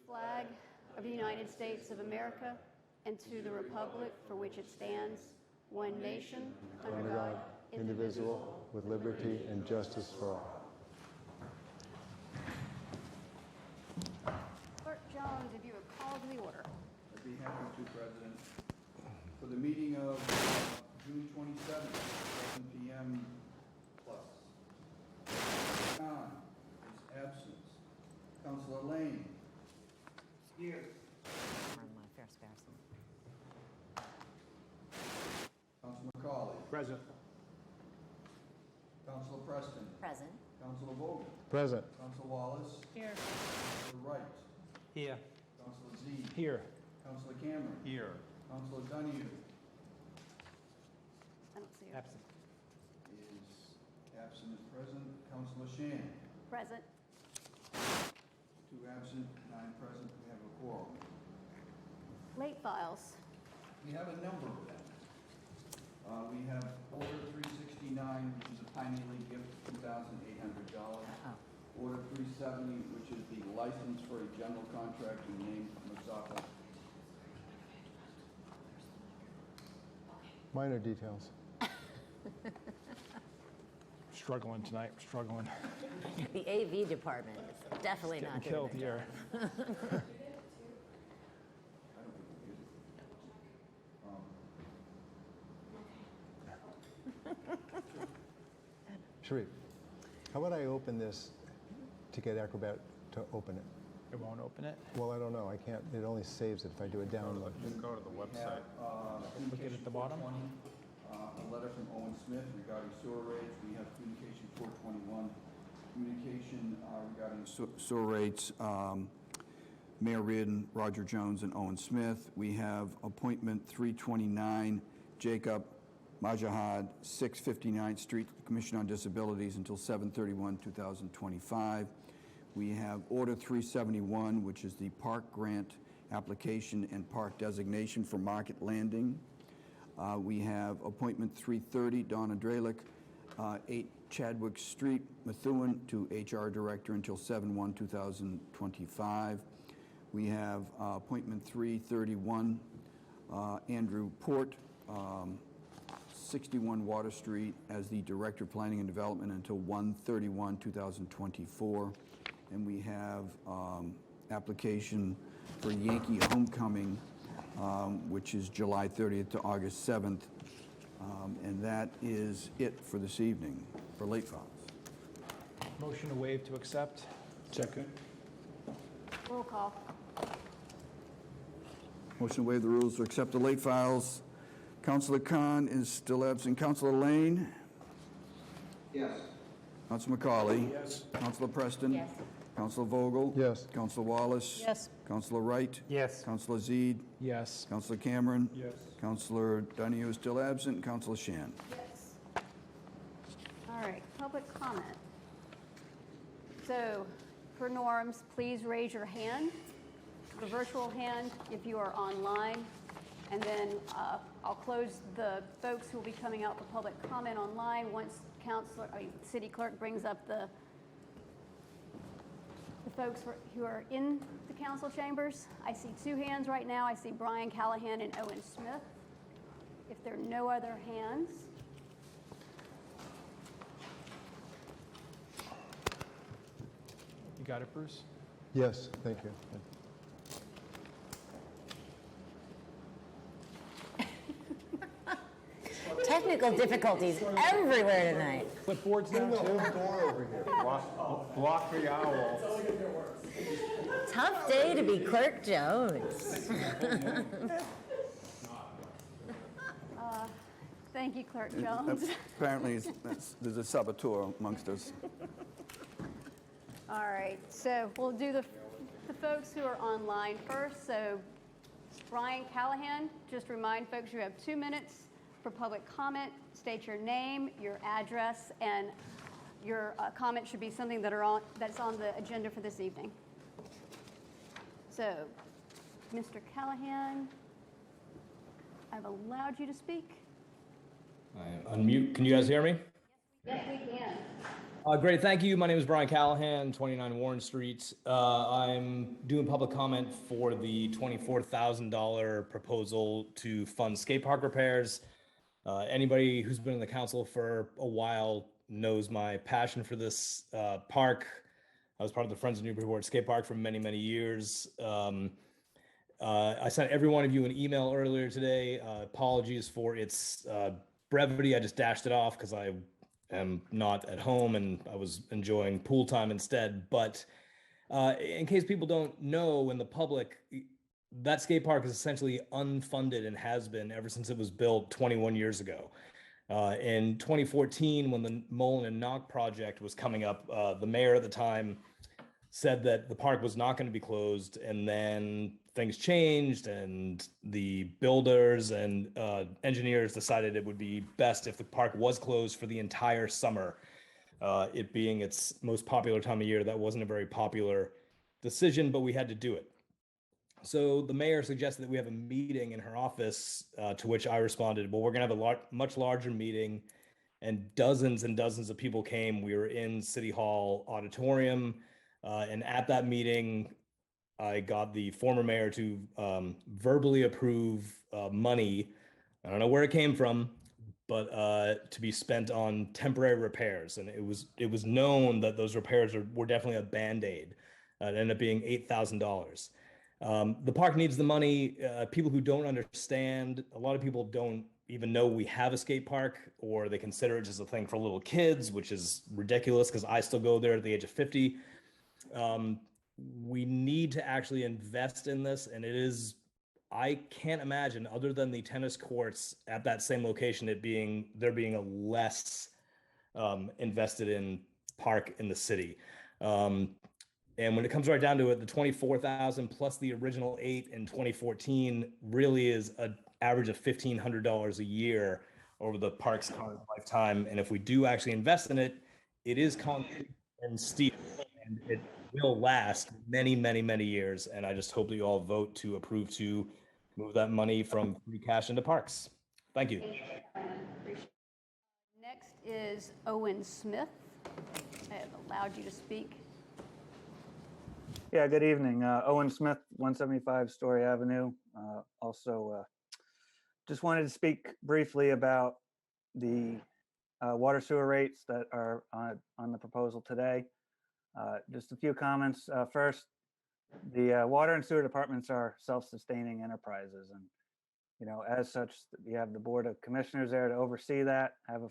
flag of the United States of America and to the republic for which it stands, one nation, under God, indivisible, with liberty and justice for all. Clerk Jones, if you would call to the order. I'd be happy to, President. For the meeting of June 27th, 7 p.m. plus. Kane is absent. Councilor Lane. Here. Councilor McCauley. Present. Councilor Preston. Present. Councilor Vogel. Present. Councilor Wallace. Here. Councilor Wright. Here. Councilor Z. Here. Councilor Cameron. Here. Councilor Donahue I don't see her. Absent. is absent and present. Councilor Shan. Present. 2 absent, 9 present. We have a quorum. Late files. We have a number of them. We have Order 369, which is a Pioneer League gift, $2,800. Order 370, which is the license for a general contractor named Mazaka. Minor details. Struggling tonight, struggling. The AV department is definitely not Getting doing killed their here. I don't think we did it. Sharif, how about I open this to get Acrobat to open it? It won't open it. Well, I don't know. I can't. It only saves it if I do a download. Just go to the website. Look at the bottom. A letter from Owen Smith regarding sewer rates. We have communication 421. Communication regarding sewer rates. Mayor Reardon, Roger Jones, and Owen Smith. We have appointment 329, Jacob Majahad, 659th Street, Commission on Disabilities until 7/31/2025. We have Order 371, which is the park grant application and park designation for Market Landing. We have appointment 330, Donna Dralick, 8 Chadwick Street, Methuen, to HR Director until 7/1/2025. We have appointment 331, Andrew Port, 61 Water Street, as the Director of Planning and Development until 1/31/2024. And we have application for Yankee Homecoming, which is July 30th to August 7th. And that is it for this evening for late files. Motion to waive to accept. Second. Roll call. Motion to waive the rules to accept the late files. Councilor Khan is still absent. Councilor Lane? Yes. Councilor McCauley? Yes. Councilor Preston? Yes. Councilor Vogel? Yes. Councilor Wallace? Yes. Councilor Wright? Yes. Councilor Zede? Yes. Councilor Cameron? Yes. Councilor Donahue is still absent. Councilor Shan? Yes. All right, public comment. So, per norms, please raise your hand, the virtual hand if you are online, and then I'll close the folks who will be coming out for public comment online once City Clerk brings up the folks who are in the council chambers. I see 2 hands right now. I see Brian Callahan and Owen Smith. If there are no other hands, You got it, Bruce? Yes, thank you. Technical difficulties everywhere tonight. Clipboard's down too. Door over here. Block the owl. Tough day to be Clerk Jones. thank you, Clerk Jones. Apparently, there's a saboteur amongst us. All right, so we'll do the folks who are online first. So Brian Callahan, just remind folks you have 2 minutes for public comment. State your name, your address, and your comment should be something that's on the agenda for this evening. So, Mr. Callahan, I've allowed you to speak. I unmute. Can you guys hear me? Yes, we can. Great, thank you. My name is Brian Callahan, 29 Warren Street. I'm doing public comment for the $24,000 proposal to fund skate park repairs. Anybody who's been in the council for a while knows my passion for this park. I was part of the Friends of Newburyport skate park for many, many years. I sent every one of you an email earlier today. Apologies for its brevity. I just dashed it off because I am not at home and I was enjoying pool time instead. But in case people don't know in the public, that skate park is essentially unfunded and has been ever since it was built 21 years ago. In 2014, when the Mullen and Knock project was coming up, the mayor at the time said that the park was not going to be closed, and then things changed and the builders and engineers decided it would be best if the park was closed for the entire summer. It being its most popular time of year, that wasn't a very popular decision, but we had to do it. So the mayor suggested that we have a meeting in her office, to which I responded, well, we're going to have a much larger meeting, and dozens of people came. We were in City Hall auditorium, and at that meeting, I got the former mayor to verbally approve money. I don't know where it came from, but to be spent on temporary repairs. And it was known that those repairs were definitely a Band-Aid. It ended up being $8,000. The park needs the money. People who don't understand, a lot of people don't even know we have a skate park, or they consider it just a thing for little kids, which is ridiculous because I still go there at the age of 50. We need to actually invest in this, and I can't imagine, other than the tennis courts at that same location, there being a less invested in park in the city. And when it comes right down to it, the 24,000 plus the original 8 in 2014 really is an average of $1,500 a year over the park's current lifetime. And if we do actually invest in it, it is concrete and steel, and it will last many, many, many years. And I just hope that you all vote to approve to move that money from free cash into parks. Thank you. Next is Owen Smith. I have allowed you to speak. Yeah, good evening. Owen Smith, 175 Story Avenue. Also, just wanted to speak briefly about the water sewer rates that are on the proposal today. Just a few comments. First, the water and sewer departments are self-sustaining enterprises, and as such, we have the Board of Commissioners there to oversee that, have a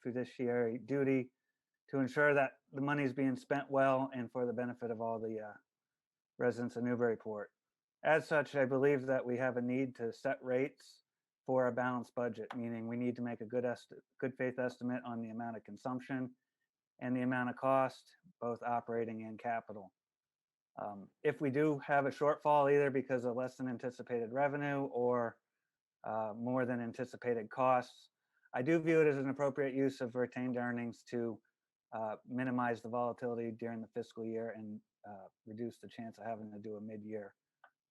fiduciary duty to ensure that the money is being spent well and for the benefit of all the residents of Newburyport. As such, I believe that we have a need to set rates for a balanced budget, meaning we need to make a good faith estimate on the amount of consumption and the amount of cost, both operating and capital. If we do have a shortfall, either because of less than anticipated revenue or more than anticipated costs, I do view it as an appropriate use of retained earnings to minimize the volatility during the fiscal year and reduce the chance of having to do a mid-year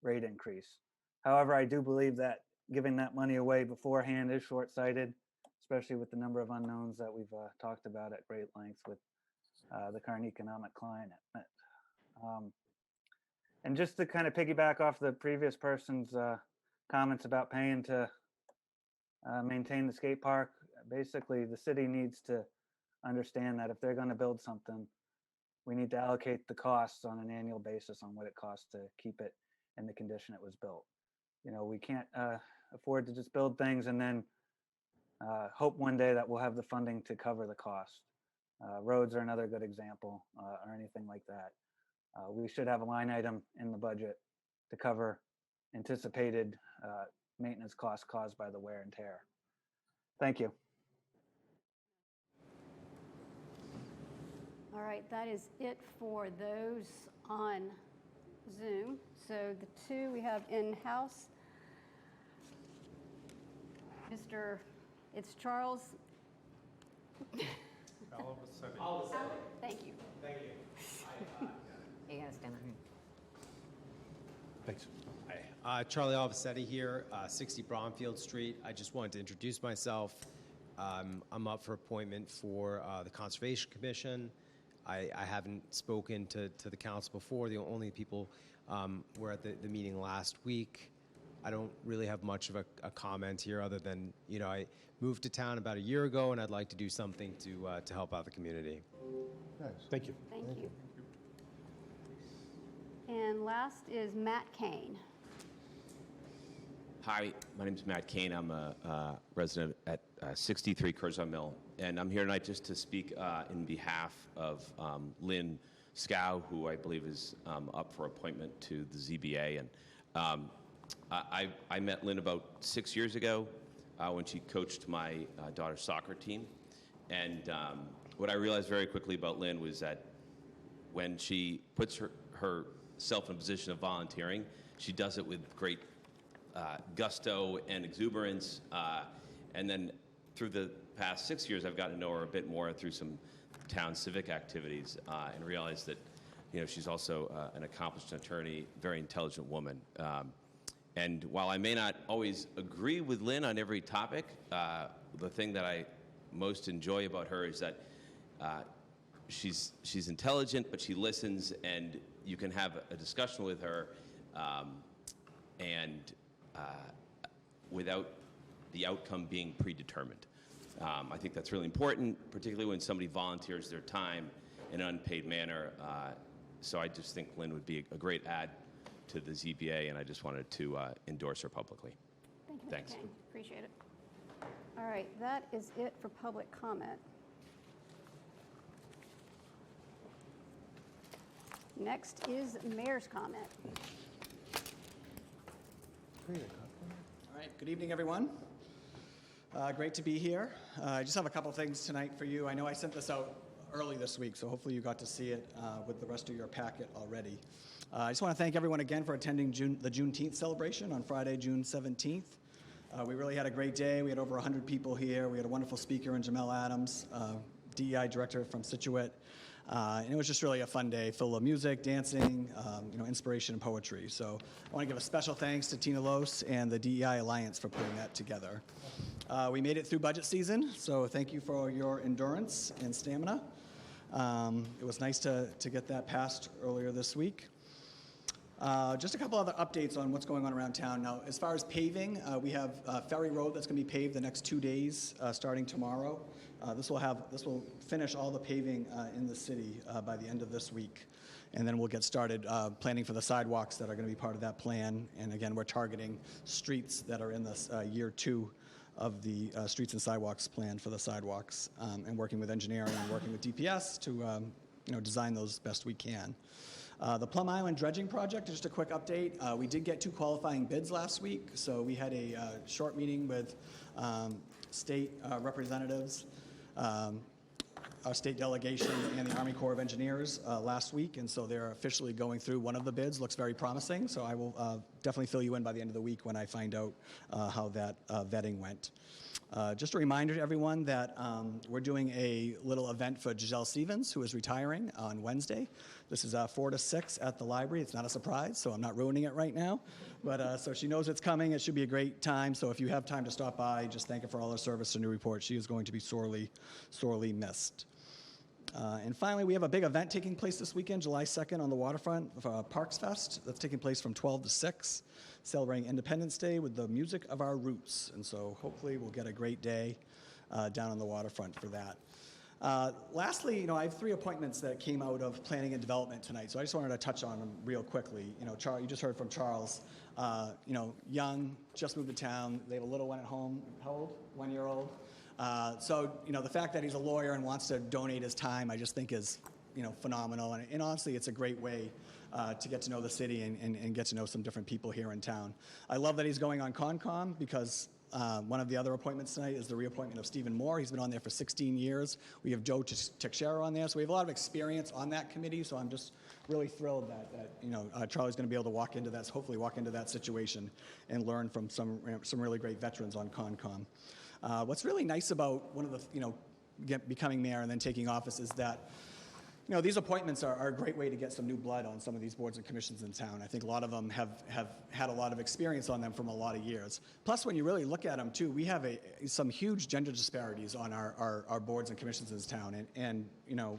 rate increase. However, I do believe that giving that money away beforehand is short-sighted, especially with the number of unknowns that we've talked about at great length with the current economic climate. And just to kind of piggyback off the previous person's comments about paying to maintain the skate park, basically the city needs to understand that if they're going to build something, we need to allocate the costs on an annual basis on what it costs to keep it in the condition it was built. We can't afford to just build things and then hope one day that we'll have the funding to cover the cost. Roads are another good example, or anything like that. We should have a line item in the budget to cover anticipated maintenance costs caused by the wear and tear. Thank you. All right, that is it for those on Zoom. So the two we have in-house. It's Charles. Thank you. You gotta stand up. Thanks. Hi, Charlie Alvacetti here, 60 Bromfield Street. I just wanted to introduce myself. I'm up for appointment for the Conservation Commission. I haven't spoken to the council before. The only people were at the meeting last week. I don't really have much of a comment here other than, I moved to town about a year ago, and I'd like to do something to help out the community. Nice. Thank you. Thank you. And last is Matt Kane. Hi, my name is Matt Kane. I'm a resident at 63 Curzon Mill, and I'm here tonight just to speak in behalf of Lynn Scow, who I believe is up for appointment to the ZBA. And I met Lynn about 6 years ago when she coached my daughter's soccer team. And what I realized very quickly about Lynn was that when she puts herself in a position of volunteering, she does it with great gusto and exuberance. And then through the past 6 years, I've gotten to know her a bit more through some town civic activities and realized that, she's also an accomplished attorney, very intelligent woman. And while I may not always agree with Lynn on every topic, the thing that I most enjoy about her is that she's intelligent, but she listens, and you can have a discussion with her without the outcome being predetermined. I think that's really important, particularly when somebody volunteers their time in an unpaid manner. So I just think Lynn would be a great add to the ZBA, and I just wanted to endorse her publicly. Thank you, Mr. Thanks. Kane. Appreciate it. All right, that is it for public comment. Next is mayor's comment. Great. All right, good evening, everyone. Great to be here. I just have a couple things tonight for you. I know I sent this out early this week, so hopefully you got to see it with the rest of your packet already. I just want to thank everyone again for attending the Juneteenth celebration on Friday, June 17th. We really had a great day. We had over 100 people here. We had a wonderful speaker in Jamel Adams, DEI director from Situate. And it was just really a fun day, full of music, dancing, inspiration, and poetry. So I want to give a special thanks to Tina Los and the DEI Alliance for putting that together. We made it through budget season, so thank you for your endurance and stamina. It was nice to get that passed earlier this week. Just a couple other updates on what's going on around town. Now, as far as paving, we have Ferry Road that's going to be paved the next 2 days, starting tomorrow. This will finish all the paving in the city by the end of this week, and then we'll get started planning for the sidewalks that are going to be part of that plan. And again, we're targeting streets that are in this year 2 of the streets and sidewalks plan for the sidewalks, and working with engineering and working with DPS to design those best we can. The Plum Island dredging project, just a quick update. We did get 2 qualifying bids last week, so we had a short meeting with state representatives, our state delegation, and the Army Corps of Engineers last week, and so they're officially going through one of the bids. Looks very promising, so I will definitely fill you in by the end of the week when I find out how that vetting went. Just a reminder to everyone that we're doing a little event for Giselle Stevens, who is retiring on Wednesday. This is 4 to 6 at the library. It's not a surprise, so I'm not ruining it right now. But so she knows it's coming. It should be a great time. So if you have time to stop by, just thank her for all her service to Newburyport. She is going to be sorely, sorely missed. And finally, we have a big event taking place this weekend, July 2nd, on the waterfront, Parks Fest. That's taking place from 12 to 6, celebrating Independence Day with the music of our roots. And so hopefully we'll get a great day down on the waterfront for that. Lastly, I have 3 appointments that came out of planning and development tonight, so I just wanted to touch on them real quickly. You just heard from Charles. Young, just moved to town. They have a little one at home. How old? 1-year-old. So the fact that he's a lawyer and wants to donate his time, I just think is, phenomenal. And honestly, it's a great way to get to know the city and get to know some different people here in town. I love that he's going on Concom because one of the other appointments tonight is the reappointment of Stephen Moore. He's been on there for 16 years. We have Joe Teixeira on there, so we have a lot of experience on that committee. So I'm just really thrilled that Charlie's going to be able to hopefully walk into that situation and learn from some really great veterans on Concom. What's really nice about one of the becoming mayor and then taking office is that You know, these appointments are a great way to get some new blood on some of these boards and commissions in town. I think a lot of them have had a lot of experience on them from a lot of years. Plus, when you really look at them, too, we have some huge gender disparities on our boards and commissions in this town. And you know,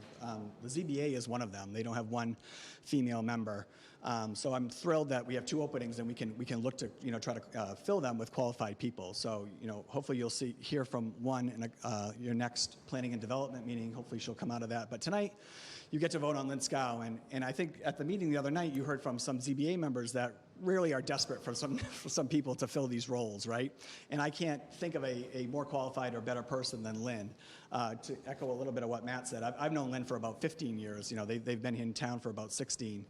the ZBA is one of them. They don't have one female member. So I'm thrilled that we have 2 openings, and we can look to, you know, try to fill them with qualified people. So, you know, hopefully you'll hear from one in your next planning and development meeting. Hopefully she'll come out of that. But tonight, you get to vote on Lynn Scow, and I think at the meeting the other night, you heard from some ZBA members that really are desperate for some people to fill these roles, right? And I can't think of a more qualified or better person than Lynn. To echo a little bit of what Matt said, I've known Lynn for about 15 years. You know, they've been in town for about 16.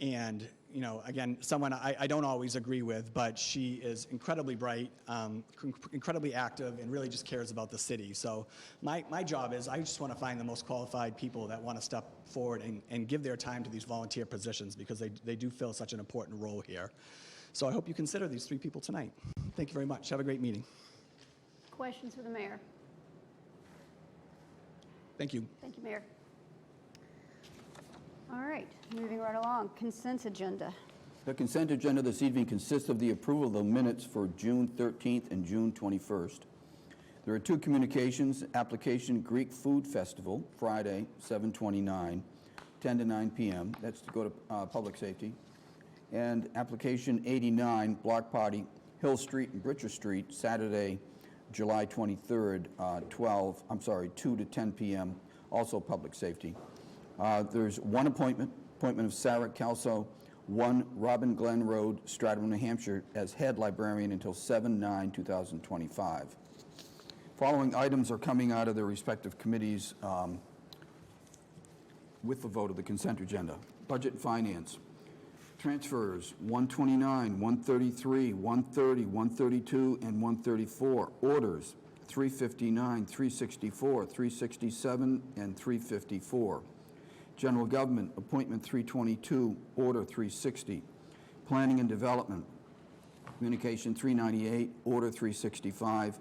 And, you know, again, someone I don't always agree with, but she is incredibly bright, incredibly active, and really just cares about the city. So my job is I just want to find the most qualified people that want to step forward and give their time to these volunteer positions, because they do fill such an important role here. So I hope you consider these 3 people tonight. Thank you very much. Have a great meeting. Questions for the mayor? Thank you. Thank you, Mayor. All right, moving right along. Consent agenda. The consent agenda this evening consists of the approval of the minutes for June 13th and June 21st. There are 2 communications: application Greek Food Festival, Friday, 7/29, 10 to 9 p.m. That's to go to Public Safety. And application 89, Block Party, Hill Street and Britcher Street, Saturday, July 23rd, 2 to 10 p.m., also Public Safety. There's 1 appointment of Sarah Calso, 1 Robin Glen Road, Stratford, New Hampshire, as head librarian until 7/9/2025. Following items are coming out of their respective committees with the vote of the consent agenda. Budget and Finance. Transfers 129, 133, 130, 132, and 134. Orders 359, 364, 367, and 354. General Government, Appointment 322, Order 360. Planning and Development, Communication 398, Order 365.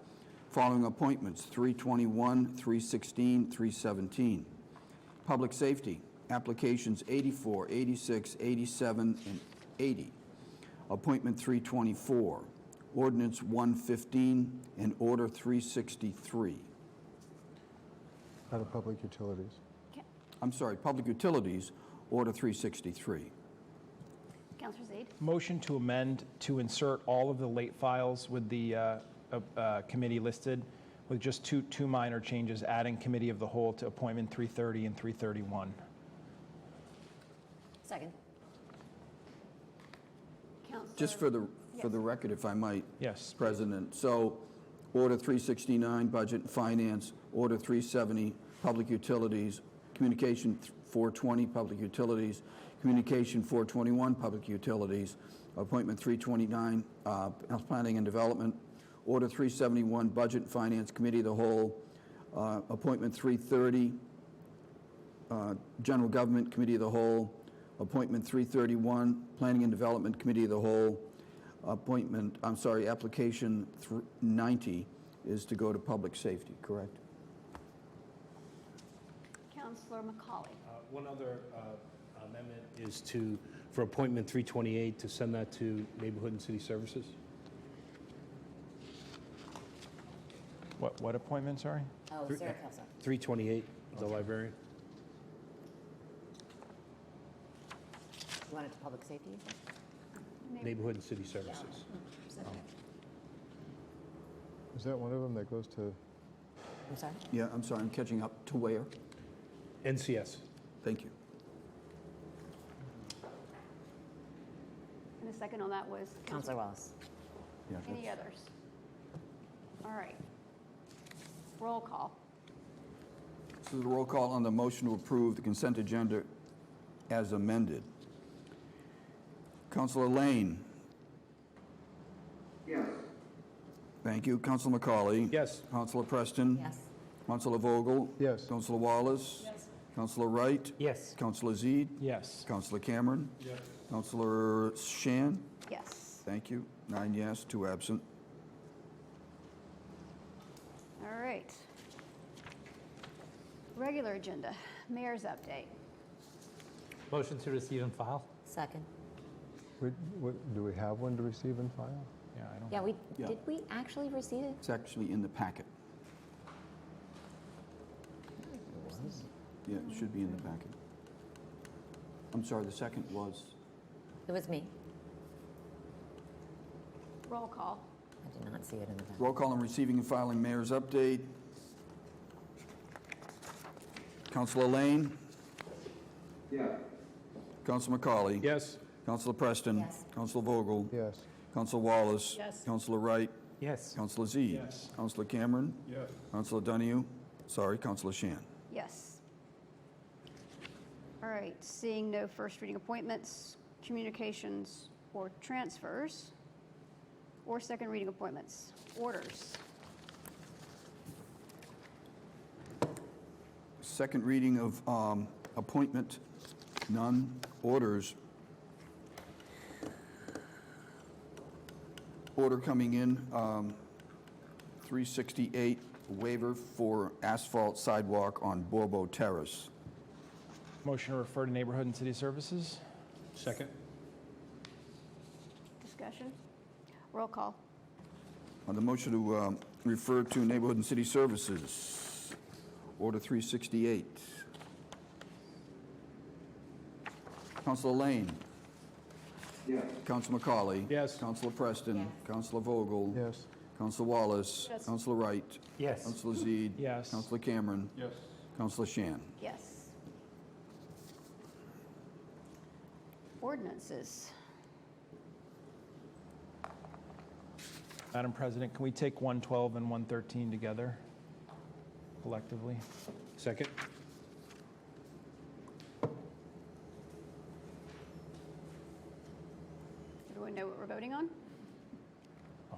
Following appointments, 321, 316, 317. Public Safety, applications 84, 86, 87, and 80. Appointment 324, Ordinance 115, and Order 363. Out of Public Utilities. I'm sorry, Public Utilities, Order 363. Councilor Zaid? Motion to amend to insert all of the late files with the committee listed, with just two minor changes, adding Committee of the Whole to Appointment 330 and 331. Second. Councilor? Just for the record, if I might. Yes. President. So, Order 369, Budget and Finance, Order 370, Public Utilities, Communication 420, Public Utilities, Communication 421, Public Utilities, Appointment 329, Planning and Development, Order 371, Budget and Finance Committee of the Whole, Appointment 330, General Government Committee of the Whole, Appointment 331, Planning and Development Committee of the Whole, application 90 is to go to Public Safety, correct? Councilor McCauley? One other amendment is for appointment 328, to send that to Neighborhood and City Services. What appointment, sorry? Oh, Sarah Kelso. 328, the librarian. You want it to Public Safety, you said? Neighborhood and City Services. Is that one of them that goes to? I'm sorry? Yeah, I'm sorry, I'm catching up. To where? NCS. Thank you. And the second on that was? Counselor Wallace. Yeah, Any others? All right. Roll call. This is a roll call on the motion to approve the consent agenda as amended. Councilor Lane? Yes. Thank you. Councilor McCauley? Yes. Councilor Preston? Yes. Councilor Vogel? Yes. Councilor Wallace? Yes. Councilor Wright? Yes. Councilor Zede? Yes. Councilor Cameron? Yes. Councilor Shan? Yes. Thank you. 9 yes, 2 absent. All right. Regular agenda, mayor's update. Motion to receive and file? Second. Do we have one to receive and file? Yeah, I don't. Yeah, Yeah. did we actually receive it? It's actually in the packet. Yeah, it should be in the packet. I'm sorry, the second was, It was me. Roll call. I did not see it in the back. roll call on receiving and filing mayor's update. Councilor Lane? Yeah. Councilor McCauley? Yes. Councilor Preston? Yes. Councilor Vogel? Yes. Councilor Wallace? Yes. Councilor Wright? Yes. Councilor Z? Yes. Councilor Cameron? Yes. Councilor Donahue? Sorry, Councilor Shan. Yes. All right, seeing no first reading appointments, communications, or transfers, or second reading appointments, orders. Second reading of appointment, none. Orders. Order coming in, 368, waiver for asphalt sidewalk on Borbo Terrace. Motion to refer to Neighborhood and City Services? Second? Discussion? Roll call. On the motion to refer to Neighborhood and City Services, Order 368. Councilor Lane? Yes. Councilor McCauley? Yes. Councilor Preston? Councilor Vogel? Yes. Councilor Wallace? Yes. Councilor Wright? Yes. Councilor Zede? Yes. Councilor Cameron? Yes. Councilor Shan. Yes. Ordinances. Madam President, can we take 112 and 113 together collectively? Second? Everyone know what we're voting on?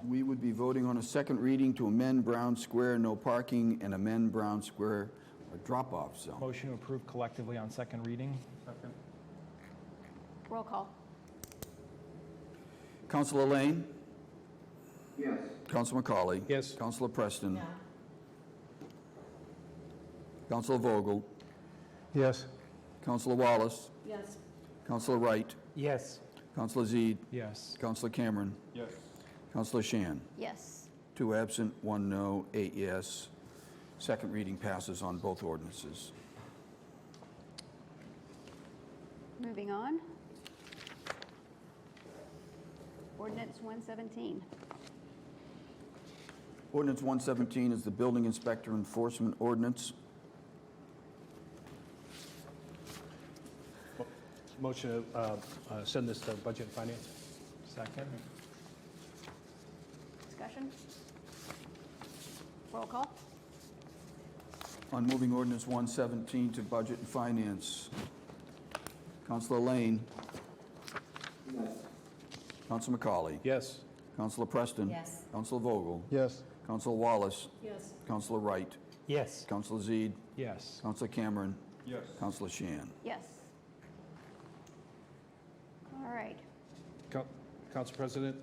We would be voting on a second reading to amend Brown Square no parking and amend Brown Square a drop-off zone. Motion to approve collectively on second reading? Second. Roll call. Councilor Lane? Yes. Councilor McCauley? Yes. Councilor Preston? Councilor Vogel? Yes. Councilor Wallace? Yes. Councilor Wright? Yes. Councilor Zede? Yes. Councilor Cameron? Yes. Councilor Shan. Yes. 2 absent, 1 no, 8 yes. Second reading passes on both ordinances. Moving on. Ordinance 117. Ordinance 117 is the building inspector enforcement ordinance. Motion to send this to Budget and Finance? Second? Discussion? Roll call. On moving ordinance 117 to budget and finance, Councilor Lane? Yes. Councilor McCauley? Yes. Councilor Preston? Yes. Councilor Vogel? Yes. Councilor Wallace? Yes. Councilor Wright? Yes. Councilor Zede? Yes. Councilor Cameron? Yes. Councilor Shan. Yes. All right. Council President,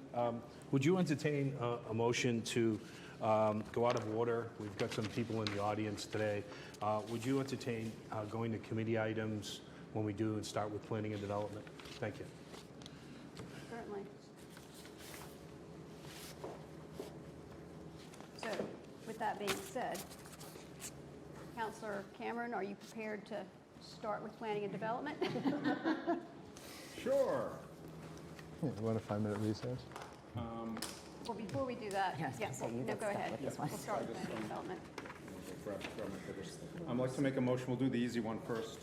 would you entertain a motion to go out of order? We've got some people in the audience today. Would you entertain going to committee items when we do and start with planning and development? Thank you. Certainly. So, with that being said, Councilor Cameron, are you prepared to start with planning and development? Sure. Yeah, you want a 5-minute recess? Well, before we do that, Yeah, I was gonna yes, say, you no, get go stuck ahead. with this one. We'll start with planning and development. I'd like to make a motion, we'll do the easy one first.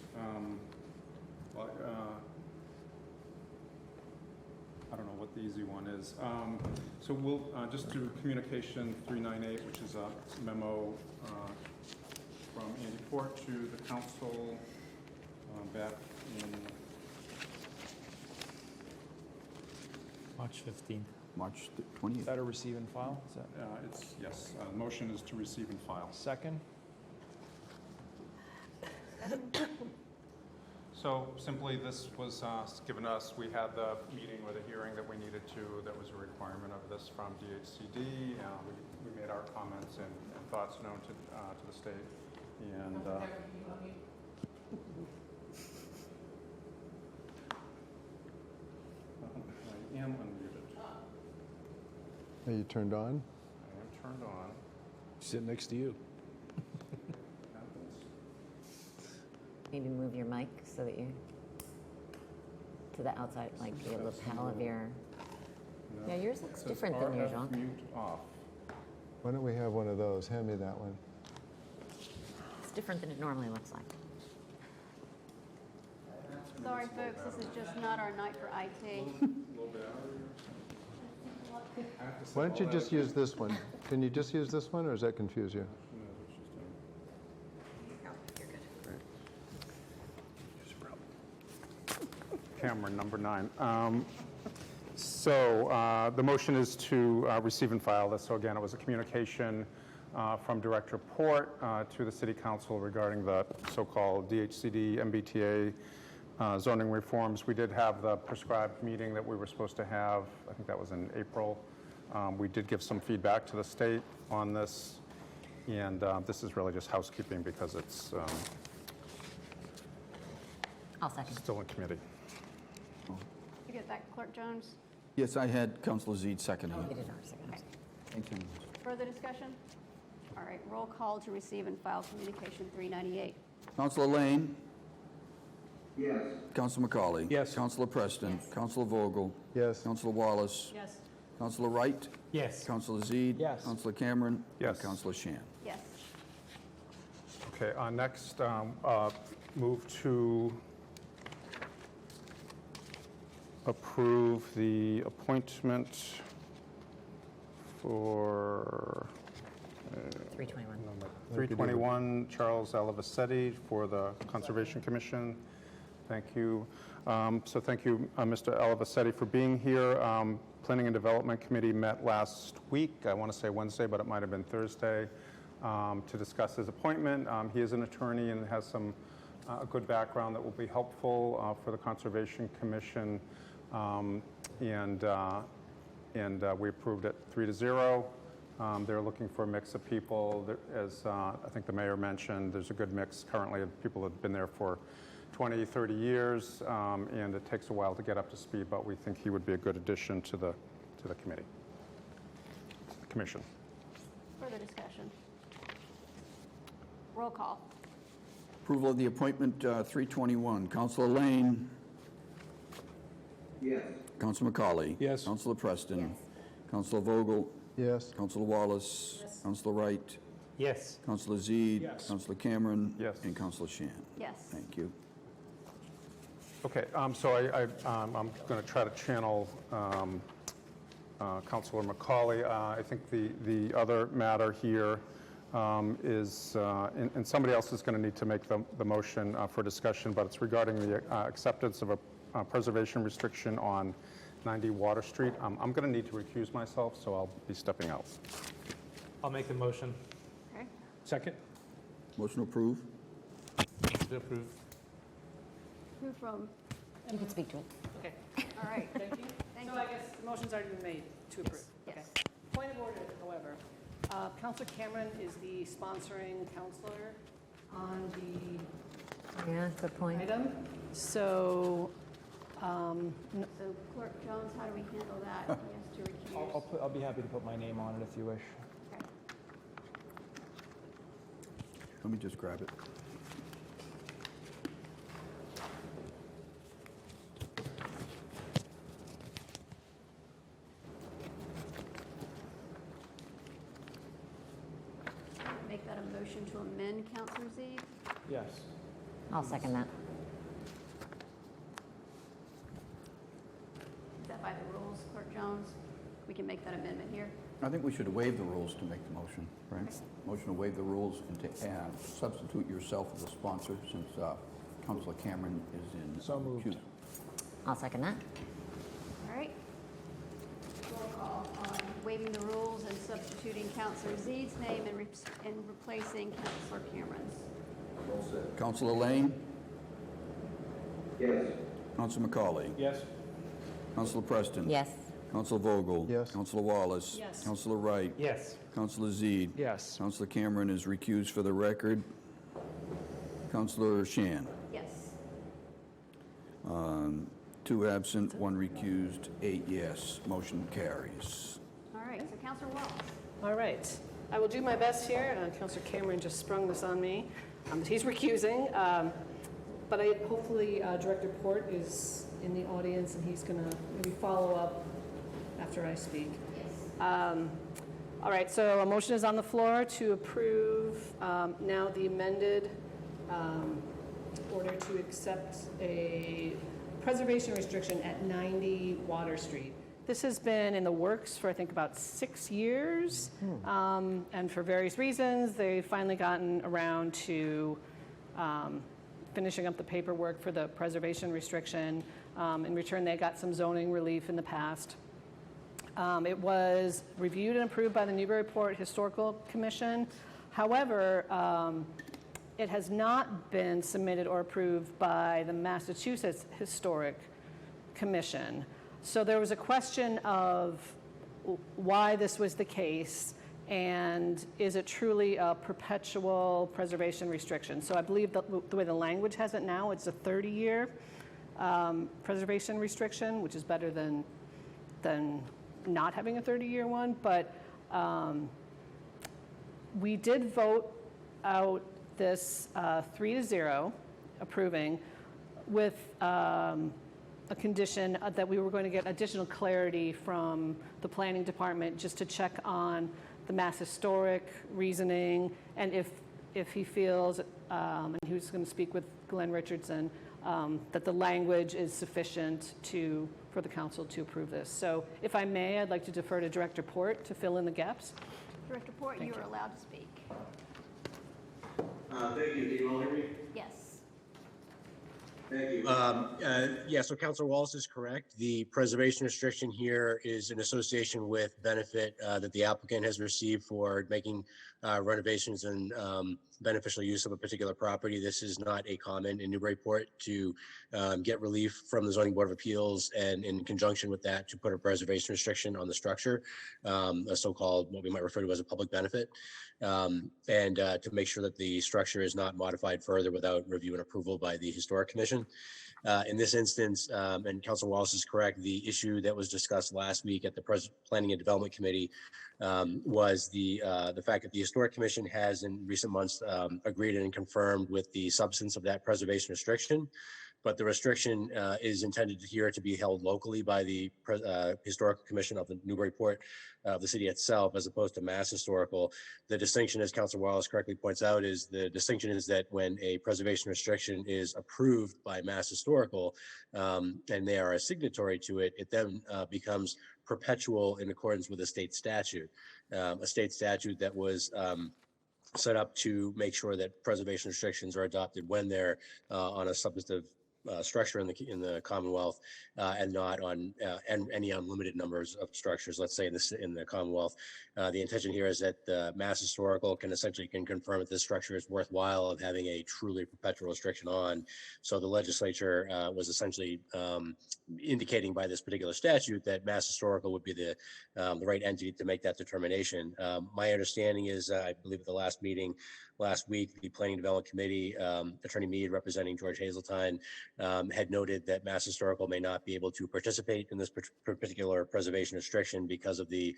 I don't know what the easy one is. So we'll just do communication 398, which is a memo from Andy Port to the council back in March 15th. March 20th. Is that a receive and file? Is that it's, yes, motion is to receive and file. second? So simply, this was given us, we had the meeting or the hearing that we needed to, that was a requirement of this from DHCD. We made our comments and thoughts known to the state. And am unmuted. Are you turned on? I am turned on. Sit next to you. Happens. Maybe move your mic so that you, to the outside, like the lapel of your, No. yeah, yours It looks says different than yours, RF Jean. mute off. Why don't we have one of those? Hand me that one. It's different than it normally looks like. Sorry, folks, this is just not our night for IT. Why don't you just use this one? Can you just use this one, or does that confuse you? Camera number 9. So the motion is to receive and file this. So again, it was a communication from Director Port to the City Council regarding the so-called DHCD MBTA zoning reforms. We did have the prescribed meeting that we were supposed to have. I think that was in April. We did give some feedback to the state on this, and this is really just housekeeping because it's I'll second. still in committee. You get that, Clerk Jones? Yes, I had Councilor Zede seconding We it. did our second. Thank you. Further discussion? All right, roll call to receive and file Communication 398. Councilor Lane? Yes. Councilor McCauley? Yes. Councilor Preston? Yes. Councilor Vogel? Yes. Councilor Wallace? Yes. Councilor Wright? Yes. Councilor Zede? Yes. Councilor Cameron? Yes. And Councilor Shan. Yes. Okay, next, move to approve the appointment for 321. 321 Charles Alavisetti for the Conservation Commission. Thank you. So thank you, Mr. Alavisetti, for being here. Planning and Development Committee met last week, I want to say Wednesday, but it might have been Thursday, to discuss his appointment. He is an attorney and has some a good background that will be helpful for the Conservation Commission, and we approved it 3-0. They're looking for a mix of people. As I think the mayor mentioned, there's a good mix currently of people that have been there for 20, 30 years, and it takes a while to get up to speed, but we think he would be a good addition to the committee, commission. Further discussion? Roll call. Approval of the appointment 321. Councilor Lane? Yes. Councilor McCauley? Yes. Councilor Preston? Yes. Councilor Vogel? Yes. Councilor Wallace? Yes. Councilor Wright? Yes. Councilor Zede? Yes. Councilor Cameron? Yes. And Councilor Shan. Yes. Thank you. Okay, so I'm going to try to channel Councilor McCauley. I think the other matter here is, and somebody else is going to need to make the motion for discussion, but it's regarding the acceptance of a preservation restriction on 90 Water Street. I'm going to need to recuse myself, so I'll be stepping out. I'll make the motion. Okay. Second? Motion approved. Approve. Who from? You can speak to it. Okay, All right. thank you. Thank So you. I guess the motion's already been made to approve. Yes. Okay. Point of order, however. Counselor Cameron is the sponsoring counselor on the Yeah, good point. item. So, So Clerk Jones, how do we handle that? He has to recuse. I'll be happy to put my name on it if you wish. Okay. Let me just grab it. Make that a motion to amend Counselor Zede. Yes. I'll second that. Is that by the rules, Clerk Jones? We can make that amendment here. I think we should waive the rules to make the motion, right? Motion to waive the rules and to substitute yourself as a sponsor since Councilor Cameron is in. So moved. recusal. I'll second that. All right. Roll call on waiving the rules and substituting Counselor Zede's name and replacing Counselor Cameron's. Councilor Lane? Yes. Councilor McCauley? Yes. Councilor Preston? Yes. Councilor Vogel? Yes. Councilor Wallace? Yes. Councilor Wright? Yes. Councilor Zede? Yes. Councilor Cameron is recused for the record. Councilor Shan? Yes. 2 absent, 1 recused, 8 yes. Motion carries. All right, so Counselor Wallace. All right. I will do my best here. Councilor Cameron just sprung this on me. He's recusing, but hopefully Director Port is in the audience and he's going to maybe follow up after I speak. All right, so a motion is on the floor to approve now the amended order to accept a preservation restriction at 90 Water Street. This has been in the works for, I think, about 6 years, and for various reasons, they've finally gotten around to finishing up the paperwork for the preservation restriction. In return, they got some zoning relief in the past. It was reviewed and approved by the Newburyport Historical Commission. However, it has not been submitted or approved by the Massachusetts Historic Commission. So there was a question of why this was the case, and is it truly a perpetual preservation restriction? So I believe the way the language has it now, it's a 30-year preservation restriction, which is better than not having a 30-year one. But we did vote out this 3-0 approving with a condition that we were going to get additional clarity from the planning department just to check on the Mass Historic reasoning, and if he feels, and he was going to speak with Glenn Richardson, that the language is sufficient for the council to approve this. So if I may, I'd like to defer to Director Port to fill in the gaps. Director Port, you are allowed to speak. Thank you. Do you all hear me? Yes. Thank you. Yeah, so Councilor Wallace is correct. The preservation restriction here is in association with benefit that the applicant has received for making renovations and beneficial use of a particular property. This is not a common in Newburyport to get relief from the Zoning Board of Appeals, and in conjunction with that, to put a preservation restriction on the structure, a so-called, what we might refer to as a public benefit, and to make sure that the structure is not modified further without review and approval by the Historic Commission. In this instance, and Councilor Wallace is correct, the issue that was discussed last week at the Planning and Development Committee was the fact that the Historic Commission has in recent months agreed and confirmed with the substance of that preservation restriction. But the restriction is intended here to be held locally by the Historical Commission of the Newburyport, the city itself, as opposed to Mass Historical. The distinction, as Councilor Wallace correctly points out, is that when a preservation restriction is approved by Mass Historical and they are a signatory to it, it then becomes perpetual in accordance with a state statute that was set up to make sure that preservation restrictions are adopted when they're on a substantive structure in the Commonwealth, and not on any unlimited numbers of structures. Let's say in the Commonwealth, the intention here is that the Mass Historical can confirm that this structure is worthwhile of having a truly perpetual restriction on. So the legislature was essentially indicating by this particular statute that Mass Historical would be the right entity to make that determination. My understanding is, I believe at the last meeting last week, the Planning and Development Committee, Attorney Mead representing George Hazeltine, had noted that Mass Historical may not be able to participate in this particular preservation restriction because of the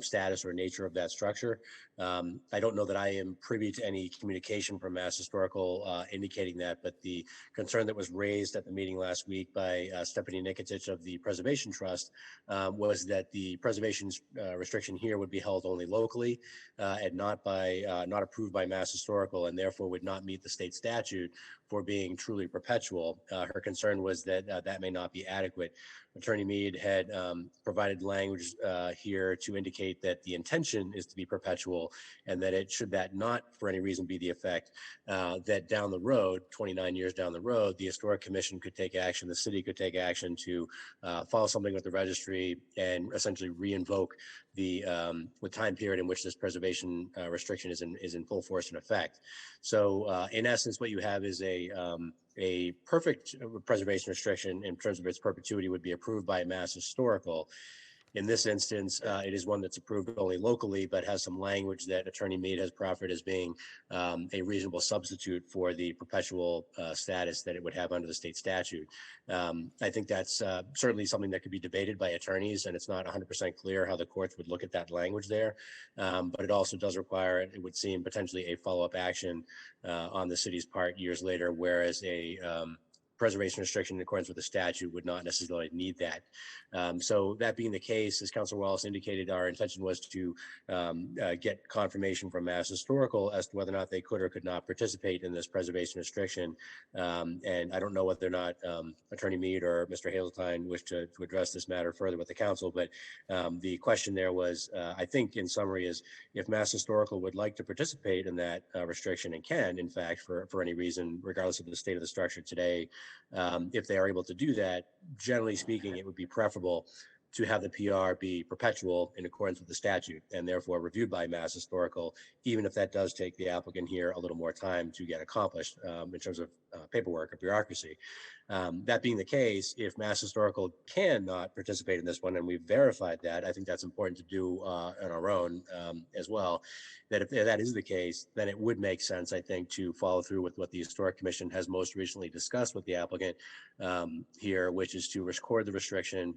status or nature of that structure. I don't know that I am privy to any communication from Mass Historical indicating that, but the concern that was raised at the meeting last week by Stephanie Nikitich of the Preservation Trust was that the preservation restriction here would be held only locally and not approved by Mass Historical, and therefore would not meet the state statute for being truly perpetual. Her concern was that that may not be adequate. Attorney Mead had provided language here to indicate that the intention is to be perpetual, and that should that not for any reason be the effect, that down the road, 29 years down the road, the Historic Commission could take action, the city could take action to file something with the registry and essentially re-invoke the time period in which this preservation restriction is in full force and effect. So in essence, what you have is a perfect preservation restriction in terms of its perpetuity would be approved by Mass Historical. In this instance, it is one that's approved only locally, but has some language that Attorney Mead has proffered as being a reasonable substitute for the perpetual status that it would have under the state statute. I think that's certainly something that could be debated by attorneys, and it's not 100% clear how the courts would look at that language there. But it also does require, it would seem, potentially a follow-up action on the city's part years later, whereas a preservation restriction in accordance with the statute would not necessarily need that. So that being the case, as Councilor Wallace indicated, our intention was to get confirmation from Mass Historical as to whether or not they could or could not participate in this preservation restriction. And I don't know whether or not Attorney Mead or Mr. Hazeltine wish to address this matter further with the council, but the question there was, I think in summary, is if Mass Historical would like to participate in that restriction and can, in fact, for any reason, regardless of the state of the structure today, if they are able to do that, generally speaking, it would be preferable to have the PR be perpetual in accordance with the statute and therefore reviewed by Mass Historical, even if that does take the applicant here a little more time to get accomplished in terms of paperwork or bureaucracy. That being the case, if Mass Historical cannot participate in this one, and we've verified that, I think that's important to do on our own as well, that if that is the case, then it would make sense, I think, to follow through with what the Historic Commission has most recently discussed with the applicant here, which is to record the restriction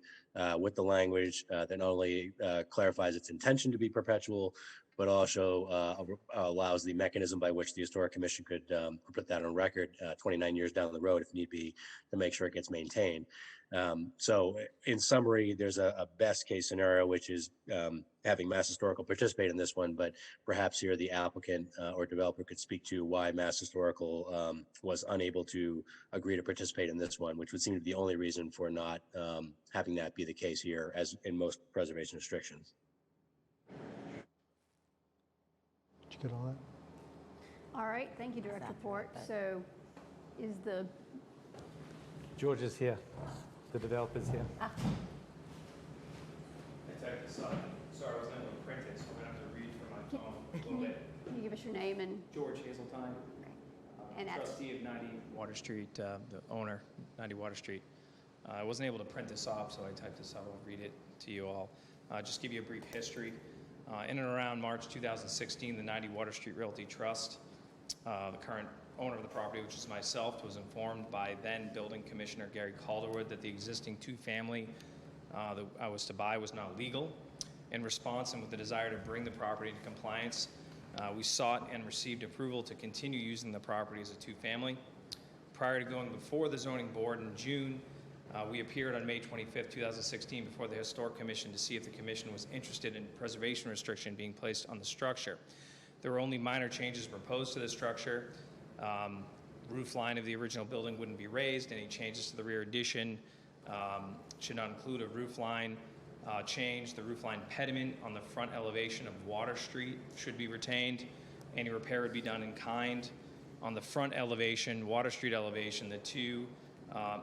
with the language that not only clarifies its intention to be perpetual, but also allows the mechanism by which the Historic Commission could put that on record 29 years down the road, if need be, to make sure it gets maintained. So in summary, there's a best case scenario, which is having Mass Historical participate in this one, but perhaps here the applicant or developer could speak to why Mass Historical was unable to agree to participate in this one, which would seem to be the only reason for not having that be the case here, as in most preservation restrictions. Did you get all that? All right, thank you, Director Port. So is the, George is here. The developer's here. Sorry, I wasn't able to print it, so I'm going to have to read from my phone a little bit. can you give us your name and, George Hazeltine, and address? trustee of 90 Water Street, the owner, 90 Water Street. I wasn't able to print this off, so I typed this out. I'll read it to you all. Just give you a brief history. In and around March 2016, the 90 Water Street Realty Trust, the current owner of the property, which is myself, was informed by then Building Commissioner Gary Calderwood that the existing two-family that I was to buy was not legal. In response, and with the desire to bring the property into compliance, we sought and received approval to continue using the property as a two-family. Prior to going before the zoning board in June, we appeared on May 25th, 2016 before the Historic Commission to see if the commission was interested in preservation restriction being placed on the structure. There were only minor changes proposed to the structure. Roof line of the original building wouldn't be raised. Any changes to the rear addition should not include a roof line change. The roof line pediment on the front elevation of Water Street should be retained. Any repair would be done in kind. On the front elevation, Water Street elevation, the two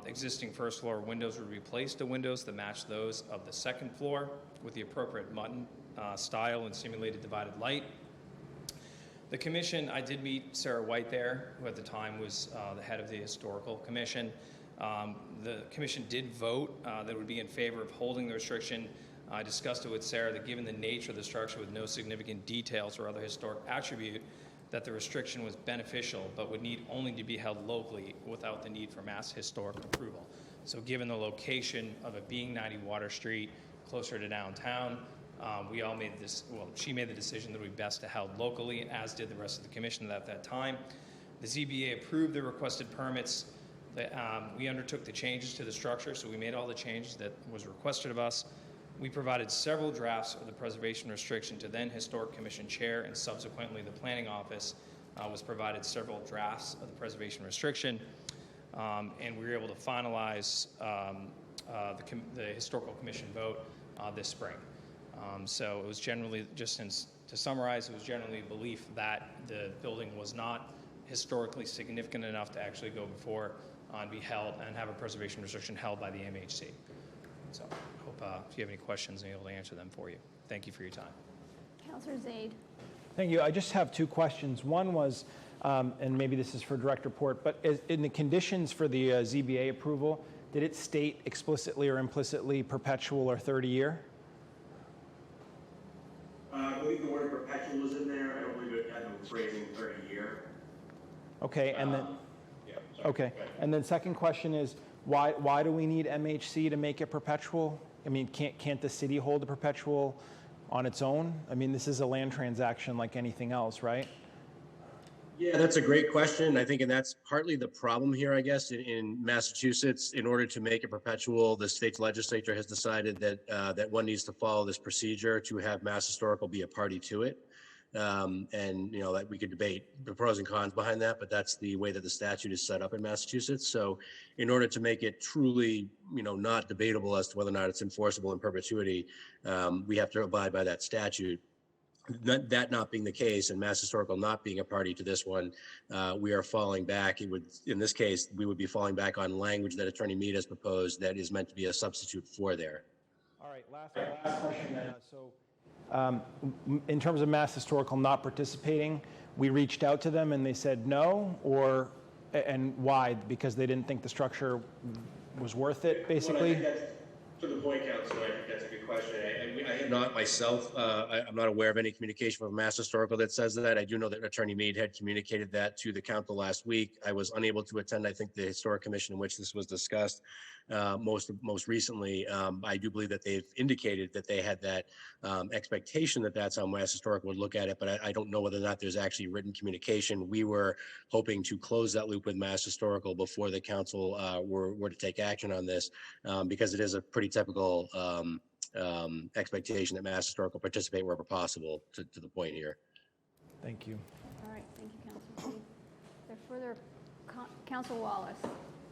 existing first floor windows would replace the windows that match those of the second floor with the appropriate mutton style and simulated divided light. The commission, I did meet Sarah White there, who at the time was the head of the Historical Commission. The commission did vote that it would be in favor of holding the restriction. I discussed it with Sarah that given the nature of the structure with no significant details or other historic attribute, that the restriction was beneficial, but would need only to be held locally without the need for Mass Historic approval. So given the location of it being 90 Water Street, closer to downtown, we all made this, well, she made the decision that it would be best to held locally, as did the rest of the commission at that time. The ZBA approved the requested permits. We undertook the changes to the structure, so we made all the changes that was requested of us. We provided several drafts of the preservation restriction to then Historic Commission Chair, and subsequently the Planning Office was provided several drafts of the preservation restriction, and we were able to finalize the Historical Commission vote this spring. So it was generally, to summarize, it was generally a belief that the building was not historically significant enough to actually go before and be held and have a preservation restriction held by the MHC. So I hope if you have any questions, I'm able to answer them for you. Thank you for your time. Councilor Zaid. Thank you. I just have two questions. One was, and maybe this is for Director Port, but in the conditions for the ZBA approval, did it state explicitly or implicitly perpetual or 30-year? perpetual is in there. I don't believe it had the phrasing 30-year. Okay, and then, Yeah, sorry. okay, Go ahead. and then second question is, why do we need MHC to make it perpetual? I mean, can't the city hold the perpetual on its own? I mean, this is a land transaction like anything else, right? Yeah, that's a great question. I think, and that's partly the problem here, I guess, in Massachusetts. In order to make it perpetual, the state's legislature has decided that that one needs to follow this procedure to have Mass Historical be a party to it. And, you know, that we could debate the pros and cons behind that, but that's the way that the statute is set up in Massachusetts. So in order to make it truly, you know, not debatable as to whether or not it's enforceable in perpetuity, we have to abide by that statute. That not being the case, and Mass Historical not being a party to this one, we are falling back. It would, in this case, we would be falling back on language that Attorney Mead has proposed that is meant to be a substitute for there. All right, last question then. In terms of Mass Historical not participating, we reached out to them and they said no, and why? Because they didn't think the structure was worth it, basically? Well, I think that's to the point, Council. I think that's a good question. I have not myself, I'm not aware of any communication from Mass Historical that says that. I do know that Attorney Mead had communicated that to the council last week. I was unable to attend, I think, the Historic Commission in which this was discussed most recently. I do believe that they've indicated that they had that expectation that that's how Mass Historical would look at it, but I don't know whether or not there's actually written communication. We were hoping to close that loop with Mass Historical before the council were to take action on this, because it is a pretty typical expectation that Mass Historical participate wherever possible, to the point here. Thank you. All right, thank you, Council. Is there further, Council Wallace?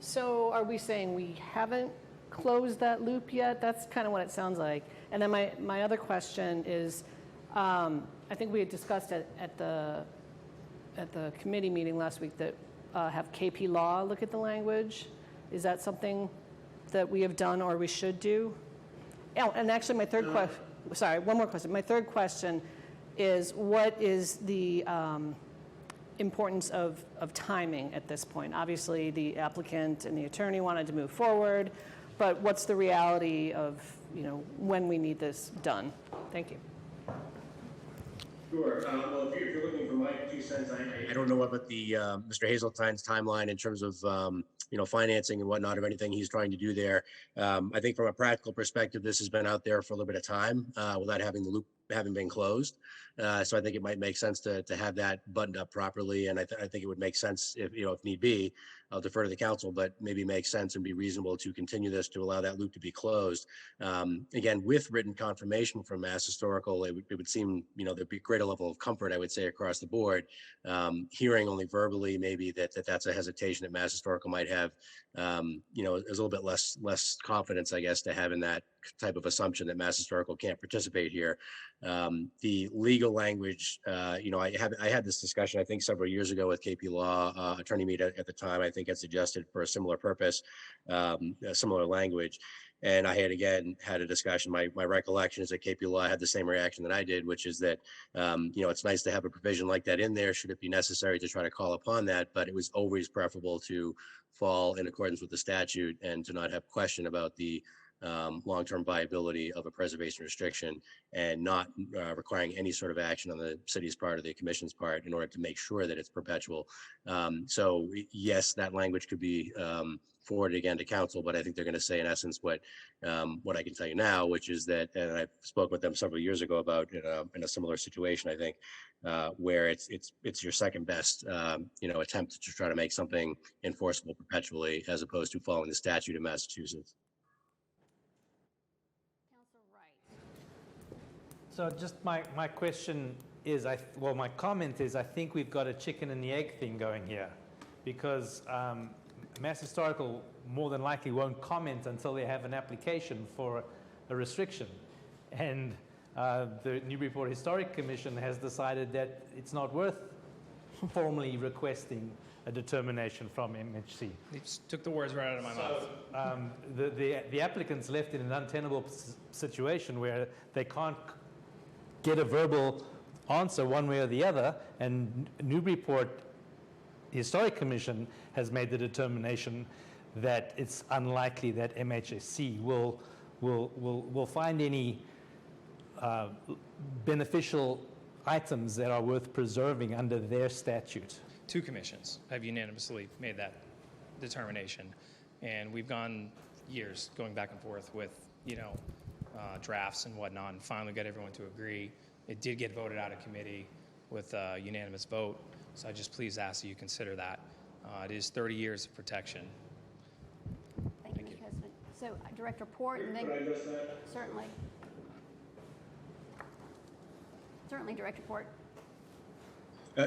So are we saying we haven't closed that loop yet? That's kind of what it sounds like. And then my other question is, I think we had discussed at the committee meeting last week that have KP Law look at the language. Is that something that we have done or we should do? Oh, and actually my third question, sorry, one more question. My third question is, what is the importance of timing at this point? Obviously, the applicant and the attorney wanted to move forward, but what's the reality of, you know, when we need this done? Thank you. Sure. Well, if you're looking for my 2 cents, I don't know about the Mr. Hazeltine's timeline in terms of you know, financing and whatnot, of anything he's trying to do there. I think from a practical perspective, this has been out there for a little bit of time without having the loop having been closed. So I think it might make sense to have that buttoned up properly. And I think it would make sense if, you know, if need be, I'll defer to the council, but maybe make sense and be reasonable to continue this to allow that loop to be closed. Again, with written confirmation from Mass Historical, it would seem, you know, there'd be a greater level of comfort, I would say, across the board. Hearing only verbally, maybe that's a hesitation that Mass Historical might have. You know, there's a little bit less confidence, I guess, to have in that type of assumption that Mass Historical can't participate here. The legal language, you know, I had this discussion, I think, several years ago with KP Law. Attorney Mead at the time, I think, had suggested for a similar purpose, a similar language. And I had, again, had a discussion. My recollection is that KP Law had the same reaction that I did, which is that, you know, it's nice to have a provision like that in there should it be necessary to try to call upon that, but it was always preferable to fall in accordance with the statute and to not have question about the long-term viability of a preservation restriction, and not requiring any sort of action on the city's part or the commission's part in order to make sure that it's perpetual. So yes, that language could be forwarded again to council, but I think they're going to say in essence what I can tell you now, which is that, and I spoke with them several years ago about in a similar situation, I think, where it's your second best you know, attempt to try to make something enforceable perpetually, as opposed to following the statute in Massachusetts. So just my question is, well, my comment is, I think we've got a chicken and the egg thing going here, because Mass Historical more than likely won't comment until they have an application for a restriction. And the Newburyport Historic Commission has decided that it's not worth formally requesting a determination from MHC. They just took the words right out of my mouth. The applicant's left in an untenable situation where they can't get a verbal answer one way or the other, and Newburyport Historic Commission has made the determination that it's unlikely that MHSC will find any beneficial items that are worth preserving under their statute? 2 commissions have unanimously made that determination, and we've gone years going back and forth with, drafts and whatnot, and finally got everyone to agree. It did get voted out of committee with a unanimous vote, so I just please ask that you consider that. It is 30 years of protection. Thank you, Mr. President. So Director Port, and then certainly. Certainly, Director Port.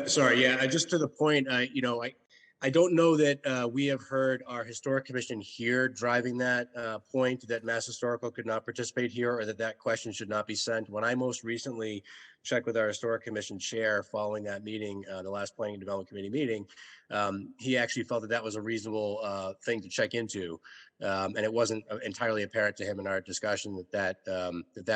Sorry, yeah, just to the point, I don't know that we have heard our Historic Commission here driving that point that Mass Historical could not participate here, or that question should not be sent. When I most recently checked with our Historic Commission chair following that meeting, the last Planning and Development Committee meeting, he actually felt that that was a reasonable thing to check into. And it wasn't entirely apparent to him in our discussion that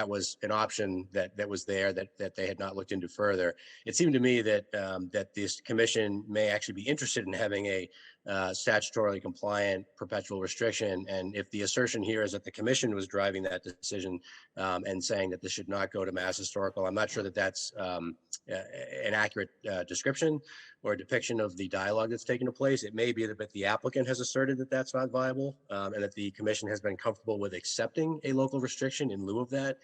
was an option that was there that they had not looked into further. It seemed to me that this commission may actually be interested in having a statutorily compliant perpetual restriction. And if the assertion here is that the commission was driving that decision and saying that this should not go to Mass Historical, I'm not sure that that's an accurate description or a depiction of the dialogue that's taken place. It may be that the applicant has asserted that that's not viable, and that the commission has been comfortable with accepting a local restriction in lieu of that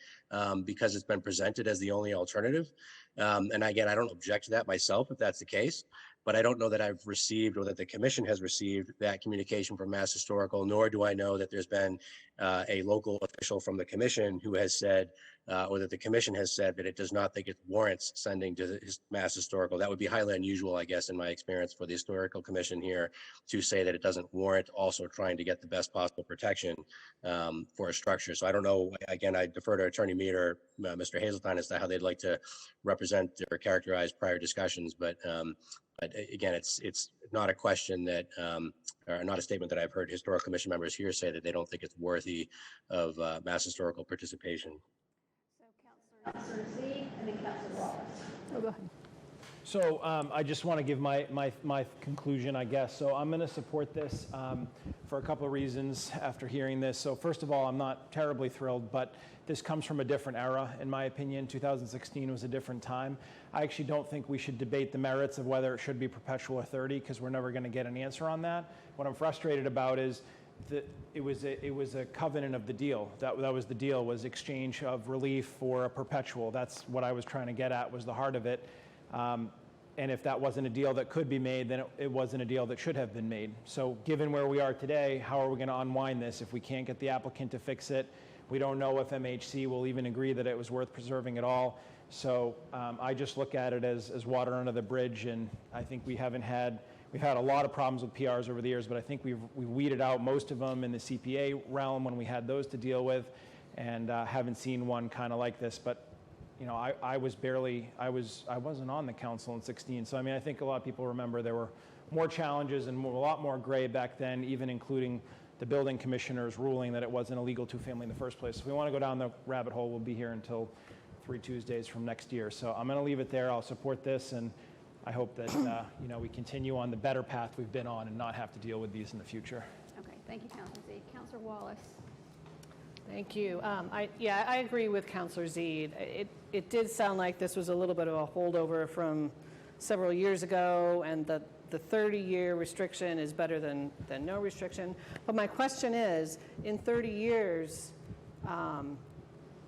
because it's been presented as the only alternative. And again, I don't object to that myself if that's the case, but I don't know that I've received or that the commission has received that communication from Mass Historical, nor do I know that there's been a local official from the commission who has said, or that the commission has said that it does not think it warrants sending to Mass Historical. That would be highly unusual, I guess, in my experience, for the Historical Commission here to say that it doesn't warrant also trying to get the best possible protection for a structure. So I don't know, again, I defer to Attorney Mead or Mr. Hazeltine as to how they'd like to represent or characterize prior discussions, but again, it's not a question that, or not a statement that I've heard Historical Commission members here say that they don't think it's worthy of Mass Historical participation. So Councilor Z and then Councilor Wallace. Oh, go ahead. So I just want to give my conclusion, I guess. So I'm going to support this for a couple of reasons after hearing this. So first of all, I'm not terribly thrilled, but this comes from a different era, in my opinion. 2016 was a different time. I actually don't think we should debate the merits of whether it should be perpetual or 30, because we're never going to get an answer on that. What I'm frustrated about is that it was a covenant of the deal. That was the deal, was exchange of relief for a perpetual. That's what I was trying to get at, was the heart of it. And if that wasn't a deal that could be made, then it wasn't a deal that should have been made. So given where we are today, how are we going to unwind this if we can't get the applicant to fix it? We don't know if MHC will even agree that it was worth preserving at all. So I just look at it as water under the bridge, and I think we've had a lot of problems with PRs over the years, but I think we've weeded out most of them in the CPA realm when we had those to deal with, and haven't seen one kind of like this. But I wasn't on the council in 16. So, I mean, I think a lot of people remember there were more challenges and a lot more gray back then, even including the building commissioner's ruling that it wasn't a legal two-family in the first place. If we want to go down the rabbit hole, we'll be here until 3 Tuesdays from next year. So I'm going to leave it there. I'll support this, and I hope that, we continue on the better path we've been on and not have to deal with these in the future. Okay, thank you, Councilor Z. Councilor Wallace. Thank you. I agree with Councilor Zeed. It did sound like this was a little bit of a holdover from several years ago, and the 30-year restriction is better than no restriction. But my question is, in 30 years,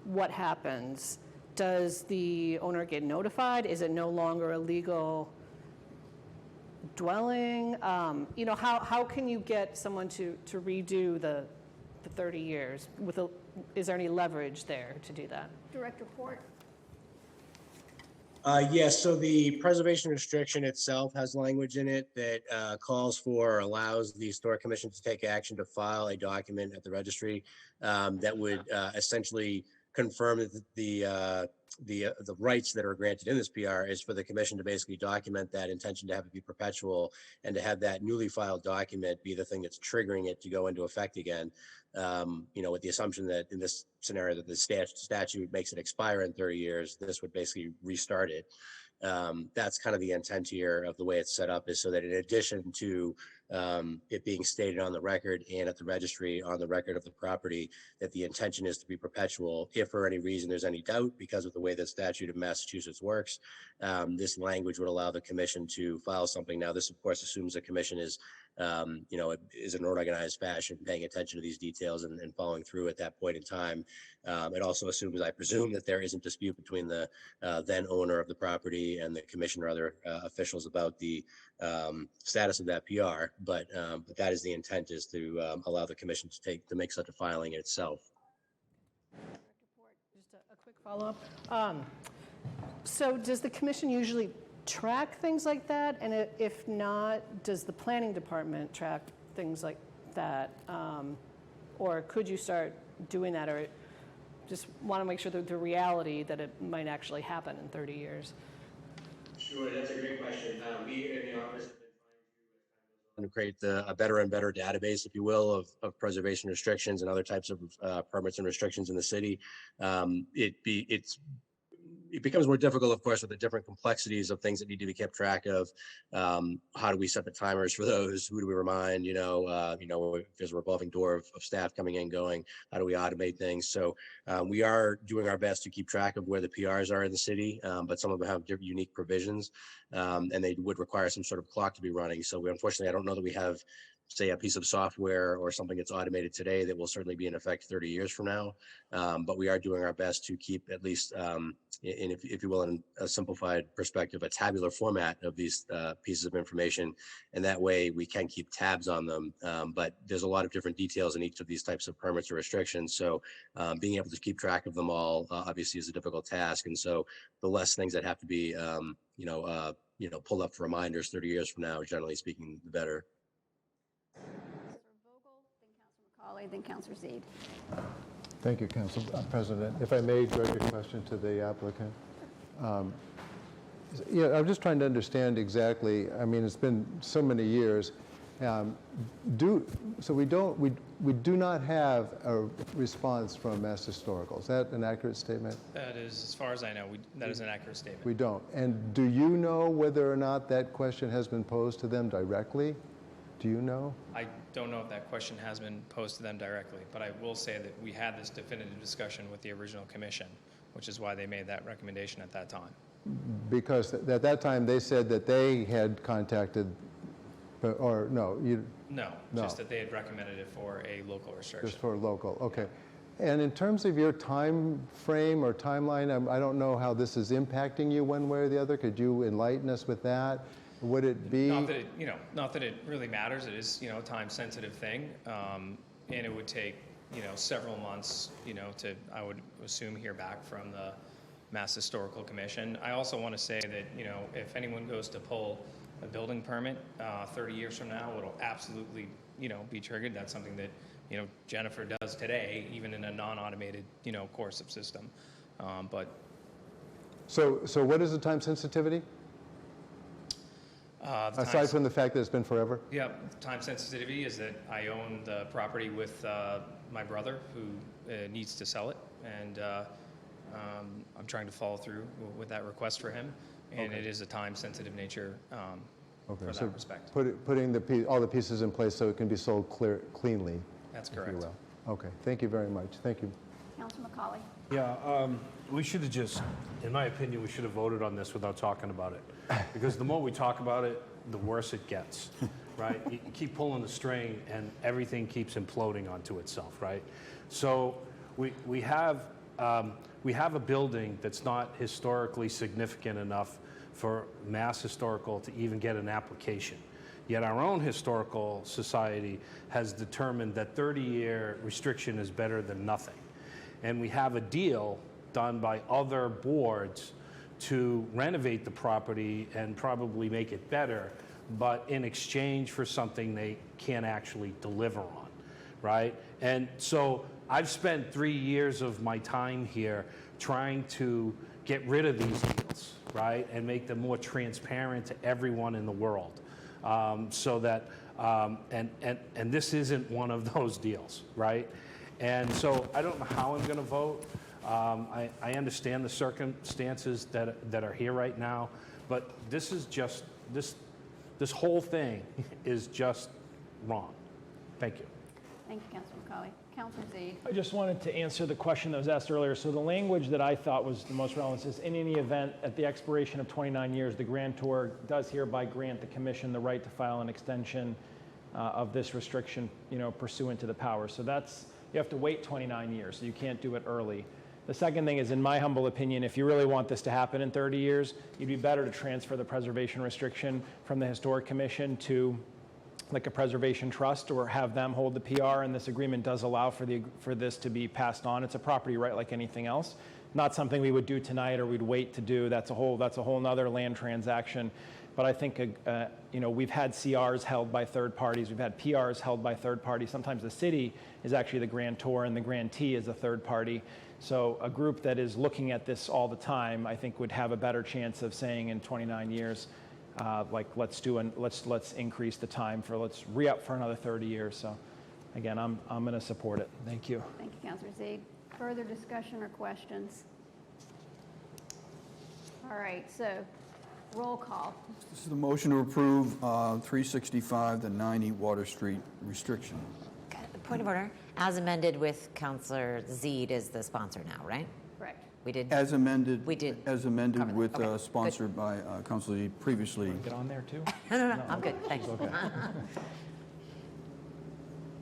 what happens? Does the owner get notified? Is it no longer a legal dwelling? How can you get someone to redo the 30 years? Is there any leverage there to do that? Director Port. Yes, so the preservation restriction itself has language in it that calls for or allows the Historic Commission to take action to file a document at the registry that would essentially confirm that the rights that are granted in this PR is for the commission to basically document that intention to have it be perpetual, and to have that newly filed document be the thing that's triggering it to go into effect again. With the assumption that in this scenario that the statute makes it expire in 30 years, this would basically restart it. That's kind of the intent here of the way it's set up, is so that in addition to it being stated on the record and at the registry on the record of the property that the intention is to be perpetual. If for any reason there's any doubt because of the way the statute of Massachusetts works, this language would allow the commission to file something. Now, this of course assumes the commission is is an organized fashion, paying attention to these details and following through at that point in time. It also assumes, I presume, that there isn't dispute between the then owner of the property and the commission or other officials about the status of that PR. But that is the intent, is to allow the commission to make such a filing itself. Just a quick follow-up. So does the commission usually track things like that? And if not, does the planning department track things like that? Or could you start doing that? Or just want to make sure that the reality that it might actually happen in 30 years? Sure, that's a great question. We in the office have been trying to create a better and better database, if you will, of preservation restrictions and other types of permits and restrictions in the city. It becomes more difficult, of course, with the different complexities of things that need to be kept track of. How do we set the timers for those? Who do we remind? If there's a revolving door of staff coming in, going, how do we automate things? So we are doing our best to keep track of where the PRs are in the city, but some of them have unique provisions, and they would require some sort of clock to be running. So unfortunately, I don't know that we have, say, a piece of software or something that's automated today that will certainly be in effect 30 years from now. But we are doing our best to keep at least, if you will, in a simplified perspective, a tabular format of these pieces of information. And that way we can keep tabs on them. But there's a lot of different details in each of these types of permits or restrictions. So being able to keep track of them all obviously is a difficult task. And so the less things that have to be, pulled up for reminders 30 years from now, generally speaking, the better. Then Councilor Zede. Thank you, Council President. If I may direct a question to the applicant. I'm just trying to understand exactly. I mean, it's been so many years. So we do not have a response from Mass Historical. Is that an accurate statement? That is, as far as I know, that is an accurate statement. We don't. And do you know whether or not that question has been posed to them directly? Do you know? I don't know if that question has been posed to them directly, but I will say that we had this definitive discussion with the original commission, which is why they made that recommendation at that time. Because at that time they said that they had contacted, or no, No, just that they had recommended it for a local restriction. Just for local, okay. And in terms of your time frame or timeline, I don't know how this is impacting you one way or the other. Could you enlighten us with that? Would it be? Not that it really matters. It is, a time-sensitive thing, and it would take, several months, to, I would assume, hear back from the Mass Historical Commission. I also want to say that, if anyone goes to pull a building permit 30 years from now, it'll absolutely, be triggered. That's something that, Jennifer does today, even in a non-automated, course of system. So what is the time sensitivity? Aside from the fact that it's been forever? Yeah, time sensitivity is that I own the property with my brother who needs to sell it, and I'm trying to follow through with that request for him, and it is a time-sensitive nature for that respect. Putting all the pieces in place so it can be sold cleanly. That's correct. Okay, thank you very much. Thank you. Councilor McCauley. Yeah, we should have just, in my opinion, we should have voted on this without talking about it. Because the more we talk about it, the worse it gets, right? You keep pulling the string and everything keeps imploding onto itself, right? So we have a building that's not historically significant enough for Mass Historical to even get an application. Yet our own historical society has determined that 30-year restriction is better than nothing. And we have a deal done by other boards to renovate the property and probably make it better, but in exchange for something they can't actually deliver on, right? And so I've spent 3 years of my time here trying to get rid of these deals, right? And make them more transparent to everyone in the world. So that, and this isn't one of those deals, right? And so I don't know how I'm going to vote. I understand the circumstances that are here right now, but this is just, this whole thing is just wrong. Thank you. Thank you, Councilor McCauley. Councilor Z. I just wanted to answer the question that was asked earlier. So the language that I thought was the most relevant is, in any event, at the expiration of 29 years, the grantor does hereby grant the commission the right to file an extension of this restriction, pursuant to the power. So you have to wait 29 years, so you can't do it early. The second thing is, in my humble opinion, if you really want this to happen in 30 years, you'd be better to transfer the preservation restriction from the Historic Commission to like a preservation trust, or have them hold the PR, and this agreement does allow for this to be passed on. It's a property right like anything else. Not something we would do tonight or we'd wait to do. That's a whole nother land transaction. But I think we've had CRs held by third parties. We've had PRs held by third parties. Sometimes the city is actually the grantor and the grantee is a third party. So a group that is looking at this all the time, I think, would have a better chance of saying in 29 years, let's increase the time let's re-up for another 30 years. So again, I'm going to support it. Thank you. Thank you, Councilor Z. Further discussion or questions? All right, so roll call. This is the motion to approve 365, the 90 Water Street restriction. Point of order. As amended with Councilor Zede is the sponsor now, right? Correct. We did. As amended. We did. As amended cover that. with, Okay, sponsored by Councilor Lee previously. Get on there too? No, I'm good. Thanks. Okay.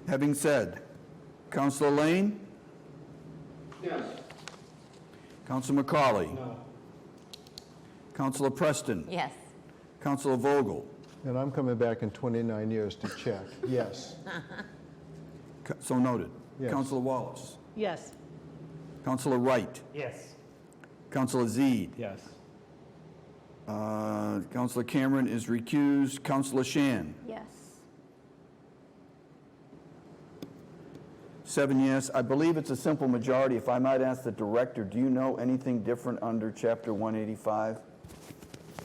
Having said, Councilor Lane? Yes. Councilor McCauley? No. Councilor Preston? Yes. Councilor Vogel? And I'm coming back in 29 years to check. Yes. So noted. Yes. Councilor Wallace? Yes. Councilor Wright? Yes. Councilor Zede? Yes. Councilor Cameron is recused. Councilor Shan? Yes. 7 yes. I believe it's a simple majority. If I might ask the director, do you know anything different under Chapter 185?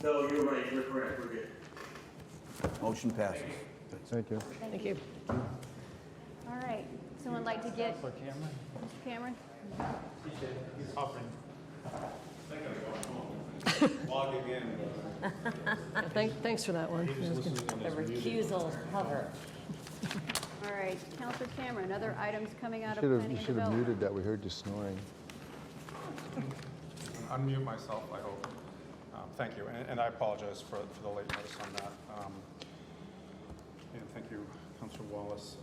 No, you're right, you're correct, we're good. Motion passes. Thank you. Thank you. All right. Someone like to get Mr. Cameron? Thanks for that one. The recusal hover. All right, Councilor Cameron, other items coming out of You planning and should have development? muted that. We heard you snoring. Unmute myself, I hope. Thank you, and I apologize for the late notice on that. And thank you, Councilor Wallace.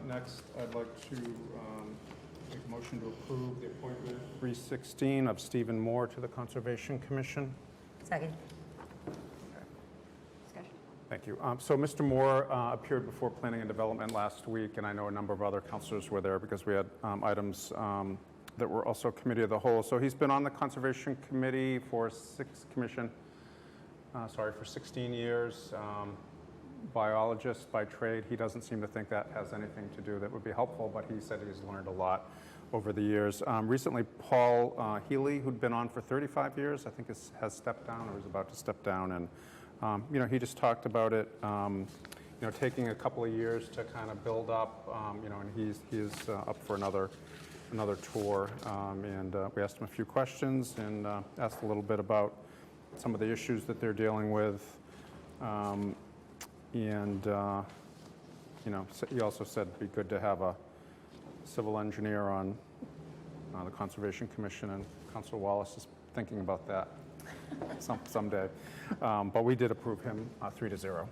Next, I'd like to make a motion to approve the appointment 316 of Stephen Moore to the Conservation Commission. Second. Discussion. Thank you. So Mr. Moore appeared before Planning and Development last week, and I know a number of other councilors were there because we had items that were also Committee of the Whole. So he's been on the Conservation Committee for 16 years. Biologist by trade. He doesn't seem to think that has anything to do that would be helpful, but he said he's learned a lot over the years. Recently, Paul Healy, who'd been on for 35 years, I think has stepped down or is about to step down. And, he just talked about it, taking a couple of years to kind of build up, and he's up for another tour. And we asked him a few questions and asked a little bit about some of the issues that they're dealing with. He also said it'd be good to have a civil engineer on the Conservation Commission, and Councilor Wallace is thinking about that someday. But we did approve him 3-0.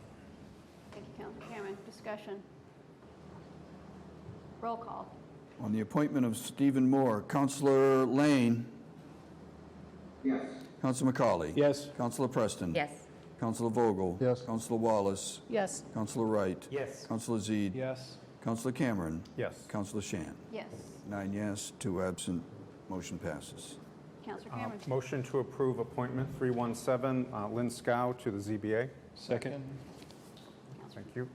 Thank you, Councilor Cameron. Discussion. Roll call. On the appointment of Stephen Moore, Councilor Lane? Yes. Councilor McCauley? Yes. Councilor Preston? Yes. Councilor Vogel? Yes. Councilor Wallace? Yes. Councilor Wright? Yes. Councilor Zede? Yes. Councilor Cameron? Yes. Councilor Shan? Yes. 9 yes, 2 absent. Motion passes. Councilor Cameron. Motion to approve appointment 317, Lynn Scow to the ZBA. Second. Thank you.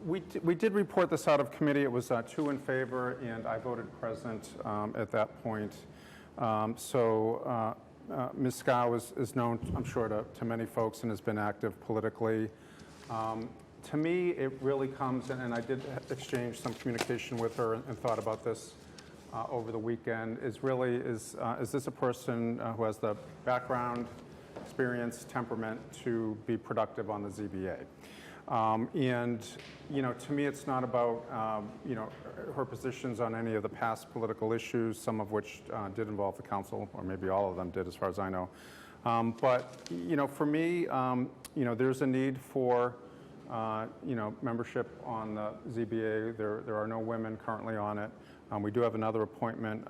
We did report this out of committee. It was 2 in favor, and I voted present at that point. Ms. Scow is known, I'm sure, to many folks and has been active politically. To me, it really comes, and I did exchange some communication with her and thought about this over the weekend, is this a person who has the background, experience, temperament to be productive on the ZBA? And, to me, it's not about, her positions on any of the past political issues, some of which did involve the council, or maybe all of them did, as far as I know. But, for me, there's a need for, membership on the ZBA. There are no women currently on it. We do have another appointment,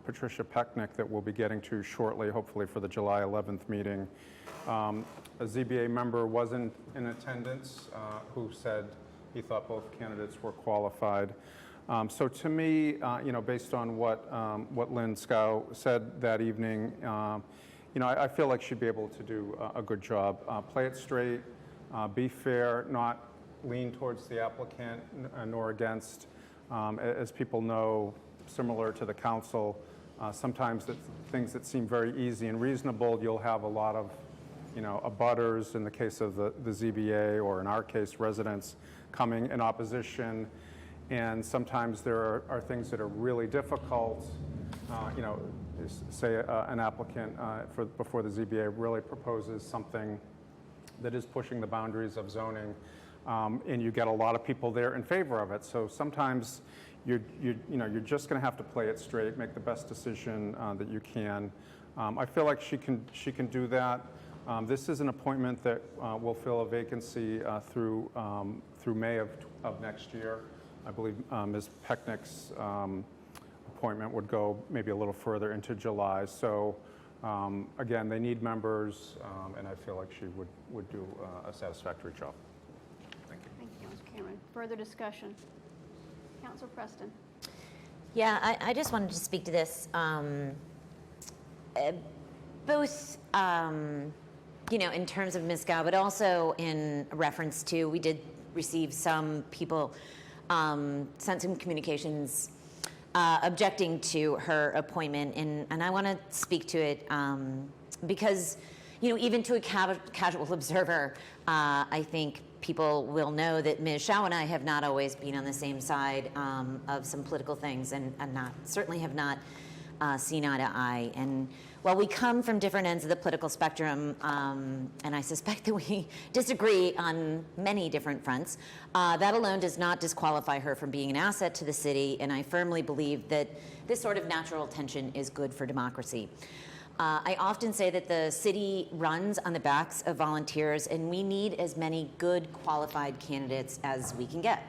Patricia Pecknick, that we'll be getting to shortly, hopefully for the July 11th meeting. A ZBA member was in attendance who said he thought both candidates were qualified. So to me, based on what Lynn Scow said that evening, I feel like she'd be able to do a good job. Play it straight, be fair, not lean towards the applicant nor against. As people know, similar to the council, sometimes things that seem very easy and reasonable, you'll have a lot of abutters, in the case of the ZBA, or in our case, residents coming in opposition. And sometimes there are things that are really difficult. Say an applicant before the ZBA really proposes something that is pushing the boundaries of zoning, and you get a lot of people there in favor of it. So sometimes you're just going to have to play it straight, make the best decision that you can. I feel like she can do that. This is an appointment that will fill a vacancy through May of next year. I believe Ms. Pecknick's appointment would go maybe a little further into July. So again, they need members, and I feel like she would do a satisfactory job. Thank you. Thank you, Mr. Cameron. Further discussion? Councilor Preston. Yeah, I just wanted to speak to this. Both, in terms of Ms. Gow, but also in reference to, we did receive some people sent some communications objecting to her appointment, and I want to speak to it because, even to a casual observer, I think people will know that Ms. Shao and I have not always been on the same side of some political things, and certainly have not seen eye to eye. And while we come from different ends of the political spectrum, and I suspect that we disagree on many different fronts, that alone does not disqualify her from being an asset to the city, and I firmly believe that this sort of natural tension is good for democracy. I often say that the city runs on the backs of volunteers, and we need as many good, qualified candidates as we can get.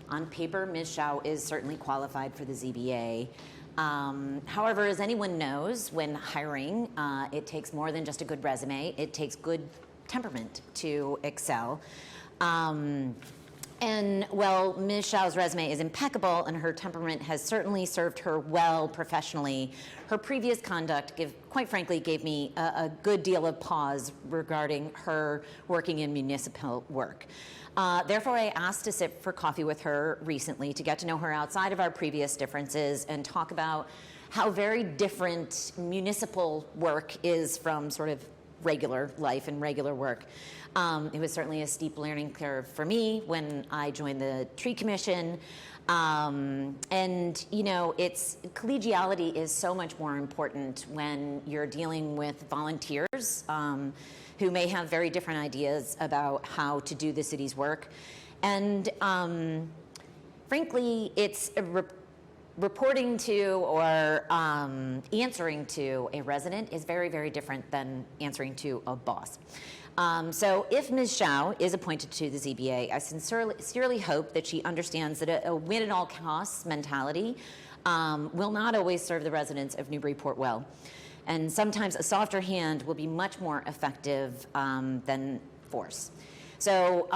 On paper, Ms. Shao is certainly qualified for the ZBA. However, as anyone knows, when hiring, it takes more than just a good resume. It takes good temperament to excel. And while Ms. Shao's resume is impeccable and her temperament has certainly served her well professionally, her previous conduct, quite frankly, gave me a good deal of pause regarding her working in municipal work. Therefore, I asked to sit for coffee with her recently to get to know her outside of our previous differences and talk about how very different municipal work is from sort of regular life and regular work. It was certainly a steep learning curve for me when I joined the Tree Commission. And, collegiality is so much more important when you're dealing with volunteers who may have very different ideas about how to do the city's work. And frankly, it's reporting to or answering to a resident is very, very different than answering to a boss. So if Ms. Shao is appointed to the ZBA, I sincerely hope that she understands that a win at all costs mentality will not always serve the residents of Newburyport well. And sometimes a softer hand will be much more effective than force. So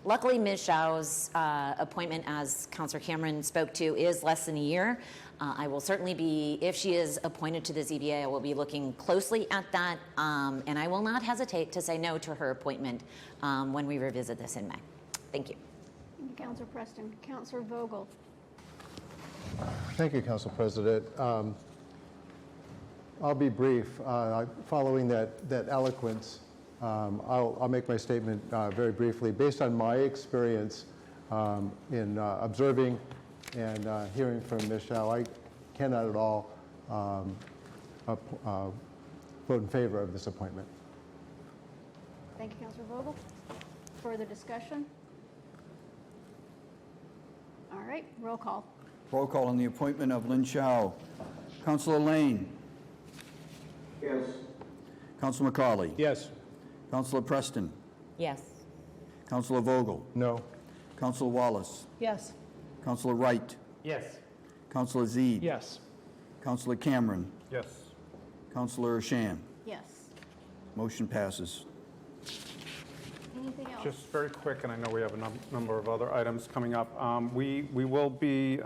luckily, Ms. Shao's appointment, as Councilor Cameron spoke to, is less than a year. I will certainly be, if she is appointed to the ZBA, I will be looking closely at that, and I will not hesitate to say no to her appointment when we revisit this in May. Thank you. Thank you, Councilor Preston. Councilor Vogel. Thank you, Council President. I'll be brief. Following that eloquence, I'll make my statement very briefly. Based on my experience in observing and hearing from Ms. Shao, I cannot at all vote in favor of this appointment. Thank you, Councilor Vogel. further discussion? All right, roll call. Roll call on the appointment of Lynn Chow. Councilor Lane. Yes. Councilor McCauley. Yes. Councilor Preston. Yes. Councilor Vogel. No. Councilor Wallace. Yes. Councilor Wright. Yes. Councilor Zede. Yes. Councilor Cameron. Yes. Councilor Shan. Yes. Motion passes. Anything else? Just very quick, and I know we have a number of other items coming up. We will be,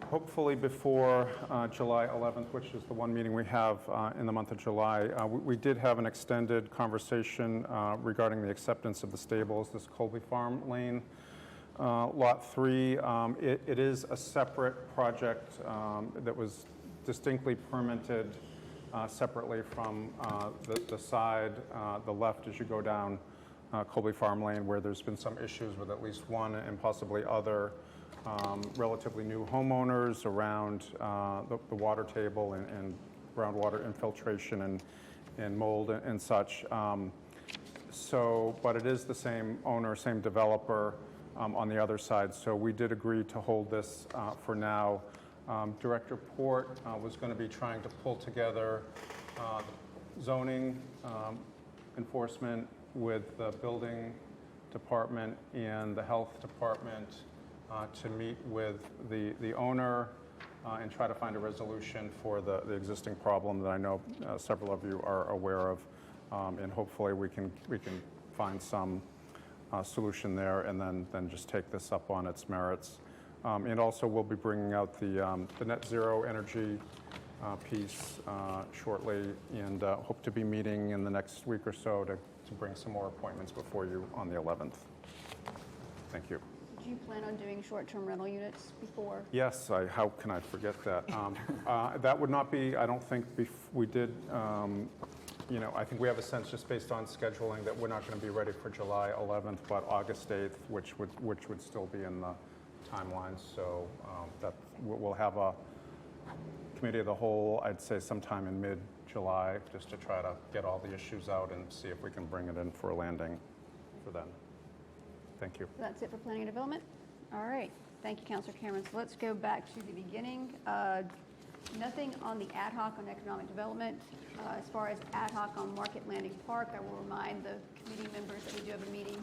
hopefully before July 11th, which is the one meeting we have in the month of July, we did have an extended conversation regarding the acceptance of the stables, this Colby Farm Lane, Lot 3. It is a separate project that was distinctly permitted separately from the side, the left as you go down Colby Farm Lane, where there's been some issues with at least one and possibly other relatively new homeowners around the water table and groundwater infiltration and mold and such. But it is the same owner, same developer on the other side. So we did agree to hold this for now. Director Port was going to be trying to pull together zoning enforcement with the building department and the health department to meet with the owner and try to find a resolution for the existing problem that I know several of you are aware of, and hopefully we can find some solution there and then just take this up on its merits. And also we'll be bringing out the net zero energy piece shortly, and hope to be meeting in the next week or so to bring some more appointments before you on the 11th. Thank you. Did you plan on doing short-term rental units before? Yes, how can I forget that? That would not be, I don't think we did, I think we have a sense just based on scheduling that we're not going to be ready for July 11th, but August 8th, which would still be in the timelines. So that we'll have a committee of the whole, I'd say sometime in mid-July, just to try to get all the issues out and see if we can bring it in for a landing for then. Thank you. That's it for planning and development? All right. Thank you, Councilor Cameron. So let's go back to the beginning. Nothing on the ad hoc on economic development. As far as ad hoc on Market Landing Park, I will remind the committee members that we do have a meeting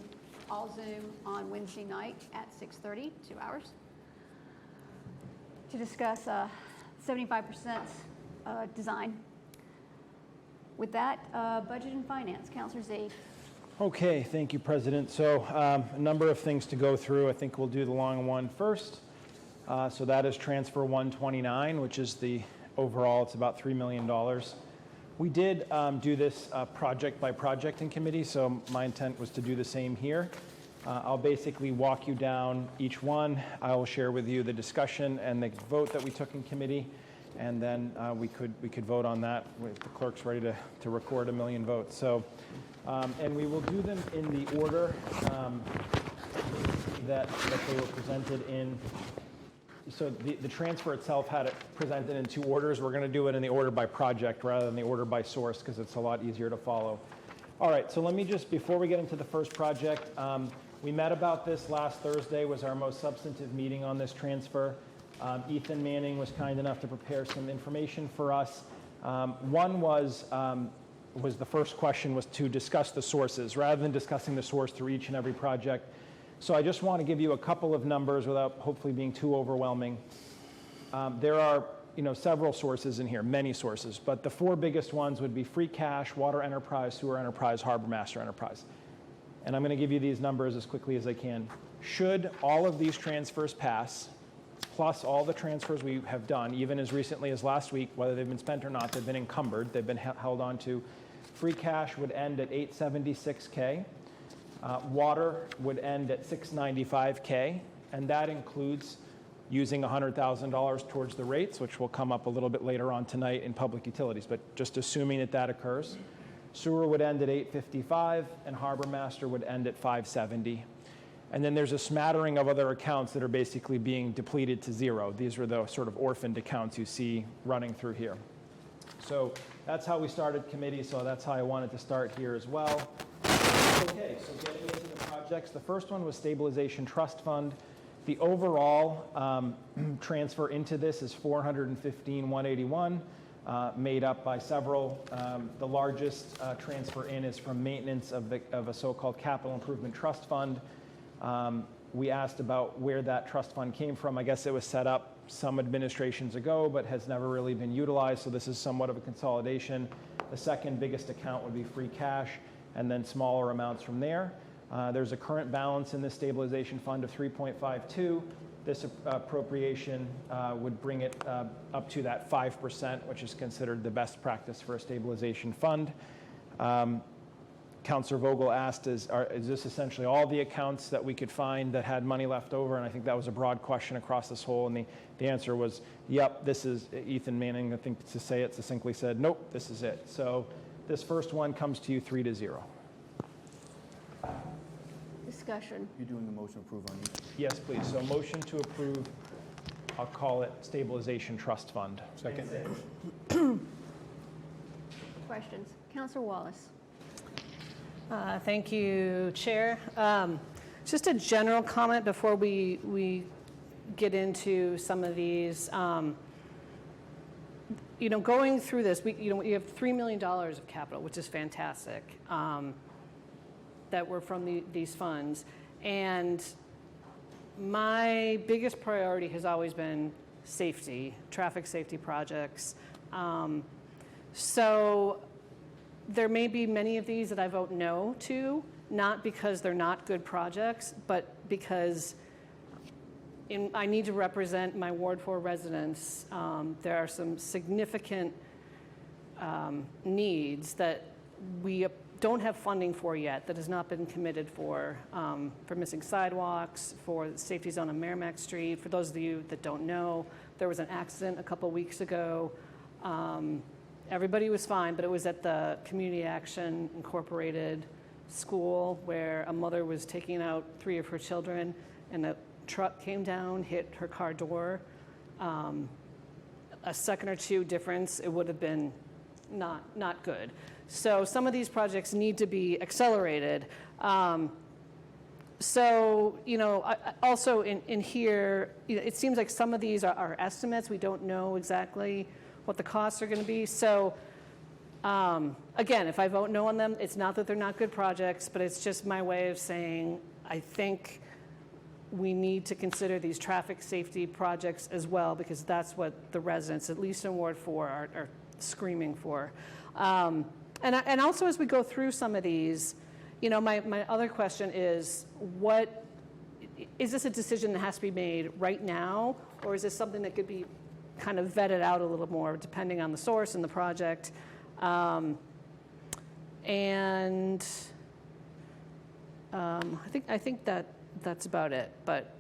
all Zoom on Wednesday night at 6:30, 2 hours, to discuss 75% design. With that, budget and finance. Councilor Zade. Okay, thank you, President. So a number of things to go through. I think we'll do the long one first. So that is transfer 129, which is the overall, it's about $3 million. We did do this project by project in committee, so my intent was to do the same here. I'll basically walk you down each one. I will share with you the discussion and the vote that we took in committee, and then we could vote on that with the clerk's ready to record 1 million votes. So, and we will do them in the order that they were presented in. So the transfer itself had it presented in 2 orders. We're going to do it in the order by project rather than the order by source because it's a lot easier to follow. All right, so let me just, before we get into the first project, we met about this last Thursday, was our most substantive meeting on this transfer. Ethan Manning was kind enough to prepare some information for us. One was the first question was to discuss the sources rather than discussing the source through each and every project. So I just want to give you a couple of numbers without hopefully being too overwhelming. There are several sources in here, many sources, but the 4 biggest ones would be free cash, water enterprise, sewer enterprise, harbor master enterprise. And I'm going to give you these numbers as quickly as I can. Should all of these transfers pass, plus all the transfers we have done, even as recently as last week, whether they've been spent or not, they've been encumbered, they've been held on to. Free cash would end at $876K. Water would end at $695K, and that includes using $100,000 towards the rates, which will come up a little bit later on tonight in public utilities, but just assuming that occurs. Sewer would end at $855, and harbor master would end at $570. And then there's a smattering of other accounts that are basically being depleted to zero. These are the sort of orphaned accounts you see running through here. So that's how we started committee, so that's how I wanted to start here as well. Okay, so getting into the projects, the first one was Stabilization Trust Fund. The overall transfer into this is $415,181, made up by several. The largest transfer in is from maintenance of a so-called capital improvement trust fund. We asked about where that trust fund came from. I guess it was set up some administrations ago, but has never really been utilized, so this is somewhat of a consolidation. The second biggest account would be free cash, and then smaller amounts from there. There's a current balance in this stabilization fund of 3.52. This appropriation would bring it up to that 5%, which is considered the best practice for a stabilization fund. Councilor Vogel asked, is this essentially all the accounts that we could find that had money left over? And I think that was a broad question across this whole, and the answer was, yep, this is Ethan Manning, I think to say it succinctly said, nope, this is it. So this first one comes to you 3-0. Discussion. You're doing the motion to approve on each? Yes, please. So motion to approve, I'll call it Stabilization Trust Fund. Second. Questions? Councilor Wallace. Thank you, Chair. Just a general comment before we get into some of these. Going through this, we have $3 million of capital, which is fantastic, that were from these funds. And my biggest priority has always been safety, traffic safety projects. So there may be many of these that I vote no to, not because they're not good projects, but because I need to represent my Ward 4 residents. There are some significant needs that we don't have funding for yet, that has not been committed for missing sidewalks, for the safety zone on Merrimack Street. For those of you that don't know, there was an accident a couple weeks ago. Everybody was fine, but it was at the Community Action Incorporated school where a mother was taking out 3 of her children, and a truck came down, hit her car door. A second or two difference, it would have been not good. So some of these projects need to be accelerated. Also in here, it seems like some of these are estimates. We don't know exactly what the costs are going to be. So again, if I vote no on them, it's not that they're not good projects, but it's just my way of saying I think we need to consider these traffic safety projects as well, because that's what the residents, at least in Ward 4, are screaming for. And also as we go through some of these, my other question is, is this a decision that has to be made right now, or is this something that could be kind of vetted out a little more depending on the source and the project? I think that's about it. But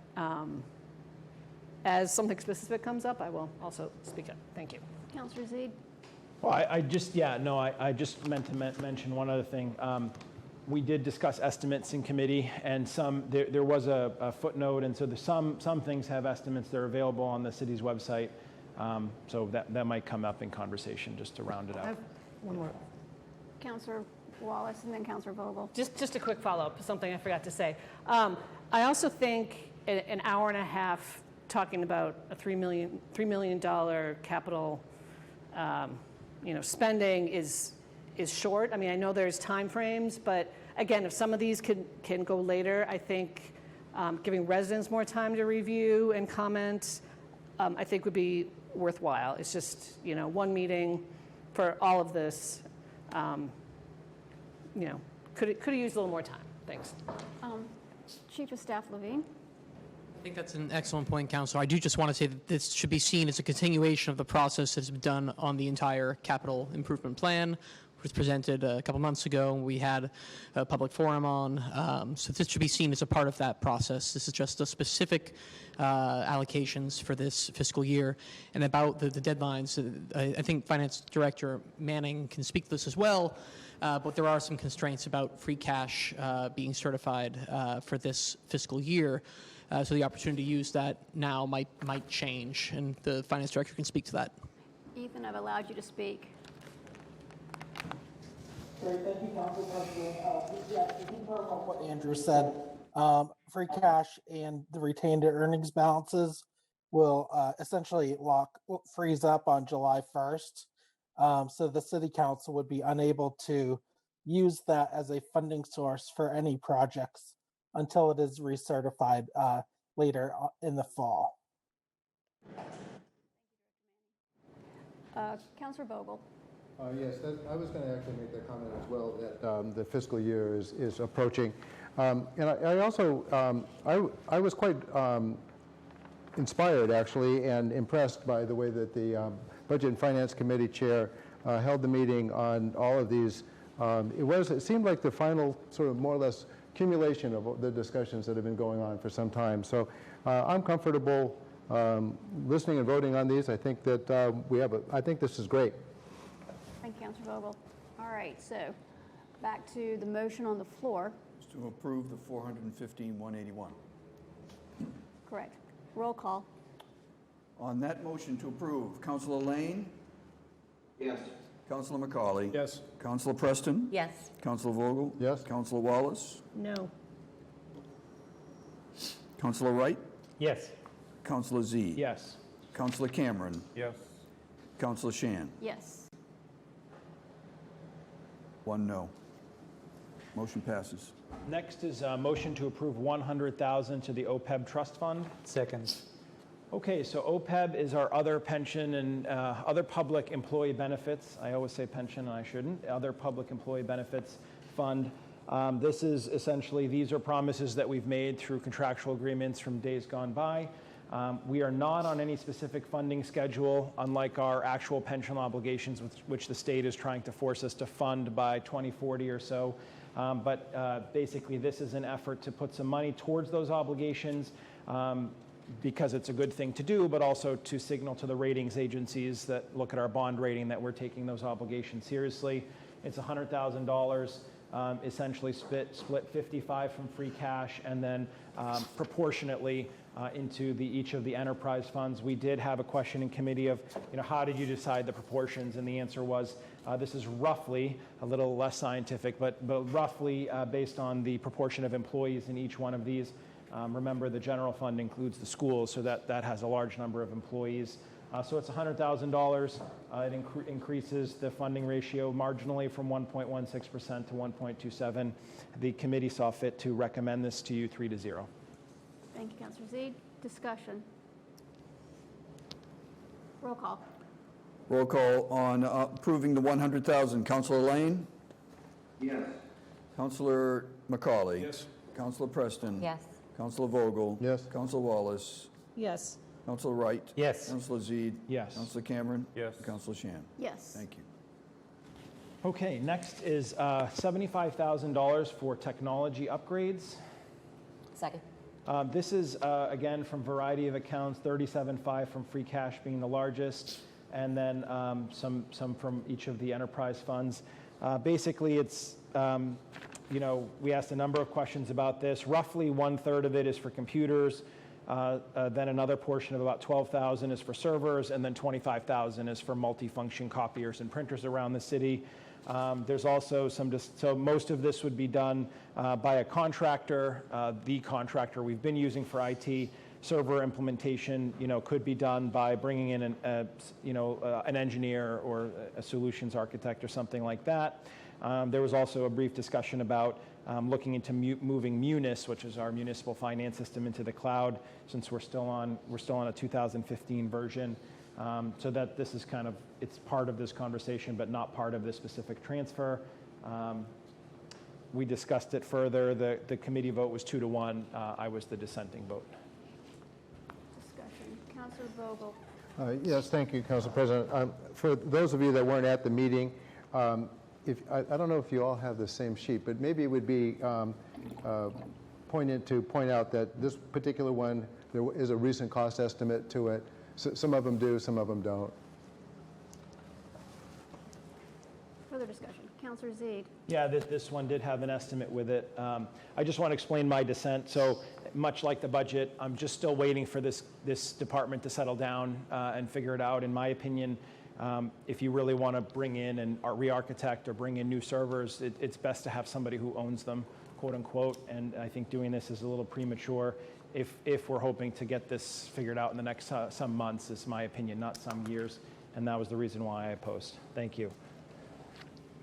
as something specific comes up, I will also speak up. Thank you. Councilor Zede. Well, I just meant to mention one other thing. We did discuss estimates in committee, and there was a footnote, and so there's some things have estimates that are available on the city's website. So that might come up in conversation just to round it out. I have one more. Councilor Wallace and then Councilor Vogel. Just a quick follow-up, something I forgot to say. I also think an hour and a half talking about a $3 million capital spending is short. I mean, I know there's time frames, but again, if some of these can go later, I think giving residents more time to review and comment, I think would be worthwhile. It's just, one meeting for all of this, could have used a little more time. Thanks. Chief of Staff Levine. I think that's an excellent point, Councilor. I do just want to say that this should be seen as a continuation of the process that's been done on the entire capital improvement plan, which was presented a couple months ago. We had a public forum on, so this should be seen as a part of that process. This is just the specific allocations for this fiscal year. And about the deadlines, I think Finance Director Manning can speak to this as well, but there are some constraints about free cash being certified for this fiscal year. So the opportunity to use that now might change, and the Finance Director can speak to that. Ethan, I've allowed you to speak. Great, thank you, Council President. Yeah, to confirm on what Andrew said, free cash and the retained earnings balances will essentially freeze up on July 1st. So the city council would be unable to use that as a funding source for any projects until it is recertified later in the fall. Councilor Vogel. Yes, I was going to actually make that comment as well, that the fiscal year is approaching. And I also, I was quite inspired, actually, and impressed by the way that the Budget and Finance Committee Chair held the meeting on all of these. It seemed like the final sort of more or less accumulation of the discussions that have been going on for some time. So I'm comfortable listening and voting on these. I think that I think this is great. Thank you, Councilor Vogel. All right, so back to the motion on the floor. To approve the 415-181. Correct. Roll call. On that motion to approve, Councilor Lane? Yes. Councilor McCauley? Yes. Councilor Preston? Yes. Councilor Vogel? Yes. Councilor Wallace? No. Councilor Wright? Yes. Councilor Z? Yes. Councilor Cameron? Yes. Councilor Shan? Yes. 1 no. Motion passes. Next is a motion to approve $100,000 to the OPEB trust fund. Second. Okay, so OPEB is our other pension and other public employee benefits. I always say pension and I shouldn't. Other public employee benefits fund. This is essentially, these are promises that we've made through contractual agreements from days gone by. We are not on any specific funding schedule, unlike our actual pension obligations, which the state is trying to force us to fund by 2040 or so. But basically, this is an effort to put some money towards those obligations because it's a good thing to do, but also to signal to the ratings agencies that look at our bond rating that we're taking those obligations seriously. It's $100,000, essentially split 55 from free cash, and then proportionately into each of the enterprise funds. We did have a question in committee of, how did you decide the proportions? And the answer was, this is roughly, a little less scientific, but roughly based on the proportion of employees in each one of these. Remember, the general fund includes the schools, so that has a large number of employees. So it's $100,000. It increases the funding ratio marginally from 1.16% to 1.27. The committee saw fit to recommend this to you 3-0. Thank you, Councilor Z. Discussion. Roll call. Roll call on approving the 100,000. Councilor Lane? Yes. Councilor McCauley? Yes. Councilor Preston? Yes. Councilor Vogel? Yes. Councilor Wallace? Yes. Councilor Wright? Yes. Councilor Z? Yes. Councilor Cameron? Yes. Councilor Shan? Yes. Thank you. Okay, next is $75,000 for technology upgrades. Second. This is, again, from variety of accounts, 37.5 from free cash being the largest, and then some from each of the enterprise funds. Basically, it's, we asked a number of questions about this. Roughly 1/3 of it is for computers. Then another portion of about 12,000 is for servers, and then 25,000 is for multifunction copiers and printers around the city. There's also so most of this would be done by a contractor. The contractor we've been using for IT server implementation, could be done by bringing in an engineer or a solutions architect or something like that. There was also a brief discussion about looking into moving Munis, which is our municipal finance system, into the cloud, since we're still on a 2015 version. So that this is it's part of this conversation, but not part of this specific transfer. We discussed it further. The committee vote was 2-1. I was the dissenting vote. Discussion. Councilor Vogel. Yes, thank you, Council President. For those of you that weren't at the meeting, I don't know if you all have the same sheet, but maybe it would be poignant to point out that this particular one, there is a recent cost estimate to it. So some of them do, some of them don't. Further discussion. Councilor Z. Yeah, this one did have an estimate with it. I just want to explain my dissent. So much like the budget, I'm just still waiting for this department to settle down and figure it out. In my opinion, If you really want to bring in and re-architect or bring in new servers, it's best to have somebody who owns them, quote unquote, and I think doing this is a little premature if we're hoping to get this figured out in the next some months, is my opinion, not some years, and that was the reason why I opposed. Thank you.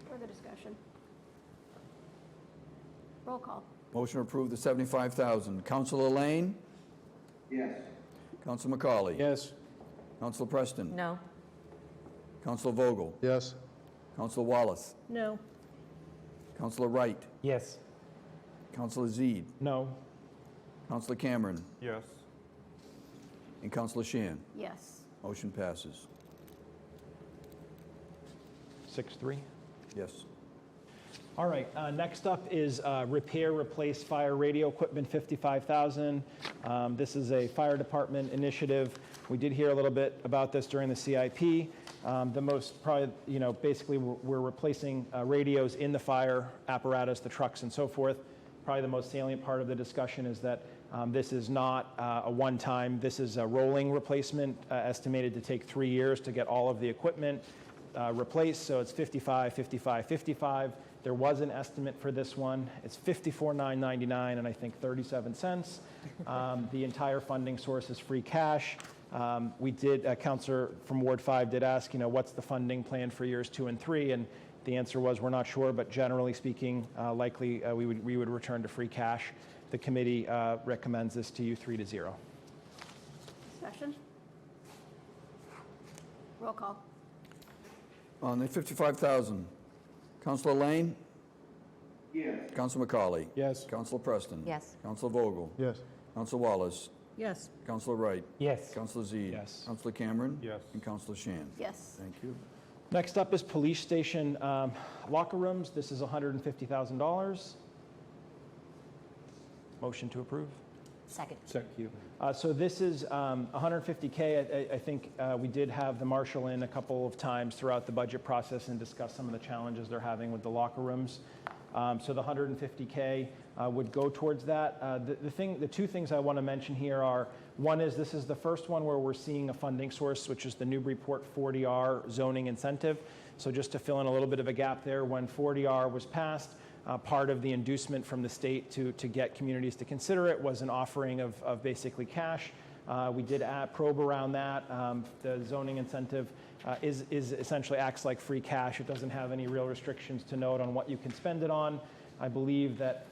Further discussion? Roll call. Motion to approve the $75,000. Councilor Lane? Yes. Councilor McCauley? Yes. Councilor Preston? No. Councilor Vogel? Yes. Councilor Wallace? No. Councilor Wright? Yes. Councilor Zede? No. Councilor Cameron? Yes. And Councilor Shan? Yes. Motion passes. 6-3. Yes. All right, next up is repair, replace fire radio equipment, $55,000. This is a fire department initiative. We did hear a little bit about this during the CIP. The most probably, basically we're replacing radios in the fire apparatus, the trucks and so forth. Probably the most salient part of the discussion is that this is not a one-time, this is a rolling replacement, estimated to take 3 years to get all of the equipment replaced. So it's 55, 55, 55. There was an estimate for this one. It's $54,999 and I think 37 cents. The entire funding source is free cash. We did, Councilor from Ward 5 did ask, what's the funding plan for years 2 and 3? And the answer was, we're not sure, but generally speaking, likely we would return to free cash. The committee recommends this to you 3-0. Discussion? Roll call. On the $55,000, Councilor Lane? Yes. Councilor McCauley? Yes. Councilor Preston? Yes. Councilor Vogel? Yes. Councilor Wallace? Yes. Councilor Wright? Yes. Councilor Zede? Yes. Councilor Cameron? Yes. And Councilor Shan? Yes. Thank you. Next up is police station locker rooms. This is $150,000. Motion to approve. Second. Thank you. So this is $150K. I think we did have the marshal in a couple of times throughout the budget process and discuss some of the challenges they're having with the locker rooms. So the $150K would go towards that. The two things I want to mention here are, one is this is the first one where we're seeing a funding source, which is the Newburyport 40R zoning incentive. So just to fill in a little bit of a gap there, when 40R was passed, part of the inducement from the state to get communities to consider it was an offering of basically cash. We did probe around that. The zoning incentive is essentially acts like free cash. It doesn't have any real restrictions to note on what you can spend it on. I believe that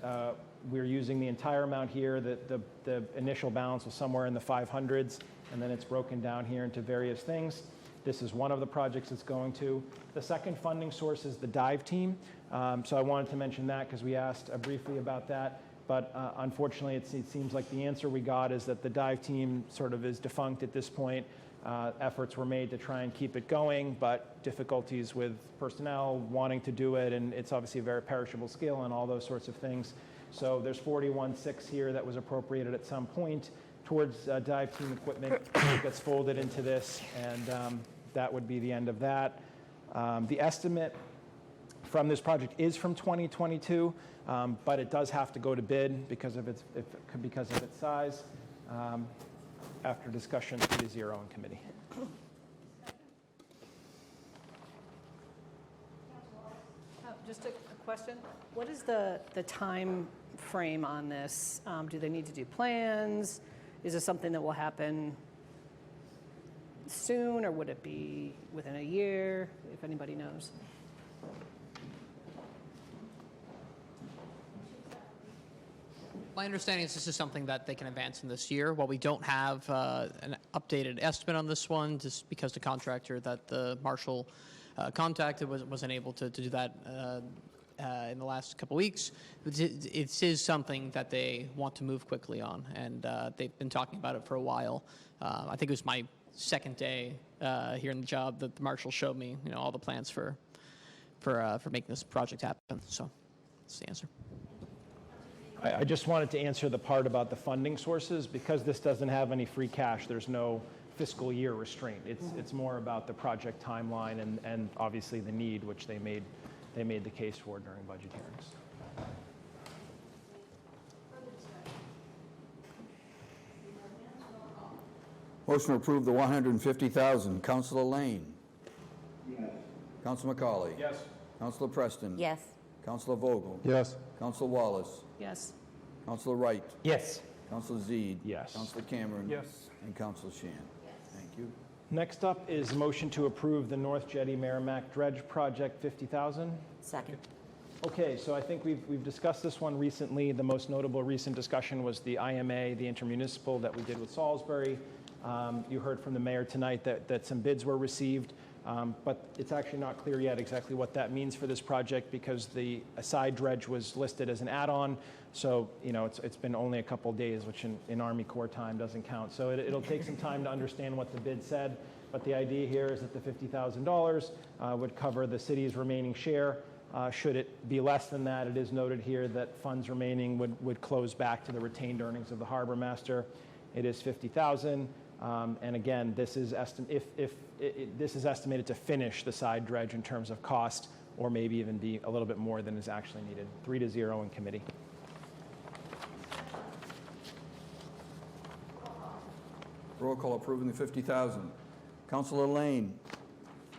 we're using the entire amount here. The initial balance was somewhere in the 500s, and then it's broken down here into various things. This is one of the projects it's going to. The second funding source is the dive team. So I wanted to mention that because we asked briefly about that. But unfortunately, it seems like the answer we got is that the dive team sort of is defunct at this point. Efforts were made to try and keep it going, but difficulties with personnel wanting to do it, and it's obviously a very perishable skill and all those sorts of things. So there's 41.6 here that was appropriated at some point towards dive team equipment. It gets folded into this, and that would be the end of that. The estimate from this project is from 2022, but it does have to go to bid because of its size. After discussion, 3-0 in committee. Just a question. What is the time frame on this? Do they need to do plans? Is this something that will happen soon, or would it be within a year, if anybody knows? My understanding is this is something that they can advance in this year. While we don't have an updated estimate on this one, just because the contractor that the marshal contacted wasn't able to do that in the last couple weeks, it is something that they want to move quickly on, and they've been talking about it for a while. I think it was my second day here in the job that the marshal showed me, all the plans for making this project happen. So that's the answer. I just wanted to answer the part about the funding sources. Because this doesn't have any free cash, there's no fiscal year restraint. It's more about the project timeline and obviously the need, which they made the case for during budget hearings. Motion to approve the $150,000. Councilor Lane? Councilor McCauley? Yes. Councilor Preston? Yes. Councilor Vogel? Yes. Councilor Wallace? Yes. Councilor Wright? Yes. Councilor Zede? Yes. Councilor Cameron? Yes. And Councilor Shan? Thank you. Next up is a motion to approve the North Jetty Merrimack Dredge Project, 50,000. Second. Okay, so I think we've discussed this one recently. The most notable recent discussion was the IMA, the intermunicipal that we did with Salisbury. You heard from the mayor tonight that some bids were received, but it's actually not clear yet exactly what that means for this project because the side dredge was listed as an add-on. So, you know, it's been only a couple days, which in Army Corps time doesn't count. So it'll take some time to understand what the bid said. But the idea here is that the $50,000 would cover the city's remaining share. Should it be less than that, it is noted here that funds remaining would close back to the retained earnings of the harbor master. It is $50,000, and again, this is this is estimated to finish the side dredge in terms of cost, or maybe even be a little bit more than is actually needed. 3-0 in committee. Roll call approving the 50,000. Councilor Lane?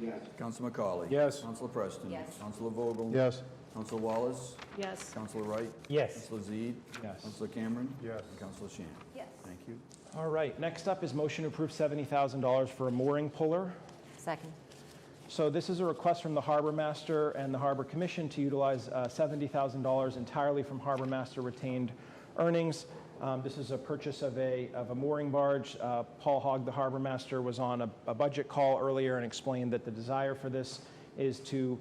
Yes. Councilor McCauley? Yes. Councilor Preston? Yes. Councilor Vogel? Yes. Councilor Wallace? Yes. Councilor Wright? Yes. Councilor Zede? Yes. Councilor Cameron? Yes. And Councilor Shan? Yes. Thank you. All right, next up is motion to approve $70,000 for a mooring puller. Second. So this is a request from the Harbor Master and the Harbor Commission to utilize $70,000 entirely from Harbor Master retained earnings. This is a purchase of a mooring barge. Paul Hogg, the Harbor Master, was on a budget call earlier and explained that the desire for this is to,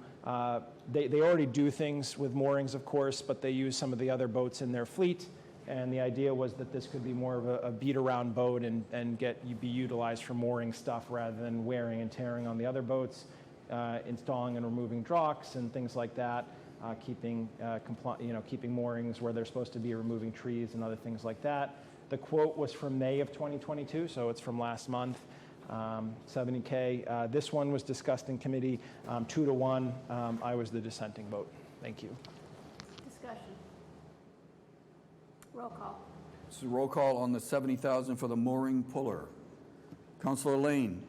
they already do things with moorings, of course, but they use some of the other boats in their fleet. And the idea was that this could be more of a beat-around boat and be utilized for mooring stuff rather than wearing and tearing on the other boats, installing and removing docks and things like that, keeping moorings where they're supposed to be, removing trees and other things like that. The quote was from May of 2022, so it's from last month, $70K. This one was discussed in committee 2-1. I was the dissenting vote. Thank you. Discussion. Roll call. This is a roll call on the 70,000 for the mooring puller. Councilor Lane?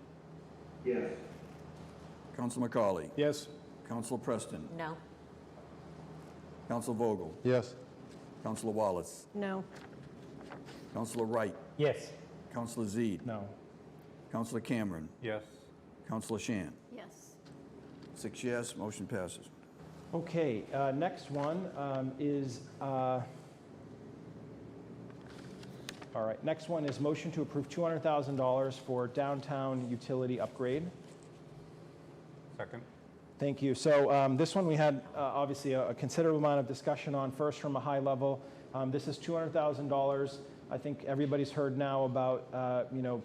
Yes. Councilor McCauley? Yes. Councilor Preston? No. Councilor Vogel? Yes. Councilor Wallace? No. Councilor Wright? Yes. Councilor Zede? No. Councilor Cameron? Yes. Councilor Shan? Yes. 6 yes, motion passes. Okay, next one is, all right, next one is motion to approve $200,000 for downtown utility upgrade. Second. Thank you. So this one we had obviously a considerable amount of discussion on, first from a high level. This is $200,000. I think everybody's heard now about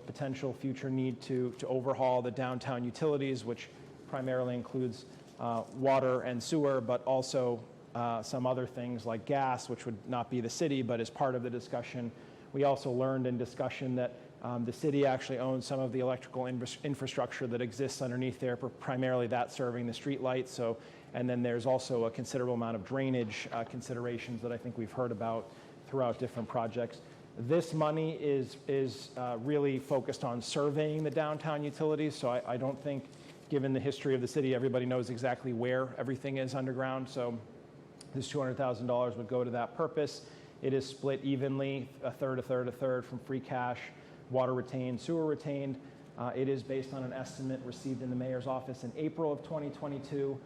potential future need to overhaul the downtown utilities, which primarily includes water and sewer, but also some other things like gas, which would not be the city, but is part of the discussion. We also learned in discussion that the city actually owns some of the electrical infrastructure that exists underneath there, primarily that serving the street lights. So, and then there's also a considerable amount of drainage considerations that I think we've heard about throughout different projects. This money is really focused on surveying the downtown utilities. So I don't think, given the history of the city, everybody knows exactly where everything is underground. So this $200,000 would go to that purpose. It is split evenly, a third from free cash, water retained, sewer retained. It is based on an estimate received in the mayor's office in April of 2022.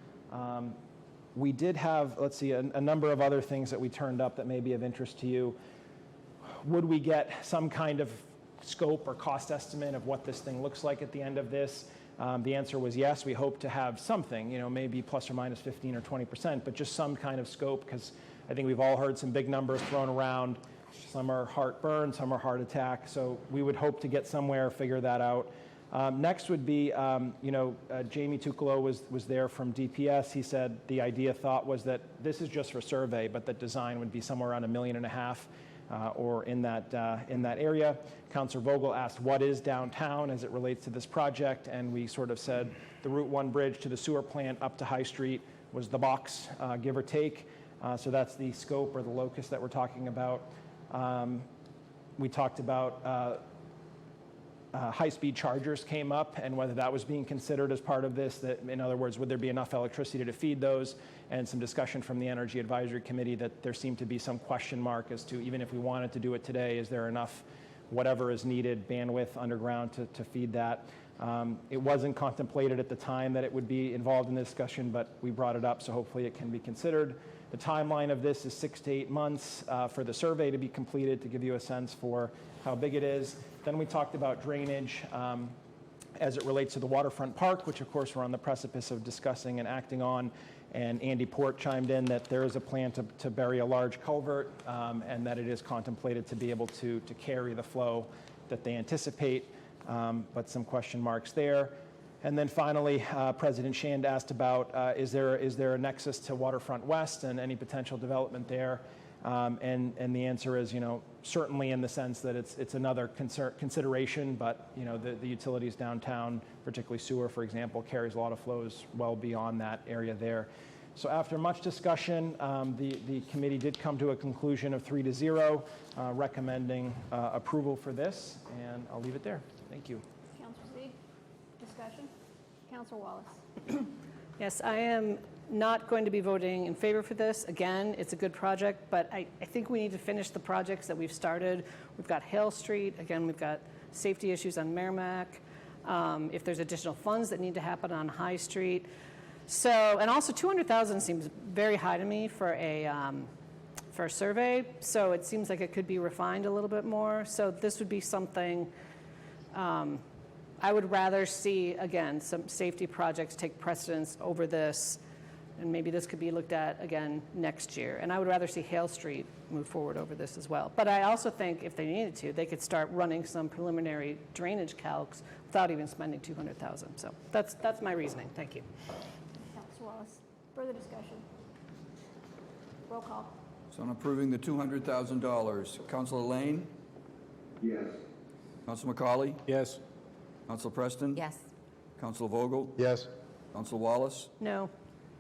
We did have, let's see, a number of other things that we turned up that may be of interest to you. Would we get some kind of scope or cost estimate of what this thing looks like at the end of this? The answer was yes. We hope to have something, maybe plus or minus 15 or 20%, but just some kind of scope, because I think we've all heard some big numbers thrown around. Some are heartburn, some are heart attack. So we would hope to get somewhere, figure that out. Next would be, Jamie Tuccolo was there from DPS. He said the thought was that this is just for survey, but that design would be somewhere around $1.5 million or in that area. Councilor Vogel asked, what is downtown as it relates to this project? And we sort of said the Route 1 bridge to the sewer plant up to High Street was the box, give or take. So that's the scope or the locus that we're talking about. We talked about high-speed chargers came up and whether that was being considered as part of this. That, in other words, would there be enough electricity to feed those? And some discussion from the Energy Advisory Committee that there seemed to be some question mark as to, even if we wanted to do it today, is there enough whatever is needed bandwidth underground to feed that? It wasn't contemplated at the time that it would be involved in the discussion, but we brought it up, so hopefully it can be considered. The timeline of this is 6 to 8 months for the survey to be completed to give you a sense for how big it is. Then we talked about drainage as it relates to the waterfront park, which of course we're on the precipice of discussing and acting on. And Andy Port chimed in that there is a plan to bury a large culvert and that it is contemplated to be able to carry the flow that they anticipate, but some question marks there. And then finally, President Shand asked about is there a nexus to Waterfront West and any potential development there? And the answer is, certainly in the sense that it's another consideration, but the utilities downtown, particularly sewer, for example, carries a lot of flows well beyond that area there. So after much discussion, the committee did come to a conclusion of 3-0, recommending approval for this, and I'll leave it there. Thank you. Councilor Z, discussion? Councilor Wallace. Yes, I am not going to be voting in favor for this. Again, it's a good project, but I think we need to finish the projects that we've started. We've got Hale Street. Again, we've got safety issues on Merrimack. If there's additional funds that need to happen on High Street. So, and also 200,000 seems very high to me for a survey. So it seems like it could be refined a little bit more. So this would be something I would rather see, again, some safety projects take precedence over this, and maybe this could be looked at again next year. And I would rather see Hale Street move forward over this as well. But I also think if they needed to, they could start running some preliminary drainage calcs without even spending 200,000. So that's my reasoning. Thank you. Councilor Wallace. Further discussion? Roll call. So on approving the $200,000, Councilor Lane? Yes. Councilor McCauley? Yes. Councilor Preston? Yes. Councilor Vogel? Yes. Councilor Wallace? No.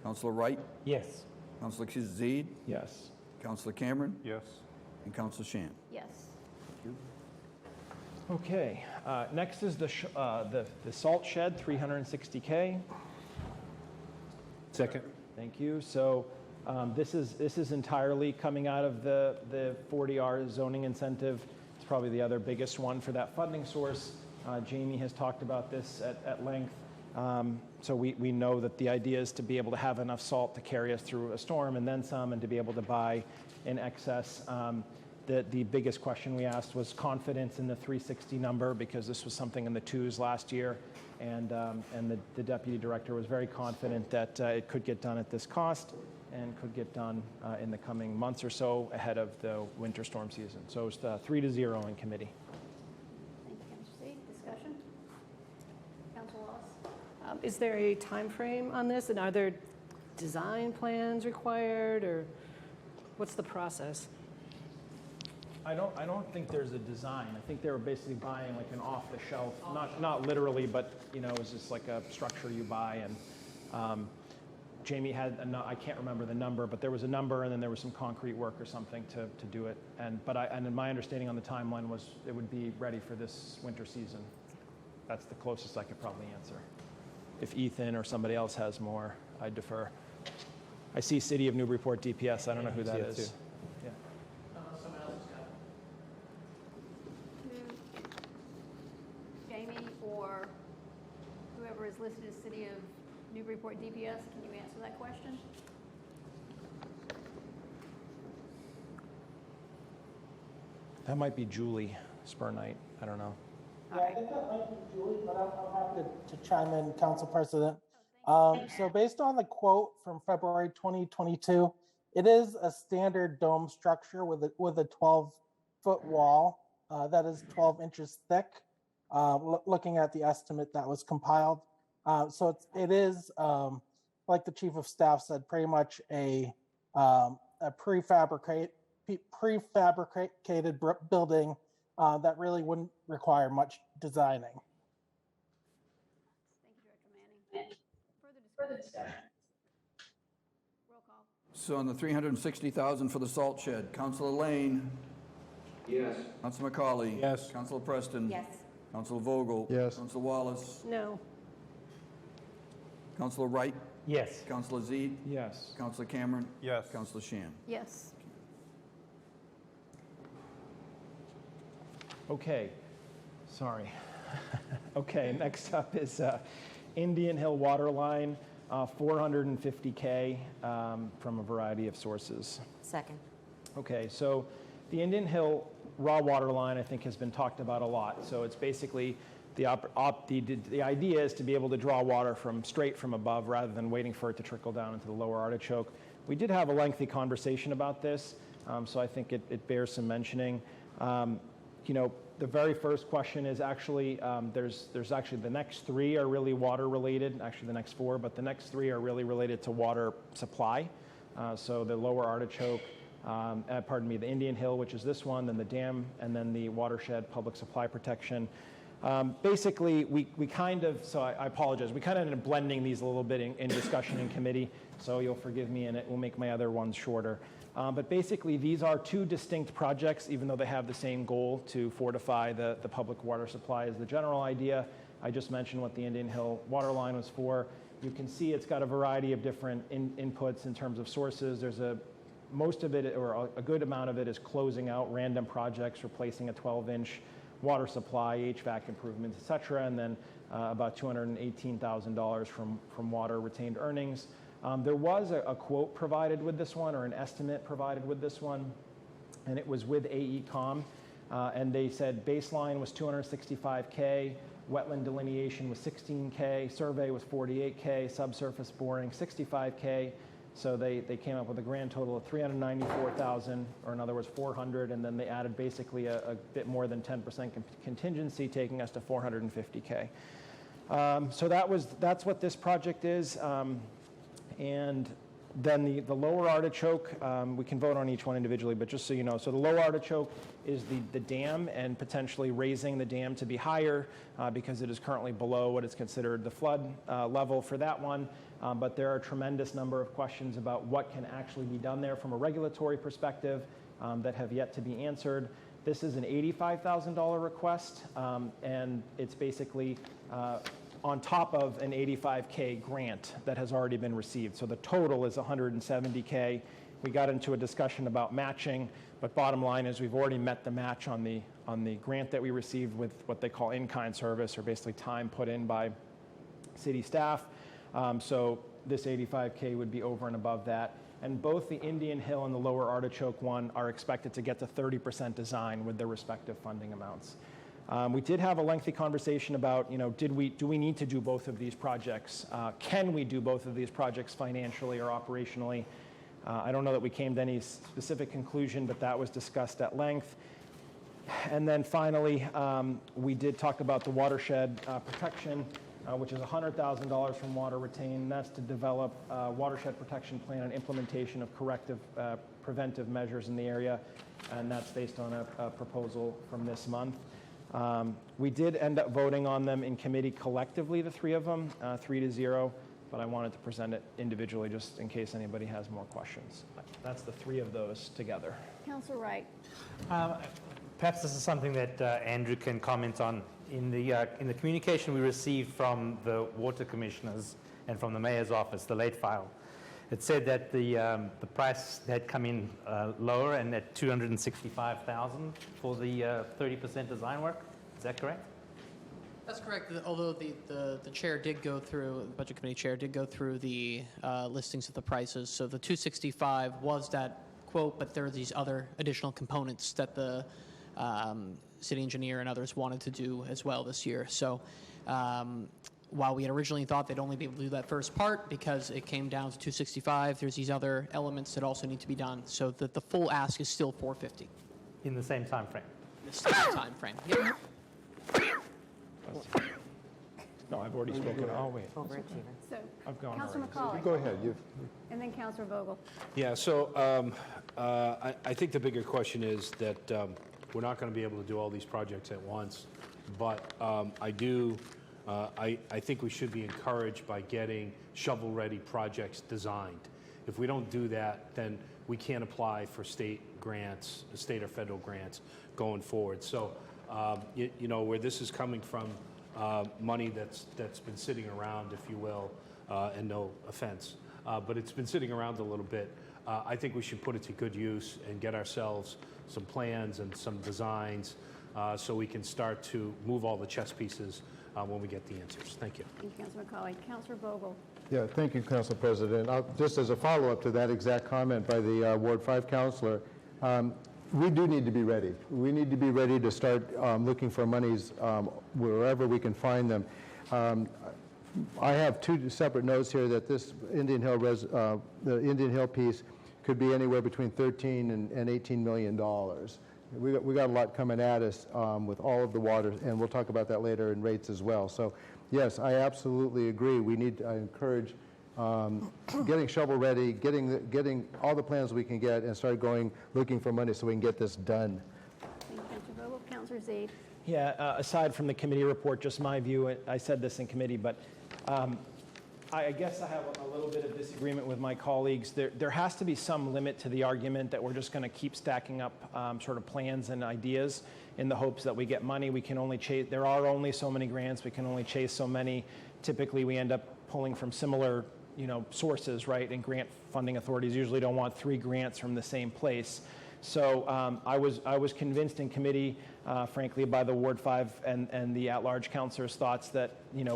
Councilor Wright? Yes. Councilor Zede? Yes. Councilor Cameron? Yes. And Councilor Shan. Yes. Okay. Next is the salt shed, $360K. Second. Thank you. So this is entirely coming out of the 40R zoning incentive. It's probably the other biggest one for that funding source. Jamie has talked about this at length. So we know that the idea is to be able to have enough salt to carry us through a storm and then some, and to be able to buy in excess. The biggest question we asked was confidence in the 360 number, because this was something in the 2s last year, and the deputy director was very confident that it could get done at this cost and could get done in the coming months or so ahead of the winter storm season. So it's 3-0 in committee. Thank you, Councilor Z. Discussion? Councilor Wallace. Is there a time frame on this, and are there design plans required, or what's the process? I don't think there's a design. I think they were basically buying like an off-the-shelf, not literally, but it was just like a structure you buy. And Jamie had I can't remember the number, but there was a number, and then there was some concrete work or something to do it. And my understanding on the timeline was it would be ready for this winter season. That's the closest I could probably answer. If Ethan or somebody else has more, I defer. I see City of Newburyport DPS. I don't know who that is. Yeah. Someone else has got it. Jamie or whoever is listed as City of Newburyport DPS, can you answer that question? That might be Julie Spurnite. I don't know. Yeah, I think that might be Julie, but I'm happy to chime in, Council President. So based on the quote from February 2022, it is a standard dome structure with a 12-foot wall that is 12 inches thick. Looking at the estimate that was compiled, so it is like the Chief of Staff said, pretty much a prefabricated building that really wouldn't require much designing. Thank you, Director Manning. Further discussion? Roll call. So on the $360,000 for the salt shed, Councilor Lane? Yes. Councilor McCauley? Yes. Councilor Preston? Yes. Councilor Vogel? Yes. Councilor Wallace? No. Councilor Wright? Yes. Councilor Zede? Yes. Councilor Cameron? Yes. Councilor Shan? Yes. Okay, sorry. Okay, next up is Indian Hill Water Line, 450K from a variety of sources. Second. Okay, so the Indian Hill raw water line, I think, has been talked about a lot. So it's basically the idea is to be able to draw water straight from above rather than waiting for it to trickle down into the lower artichoke. We did have a lengthy conversation about this, so I think it bears some mentioning. You know, the very first question is actually, there's actually the next three are really water related, actually the next four, but the next three are really related to water supply. So the lower artichoke, the Indian Hill, which is this one, then the dam, and then the Watershed Public Supply Protection. Basically, we kind of, so I apologize, we kind of ended up blending these a little bit in discussion in committee, so you'll forgive me, and it will make my other ones shorter. But basically, these are two distinct projects, even though they have the same goal to fortify the public water supply is the general idea. I just mentioned what the Indian Hill water line was for. You can see it's got a variety of different inputs in terms of sources. There's most of it, or a good amount of it, is closing out random projects, replacing a 12-inch water supply, HVAC improvements, et cetera, and then about $218,000 from water retained earnings. There was a quote provided with this one, or an estimate provided with this one, and it was with AECom, and they said baseline was $265K, wetland delineation was $16K, survey was $48K, subsurface boring $65K. So they came up with a grand total of $394,000, or in other words, $400, and then they added basically a bit more than 10% contingency, taking us to $450K. So that's what this project is. And then the lower artichoke, we can vote on each one individually, but just so you know, so the lower artichoke is the dam, and potentially raising the dam to be higher because it is currently below what is considered the flood level for that one. But there are a tremendous number of questions about what can actually be done there from a regulatory perspective that have yet to be answered. This is an $85,000 request, and it's basically on top of an $85K grant that has already been received. So the total is $170K. We got into a discussion about matching, but bottom line is we've already met the match on the grant that we received with what they call in-kind service, or basically time put in by city staff. So this $85K would be over and above that. And both the Indian Hill and the lower artichoke one are expected to get to 30% design with their respective funding amounts. We did have a lengthy conversation about, you know, do we need to do both of these projects? Can we do both of these projects financially or operationally? I don't know that we came to any specific conclusion, but that was discussed at length. And then finally, we did talk about the watershed protection, which is $100,000 from water retained. That's to develop a watershed protection plan and implementation of corrective preventive measures in the area, and that's based on a proposal from this month. We did end up voting on them in committee collectively, the three of them, 3-0, but I wanted to present it individually just in case anybody has more questions. That's the three of those together. Councilor Wright. Perhaps this is something that Andrew can comment on. In the communication we received from the water commissioners and from the mayor's office, the late file, it said that the price had come in lower and at $265,000 for the 30% design work. Is that correct? That's correct. Although the chair did go through, the budget committee chair did go through the listings of the prices. So the 265 was that quote, but there are these other additional components that the city engineer and others wanted to do as well this year. So while we had originally thought they'd only be able to do that first part because it came down to 265, there's these other elements that also need to be done. So that the full ask is still 450. In the same time frame? In the same time frame. Yep. No, I've already spoken. Oh, wait. So, I've gone Councilor already. McCauley. Go ahead. And then Councilor Vogel. Yeah, so I think the bigger question is that we're not going to be able to do all these projects at once, but I think we should be encouraged by getting shovel-ready projects designed. If we don't do that, then we can't apply for state grants, state or federal grants going forward. So You know, where this is coming from, money that's been sitting around, if you will, and no offense, but it's been sitting around a little bit. I think we should put it to good use and get ourselves some plans and some designs so we can start to move all the chess pieces when we get the answers. Thank you. Thank you, Councilor McCauley. Councilor Vogel. Yeah, thank you, Council President. Just as a follow-up to that exact comment by the Ward 5 councilor, we do need to be ready. We need to be ready to start looking for monies wherever we can find them. I have two separate notes here that this Indian Hill the Indian Hill piece could be anywhere between $13 and $18 million. We got a lot coming at us with all of the water, and we'll talk about that later in rates as well. So, yes, I absolutely agree. We need to encourage getting shovel ready, getting all the plans we can get, and start going looking for money so we can get this done. Thank you, Councilor Vogel. Councilor Zaid. Yeah, aside from the committee report, just my view, I said this in committee, but I guess I have a little bit of disagreement with my colleagues. There has to be some limit to the argument that we're just going to keep stacking up sort of plans and ideas in the hopes that we get money. We can only chase, there are only so many grants, we can only chase so many. Typically, we end up pulling from similar, sources, right? And grant funding authorities usually don't want 3 grants from the same place. So I was convinced in committee, frankly, by the Ward 5 and the at-large councilors' thoughts that,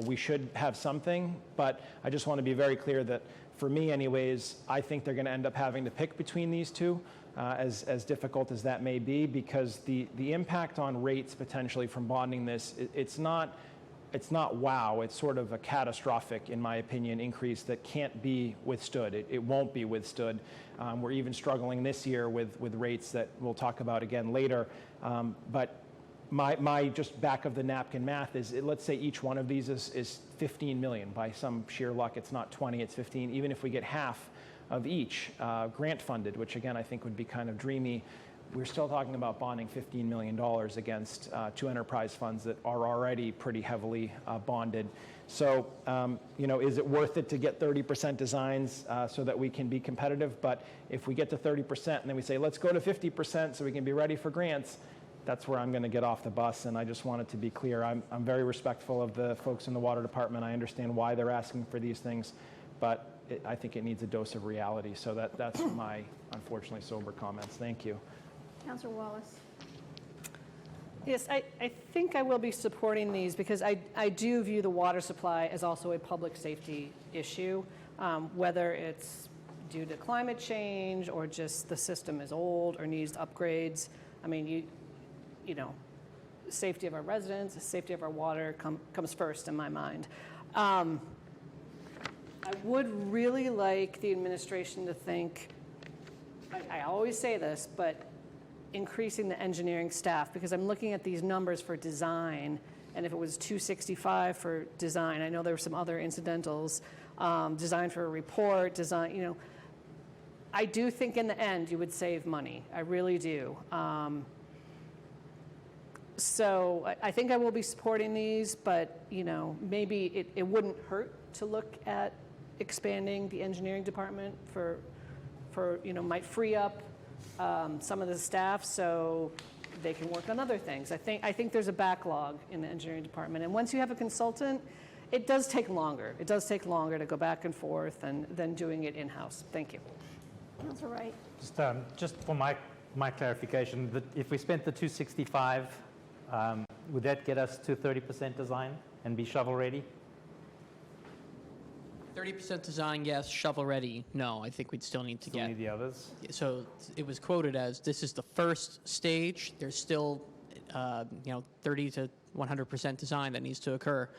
we should have something. But I just want to be very clear that, for me anyways, I think they're going to end up having to pick between these two, as difficult as that may be, because the impact on rates potentially from bonding this, it's not wow, it's sort of a catastrophic, in my opinion, increase that can't be withstood. It won't be withstood. We're even struggling this year with rates that we'll talk about again later. But my just back of the napkin math is, let's say each one of these is 15 million. By some sheer luck, it's not 20, it's 15. Even if we get half of each grant funded, which again I think would be kind of dreamy, we're still talking about bonding $15 million against 2 enterprise funds that are already pretty heavily bonded. So, is it worth it to get 30% designs so that we can be competitive? But if we get to 30% and then we say, let's go to 50% so we can be ready for grants, that's where I'm going to get off the bus. And I just wanted to be clear. I'm very respectful of the folks in the water department. I understand why they're asking for these things, but I think it needs a dose of reality. So that's my, unfortunately, sober comments. Thank you. Councilor Wallace. Yes, I think I will be supporting these because I do view the water supply as also a public safety issue, whether it's due to climate change or just the system is old or needs upgrades. I mean, safety of our residents, the safety of our water comes first in my mind. I would really like the administration to think, I always say this, but increasing the engineering staff, because I'm looking at these numbers for design, and if it was 265 for design, I know there were some other incidentals, design for a report, design, I do think in the end you would save money. I really do. So I think I will be supporting these, but maybe it wouldn't hurt to look at expanding the engineering department for might free up some of the staff so they can work on other things. I think there's a backlog in the engineering department, and once you have a consultant, it does take longer. It does take longer to go back and forth than doing it in-house. Thank you. Councilor Wright. Just for my clarification, that if we spent the 265, would that get us to 30% design and be shovel ready? 30% design, yes. Shovel ready, no. I think we'd still need to Still need the others? So it was quoted as this is the first stage. There's still, 30 to 100% design that needs to occur.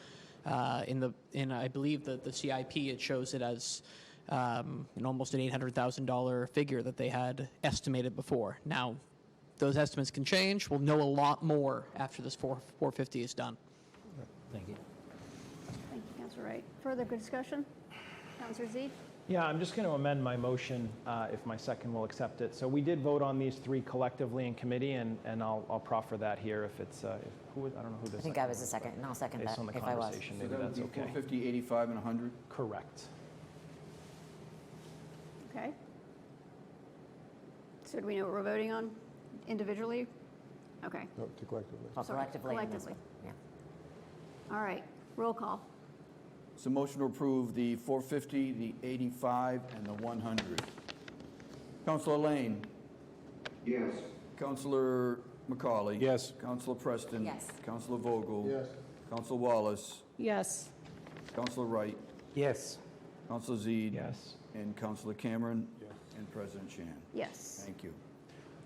In I believe the CIP, it shows it as almost an $800,000 figure that they had estimated before. Now, those estimates can change. We'll know a lot more after this 450 is done. Thank you. Thank you, Councilor Wright. Further discussion? Councilor Z. Yeah, I'm just going to amend my motion if my second will accept it. So we did vote on these 3 collectively in committee, and I'll proffer that here if it's, I don't know who this. I think I was the second, and I'll second that based on the if I was. conversation, So maybe that would that's be okay. 450, 85, and 100? Correct. Okay. So do we know what we're voting on individually? Okay. No, to collectively. Well, Sorry, collectively. and this collectively. one, yeah. All right, roll call. So motion to approve the 450, the 85, and the 100. Councilor Lane? Yes. Councilor McCauley? Yes. Councilor Preston? Yes. Councilor Vogel? Yes. Councilor Wallace? Yes. Councilor Wright? Yes. Councilor Zede? Yes. And Councilor Cameron? Yes. And President Shan. Yes. Thank you.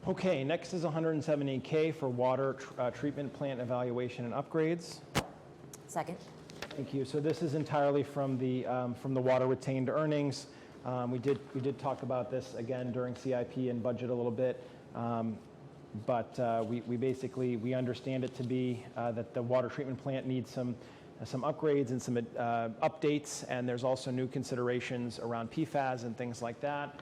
Okay, next is 170K for water treatment plant evaluation and upgrades. Second. Thank you. So this is entirely from the water retained earnings. We did talk about this again during CIP and budget a little bit, but we basically understand it to be that the water treatment plant needs some upgrades and some updates, and there's also new considerations around PFAS and things like that.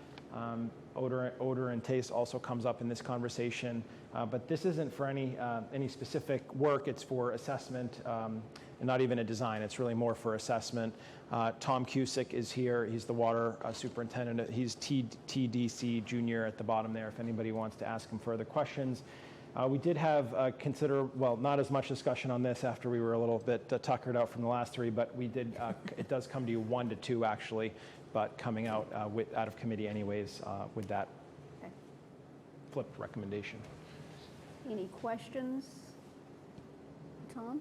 Odor and taste also comes up in this conversation, but this isn't for any specific work. It's for assessment and not even a design. It's really more for assessment. Tom Cusick is here. He's the water superintendent. He's TDC junior at the bottom there if anybody wants to ask him further questions. We did have not as much discussion on this after we were a little bit tuckered out from the last three, but we did. It does come to you 1 to 2 actually, but coming out out of committee anyways with that flipped recommendation. Any questions? Tom?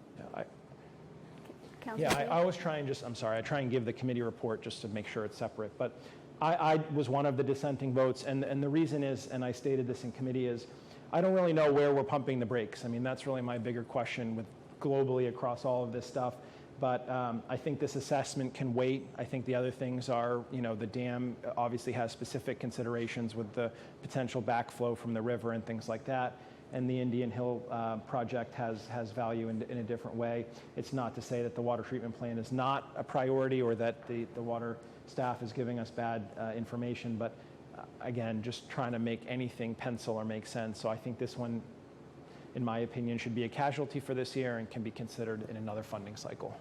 Yeah, I always try and I try and give the committee report just to make sure it's separate. But I was one of the dissenting votes, and the reason is, and I stated this in committee, is I don't really know where we're pumping the brakes. I mean, that's really my bigger question with globally across all of this stuff. But I think this assessment can wait. I think the other things are, the dam obviously has specific considerations with the potential backflow from the river and things like that. And the Indian Hill project has value in a different way. It's not to say that the water treatment plant is not a priority or that the water staff is giving us bad information, but again, just trying to make anything pencil or make sense. So I think this one, in my opinion, should be a casualty for this year and can be considered in another funding cycle.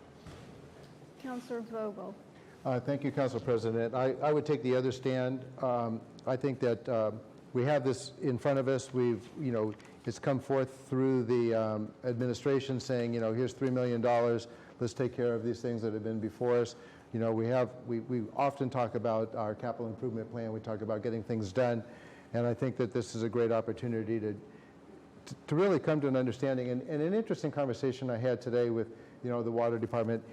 Councilor Vogel. Thank you, Council President. I would take the other stand. I think that we have this in front of us. It's come forth through the administration saying, here's $3 million. Let's take care of these things that have been before us. We often talk about our capital improvement plan. We talk about getting things done, and I think that this is a great opportunity to really come to an understanding. And an interesting conversation I had today with, the water department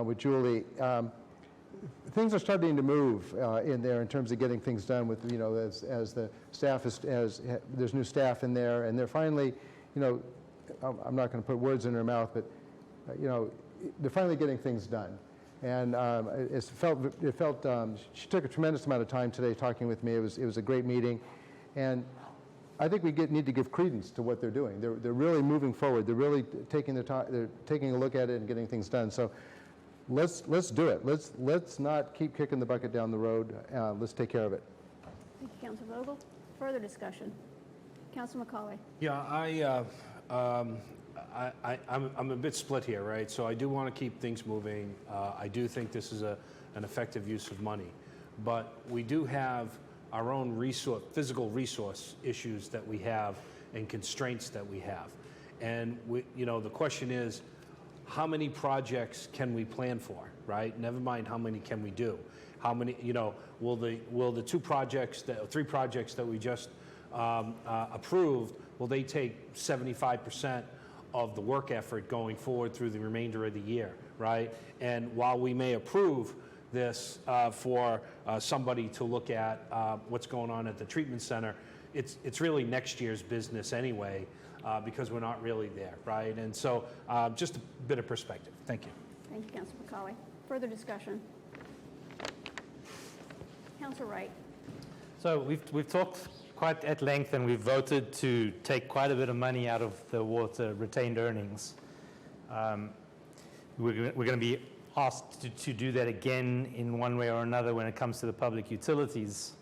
with Julie. Things are starting to move in there in terms of getting things done with, as the staff there's new staff in there, and they're finally, I'm not going to put words in her mouth, but, they're finally getting things done. And she took a tremendous amount of time today talking with me. It was a great meeting, and I think we need to give credence to what they're doing. They're really moving forward. They're really taking their time. They're taking a look at it and getting things done. So let's do it. Let's not keep kicking the bucket down the road. Let's take care of it. Thank you, Councilor Vogel. Further discussion. Councilor McCauley. Yeah, I'm a bit split here, right? So I do want to keep things moving. I do think this is an effective use of money, but we do have our own physical resource issues that we have and constraints that we have. And the question is, how many projects can we plan for, right? Never mind how many can we do. How many, will the 3 projects that we just approved, will they take 75% of the work effort going forward through the remainder of the year, right? And while we may approve this for somebody to look at what's going on at the treatment center, it's really next year's business anyway, because we're not really there, right? And so just a bit of perspective. Thank you. Thank you, Councilor McCauley. Further discussion. Councilor Wright. So we've talked quite at length, and we've voted to take quite a bit of money out of the water retained earnings. We're going to be asked to do that again in one way or another when it comes to the public utilities.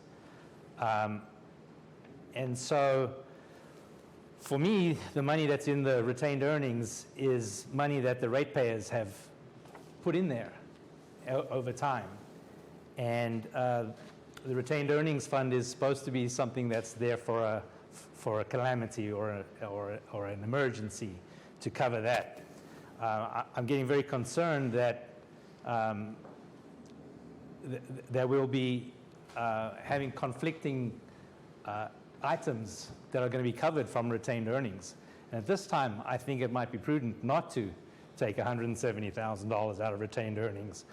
And so for me, the money that's in the retained earnings is money that the ratepayers have put in there over time. And the retained earnings fund is supposed to be something that's there for for a calamity or an emergency to cover that. I'm getting very concerned that that we'll be having conflicting items that are going to be covered from retained earnings. And at this time, I think it might be prudent not to take $170,000 out of retained earnings,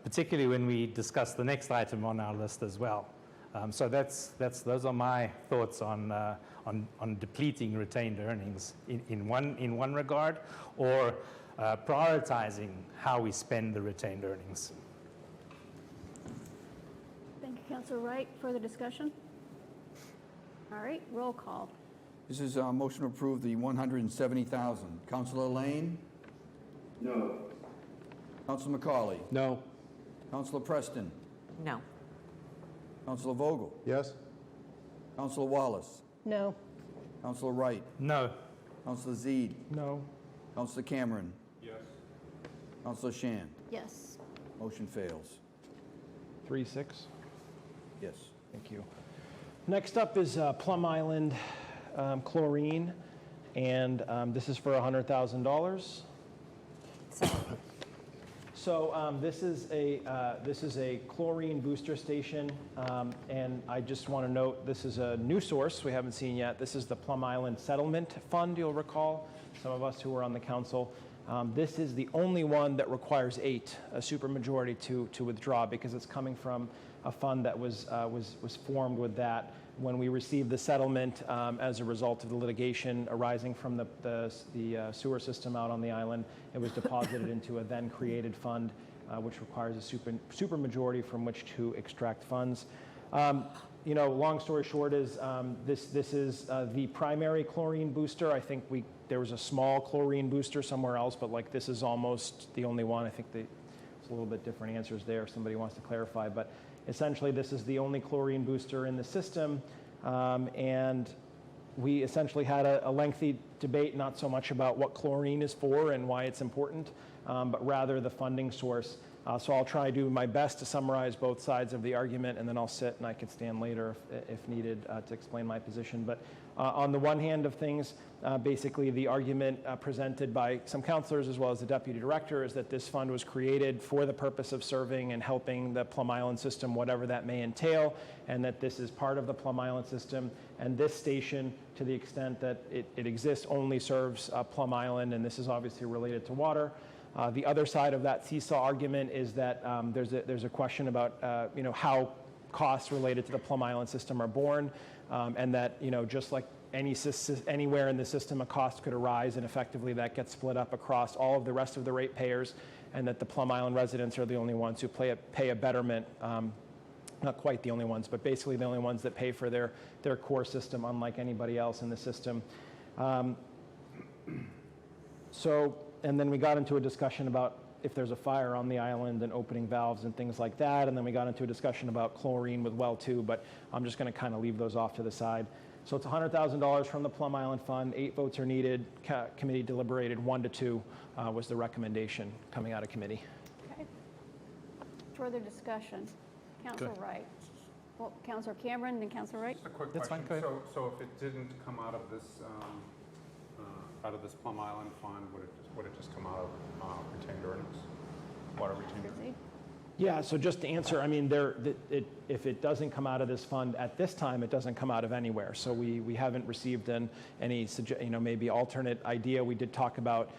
particularly when we discuss the next item on our list as well. So those are my thoughts on depleting retained earnings in one regard, or prioritizing how we spend the retained earnings. Thank you, Councilor Wright. Further discussion? All right, roll call. This is a motion to approve the $170,000. Councilor Lane? No. Councilor McCauley? No. Councilor Preston? No. Councilor Vogel? Yes? Councilor Wallace? No. Councilor Wright? No. Councilor Zede? No. Councilor Cameron? Yes. Councilor Shan? Yes. Motion fails. 3-6. Yes. Thank you. Next up is Plum Island chlorine, and this is for $100,000. So this is a chlorine booster station, and I just want to note this is a new source we haven't seen yet. This is the Plum Island Settlement Fund. You'll recall, some of us who were on the council. This is the only one that requires 8, a supermajority to withdraw, because it's coming from a fund that was formed with that when we received the settlement as a result of the litigation arising from the sewer system out on the island. It was deposited into a then created fund, which requires a supermajority from which to extract funds. You know, long story short is this is the primary chlorine booster. I think there was a small chlorine booster somewhere else, but like this is almost the only one. I think there's a little bit different answers there if somebody wants to clarify, but essentially this is the only chlorine booster in the system, and we essentially had a lengthy debate, not so much about what chlorine is for and why it's important, but rather the funding source. So I'll try to do my best to summarize both sides of the argument, and then I'll sit and I can stand later if needed to explain my position. But on the one hand of things, basically the argument presented by some councilors as well as the deputy director is that this fund was created for the purpose of serving and helping the Plum Island system, whatever that may entail, and that this is part of the Plum Island system, and this station, to the extent that it exists, only serves Plum Island, and this is obviously related to water. The other side of that seesaw argument is that there's a question about you know, how costs related to the Plum Island system are borne, and that, you know, just like anywhere in the system, a cost could arise, and effectively that gets split up across all of the rest of the ratepayers, and that the Plum Island residents are the only ones who pay a betterment. Not quite the only ones, but basically the only ones that pay for their core system, unlike anybody else in the system. And then we got into a discussion about if there's a fire on the island and opening valves and things like that. And then we got into a discussion about chlorine with well 2, but I'm just going to kind of leave those off to the side. So it's $100,000 from the Plum Island Fund. 8 votes are needed. Committee deliberated 1-2 was the recommendation coming out of committee. Okay. Further discussion. Councilor Wright. Well, Councilor Cameron, then Councilor Wright. Just a quick That's question. fine, go ahead. So if it didn't come out of this Plum Island Fund, would it just come out of retained earnings, water retained earnings? Yeah, so just to answer, I mean, if it doesn't come out of this fund at this time, it doesn't come out of anywhere. So we haven't received any, you know, maybe alternate idea. We did talk about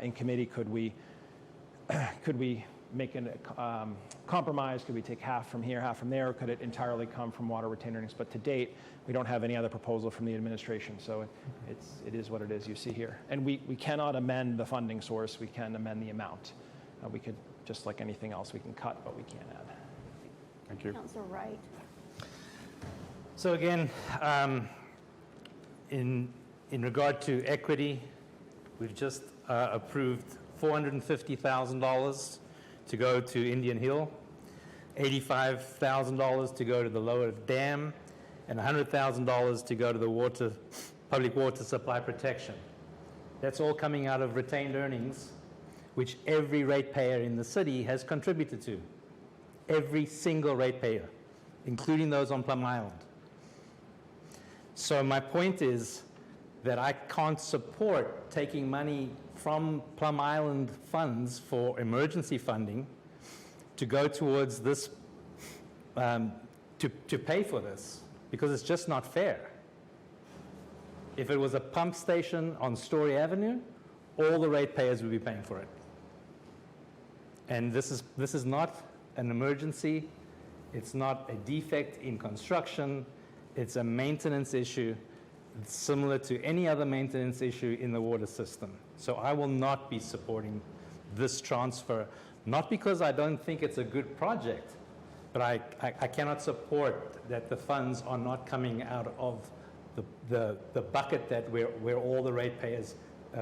in committee, could we make a compromise? Could we take half from here, half from there? Or could it entirely come from water retained earnings? But to date, we don't have any other proposal from the administration. So it is what it is you see here. And we cannot amend the funding source. We can amend the amount. We could, just like anything else, we can cut, but we can't add. Thank you. Councilor Wright. So again, in regard to equity, we've just approved $450,000 to go to Indian Hill, $85,000 to go to the lower dam, and $100,000 to go to the public water supply protection. That's all coming out of retained earnings, which every ratepayer in the city has contributed to. Every single ratepayer, including those on Plum Island. So my point is that I can't support taking money from Plum Island funds for emergency funding to go towards this, to pay for this, because it's just not fair. If it was a pump station on Story Avenue, all the ratepayers would be paying for it. And this is not an emergency. It's not a defect in construction. It's a maintenance issue similar to any other maintenance issue in the water system. So I will not be supporting this transfer, not because I don't think it's a good project, but I cannot support that the funds are not coming out of the bucket that where all the ratepayers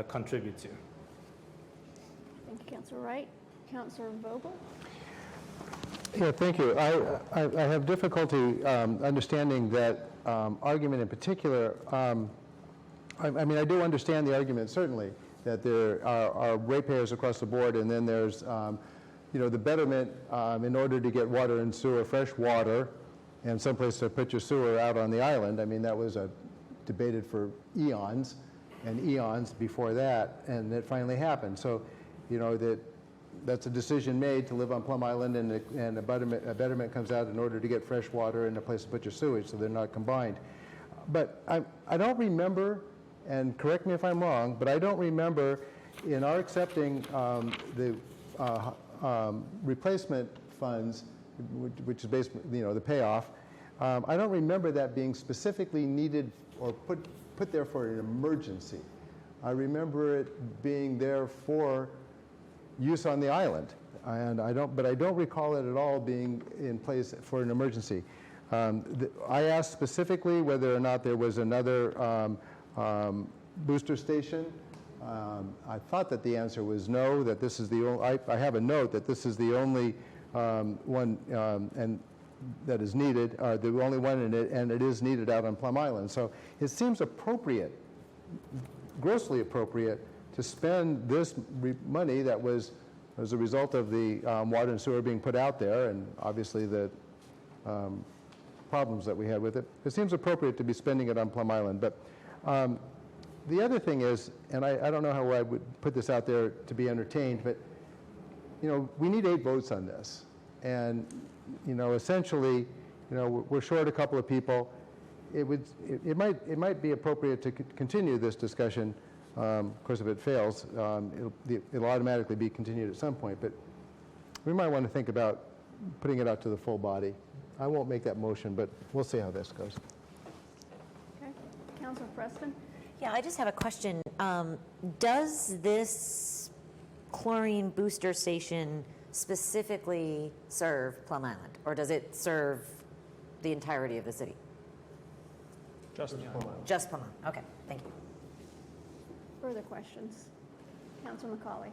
contribute to. Thank you, Councilor Wright. Councilor Vogel? Yeah, thank you. I have difficulty understanding that argument in particular. I mean, I do understand the argument, certainly, that there are ratepayers across the board, and then there's, the betterment in order to get water and sewer, fresh water, and someplace to put your sewer out on the island. I mean, that was debated for eons and eons before that, and it finally happened. So, that's a decision made to live on Plum Island, and a betterment comes out in order to get fresh water and a place to put your sewage, so they're not combined. But I don't remember, and correct me if I'm wrong, but I don't remember in our accepting the replacement funds, which is basically, the payoff, I don't remember that being specifically needed or put there for an emergency. I remember it being there for use on the island, and I don't recall it at all being in place for an emergency. I asked specifically whether or not there was another booster station. I thought that the answer was no, that this is the only, I have a note that this is the only one and that is needed, the only one in it, and it is needed out on Plum Island. So it seems appropriate, grossly appropriate, to spend this money that was as a result of the water and sewer being put out there, and obviously the problems that we had with it. It seems appropriate to be spending it on Plum Island. But the other thing is, and I don't know how I would put this out there to be entertained, but we need 8 votes on this, and essentially, we're short a couple of people. It might be appropriate to continue this discussion. Of course, if it fails, it'll automatically be continued at some point. But we might want to think about putting it out to the full body. I won't make that motion, but we'll see how this goes. Okay. Councilor Preston? Yeah, I just have a question. Does this chlorine booster station specifically serve Plum Island, or does it serve the entirety of the city? Just Plum Island. Just Plum Island. Okay, thank you. Further questions? Councilor McCauley?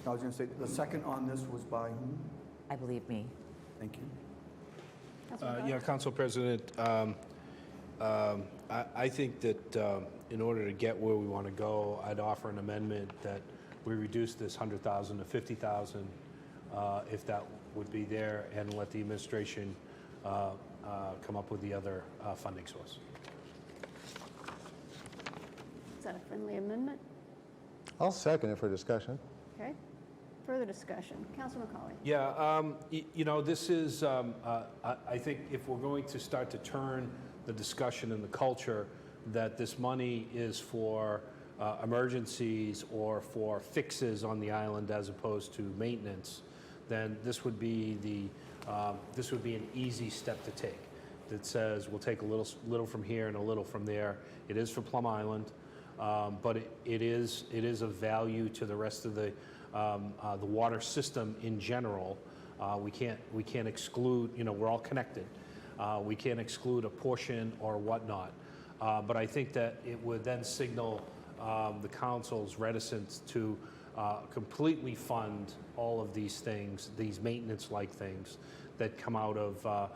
I was going to say, the second on this was by whom? I believe me. Thank you. Yeah, Council President, I think that in order to get where we want to go, I'd offer an amendment that we reduce this 100,000 to 50,000, if that would be there, and let the administration come up with the other funding source. Is that a friendly amendment? I'll second it for discussion. Okay. Further discussion. Councilor McCauley? Yeah, this is, I think if we're going to start to turn the discussion and the culture that this money is for emergencies or for fixes on the island as opposed to maintenance, then this would be an easy step to take. That says we'll take a little from here and a little from there. It is for Plum Island, but it is of value to the rest of the water system in general. We can't exclude. We're all connected. We can't exclude a portion or whatnot. But I think that it would then signal the council's reticence to completely fund all of these things, these maintenance-like things that come out of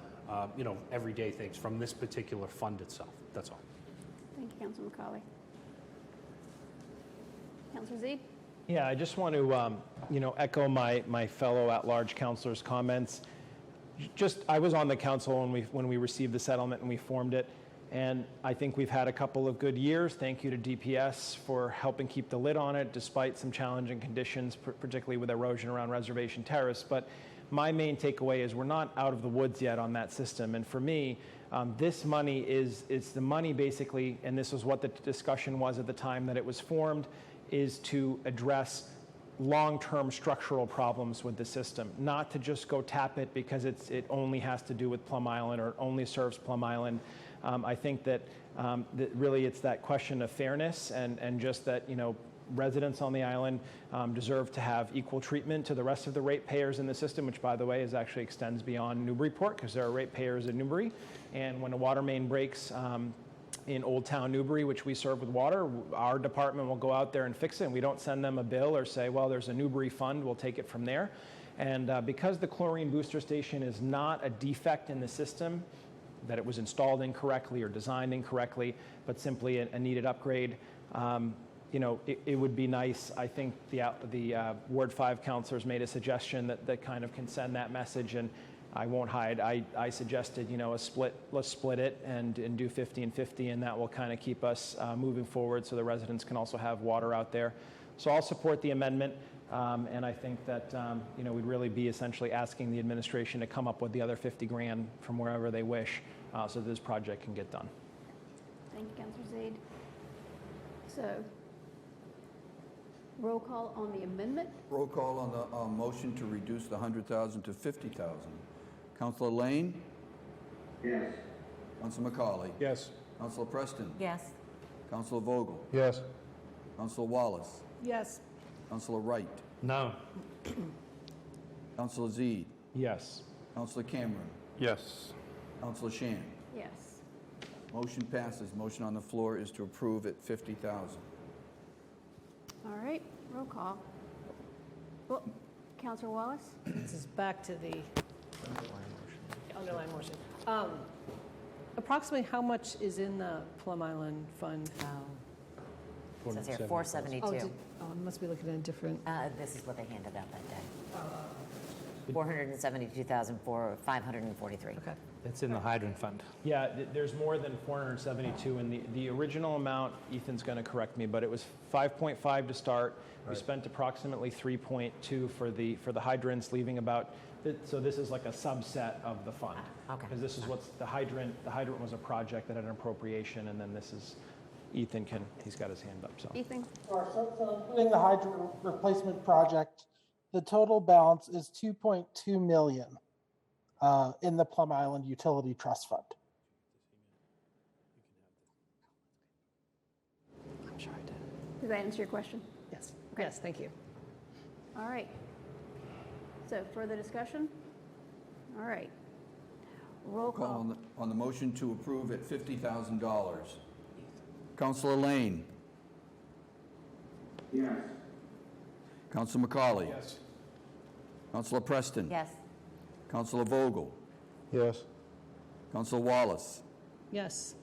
everyday things from this particular fund itself. That's all. Thank you, Councilor McCauley. Councilor Z? Yeah, I just want to, echo my fellow at-large councilors' comments. I was on the council when we received the settlement and we formed it. And I think we've had a couple of good years. Thank you to DPS for helping keep the lid on it despite some challenging conditions, particularly with erosion around Reservation Terrace. But my main takeaway is we're not out of the woods yet on that system. And for me, this money it's the money basically, and this was what the discussion was at the time that it was formed, is to address long-term structural problems with the system, not to just go tap it because it only has to do with Plum Island or it only serves Plum Island. I think that really it's that question of fairness and just that, residents on the island deserve to have equal treatment to the rest of the ratepayers in the system, which, by the way, actually extends beyond Newburyport because there are ratepayers in Newbury. And when a water main breaks in Old Town Newbury, which we serve with water, our department will go out there and fix it. And we don't send them a bill or say, well, there's a Newbury fund, we'll take it from there. And because the chlorine booster station is not a defect in the system, that it was installed incorrectly or designed incorrectly, but simply a needed upgrade, it would be nice. I think the Ward 5 councilors made a suggestion that kind of can send that message, and I won't hide. I suggested, a split. Let's split it and do 50 and 50, and that will kind of keep us moving forward so the residents can also have water out there. So I'll support the amendment, and I think that we'd really be essentially asking the administration to come up with the other 50 grand from wherever they wish, so this project can get done. Thank you, Councilor Zaid. So, roll call on the amendment. Roll call on the motion to reduce the 100,000 to 50,000. Councilor Lane? Yes. Councilor McCauley? Yes. Councilor Preston? Yes. Councilor Vogel? Yes. Councilor Wallace? Yes. Councilor Wright? No. Councilor Zede? Yes. Councilor Cameron? Yes. Councilor Shan? Yes. Motion passes. Motion on the floor is to approve at 50,000. All right, roll call. Well, Councilor Wallace? This is back to the underlying motion. Approximately how much is in the Plum Island Fund? It says here 472. I must be looking at a different. This is what they handed out that day. 472,543. Okay. It's in the hydrant fund. Yeah, there's more than 472, and the original amount, Ethan's going to correct me, but it was 5.5 to start. We spent approximately 3.2 for the hydrants, leaving about. So this is like a subset of the fund. Okay. Because this is what's the hydrant. The hydrant was a project that had an appropriation, and then this is Ethan he's got his hand up. So. Ethan? Sure. So including the hydrant replacement project, the total balance is $2.2 million in the Plum Island Utility Trust Fund. I'm sure I did. Did that answer your question? Yes. Okay. Yes, thank you. All right. So, further discussion? All right. Roll Call call. on the motion to approve at $50,000. Councilor Lane? Yes. Councilor McCauley? Yes. Councilor Preston? Yes. Councilor Vogel? Yes. Councilor Wallace? Yes.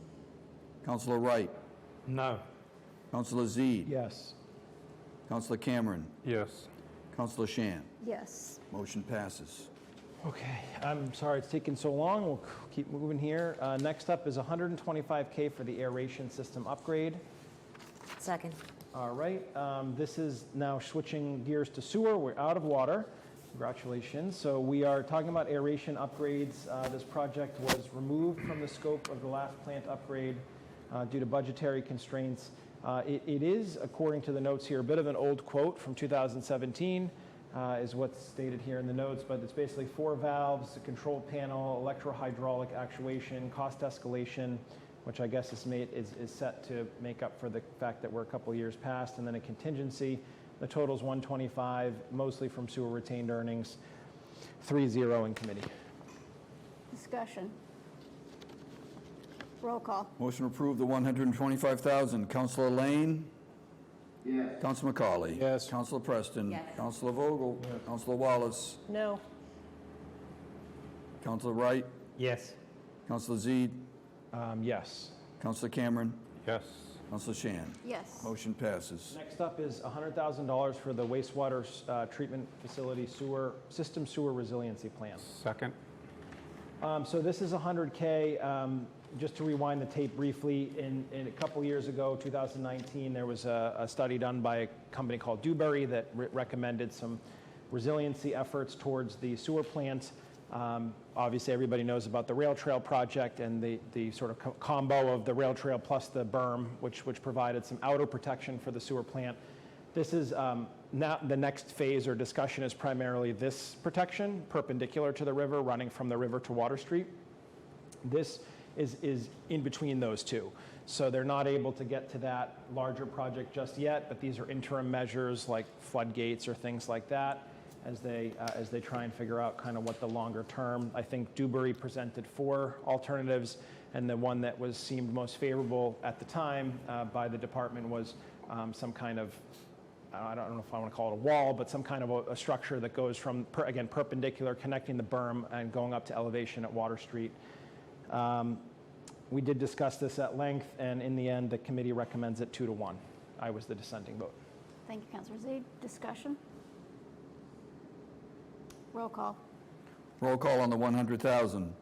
Councilor Wright? No. Councilor Zede? Yes. Councilor Cameron? Yes. Councilor Shan? Yes. Motion passes. Okay, I'm sorry it's taken so long. We'll keep moving here. Next up is $125K for the aeration system upgrade. Second. All right, this is now switching gears to sewer. We're out of water. Congratulations. So we are talking about aeration upgrades. This project was removed from the scope of the last plant upgrade due to budgetary constraints. It is, according to the notes here, a bit of an old quote from 2017. Is what's stated here in the notes, but it's basically 4 valves, a control panel, electro-hydraulic actuation, cost escalation, which I guess is set to make up for the fact that we're a couple of years past, and then a contingency. The total is 125, mostly from sewer retained earnings, 3-0 in committee. Discussion. Roll call. Motion to approve the $125,000. Councilor Lane? Yes. Councilor McCauley? Yes. Councilor Preston? Yes. Councilor Vogel? Yes. Councilor Wallace? No. Councilor Wright? Yes. Councilor Zede? Yes. Councilor Cameron? Yes. Councilor Shan? Yes. Motion passes. Next up is $100,000 for the wastewater treatment facility system sewer resiliency plan. Second. So this is $100K. just to rewind the tape briefly, in a couple years ago, 2019, there was a study done by a company called Dewberry that recommended some resiliency efforts towards the sewer plant. Obviously, everybody knows about the rail trail project and the sort of combo of the rail trail plus the berm, which provided some outer protection for the sewer plant. This is now the next phase or discussion is primarily this protection, perpendicular to the river, running from the river to Water Street. This is in between those two. So they're not able to get to that larger project just yet, but these are interim measures like floodgates or things like that as they try and figure out kind of what the longer term. I think Dewberry presented 4 alternatives, and the one that seemed most favorable at the time by the department was some kind of, I don't know if I want to call it a wall, but some kind of a structure that goes from, again, perpendicular, connecting the berm and going up to elevation at Water Street. We did discuss this at length, and in the end, the committee recommends it 2-1. I was the dissenting vote. Thank you, Councilor Zede. Discussion? Roll call. Roll call on the 100,000.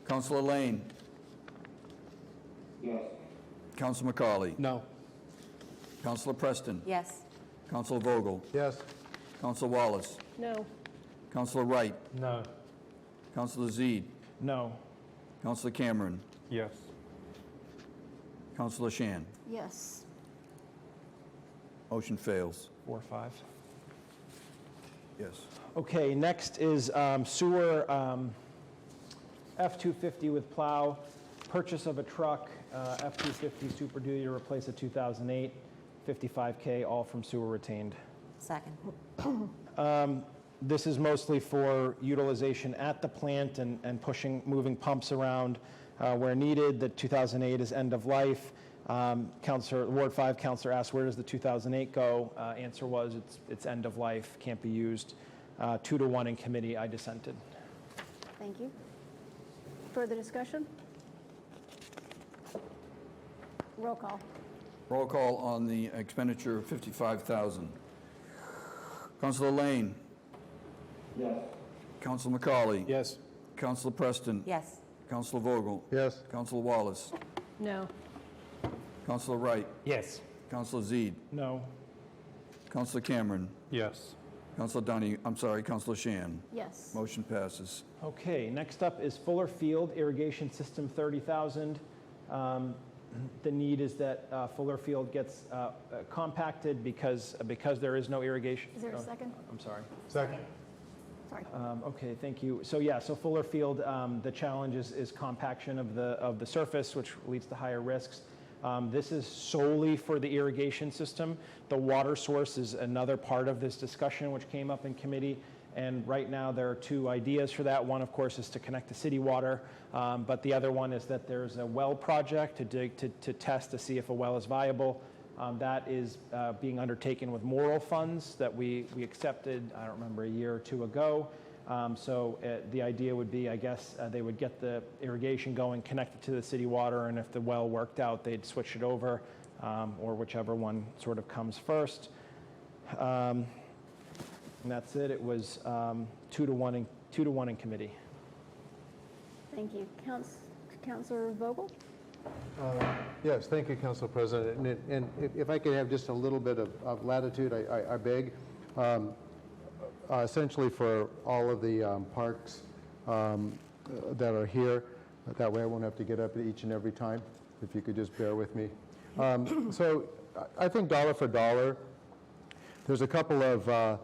Councilor Lane? Yes. Councilor McCauley? No. Councilor Preston? Yes. Councilor Vogel? Yes. Councilor Wallace? No. Councilor Wright? No. Councilor Zede? No. Councilor Cameron? Yes. Councilor Shan? Yes. Motion fails. 4-5. Yes. Okay, next is sewer F-250 with plow, purchase of a truck, F-250 Super Duty to replace a 2008, $55K, all from sewer retained. Second. This is mostly for utilization at the plant and moving pumps around where needed. The 2008 is end of life. Ward 5 Councilor asked, where does the 2008 go? Answer was, it's end of life, can't be used. 2-1 in committee, I dissented. Thank you. Further discussion? Roll call. Roll call on the expenditure of $55,000. Councilor Lane? Yes. Councilor McCauley? Yes. Councilor Preston? Yes. Councilor Vogel? Yes. Councilor Wallace? No. Councilor Wright? Yes. Councilor Zede? No. Councilor Cameron? Yes. Councilor Shan? Yes. Motion passes. Okay, next up is Fuller Field irrigation system, 30,000. The need is that Fuller Field gets compacted because there is no irrigation. Is there a second? I'm sorry. Second. Sorry. Okay, thank you. So Fuller Field, the challenge is compaction of the surface, which leads to higher risks. This is solely for the irrigation system. The water source is another part of this discussion, which came up in committee. And right now, there are 2 ideas for that. One, of course, is to connect to city water. But the other one is that there's a well project to test to see if a well is viable. That is being undertaken with Morrill funds that we accepted, I don't remember, a year or 2 ago. The idea would be, I guess, they would get the irrigation going, connect it to the city water, and if the well worked out, they'd switch it over, or whichever one sort of comes first. And that's it. It was 2-1 in committee. Thank you. Councilor Vogel? Yes, thank you, Council President. And if I could have just a little bit of latitude, I beg. Essentially for all of the parks that are here. That way I won't have to get up each and every time, if you could just bear with me. So I think dollar for dollar, there's a couple of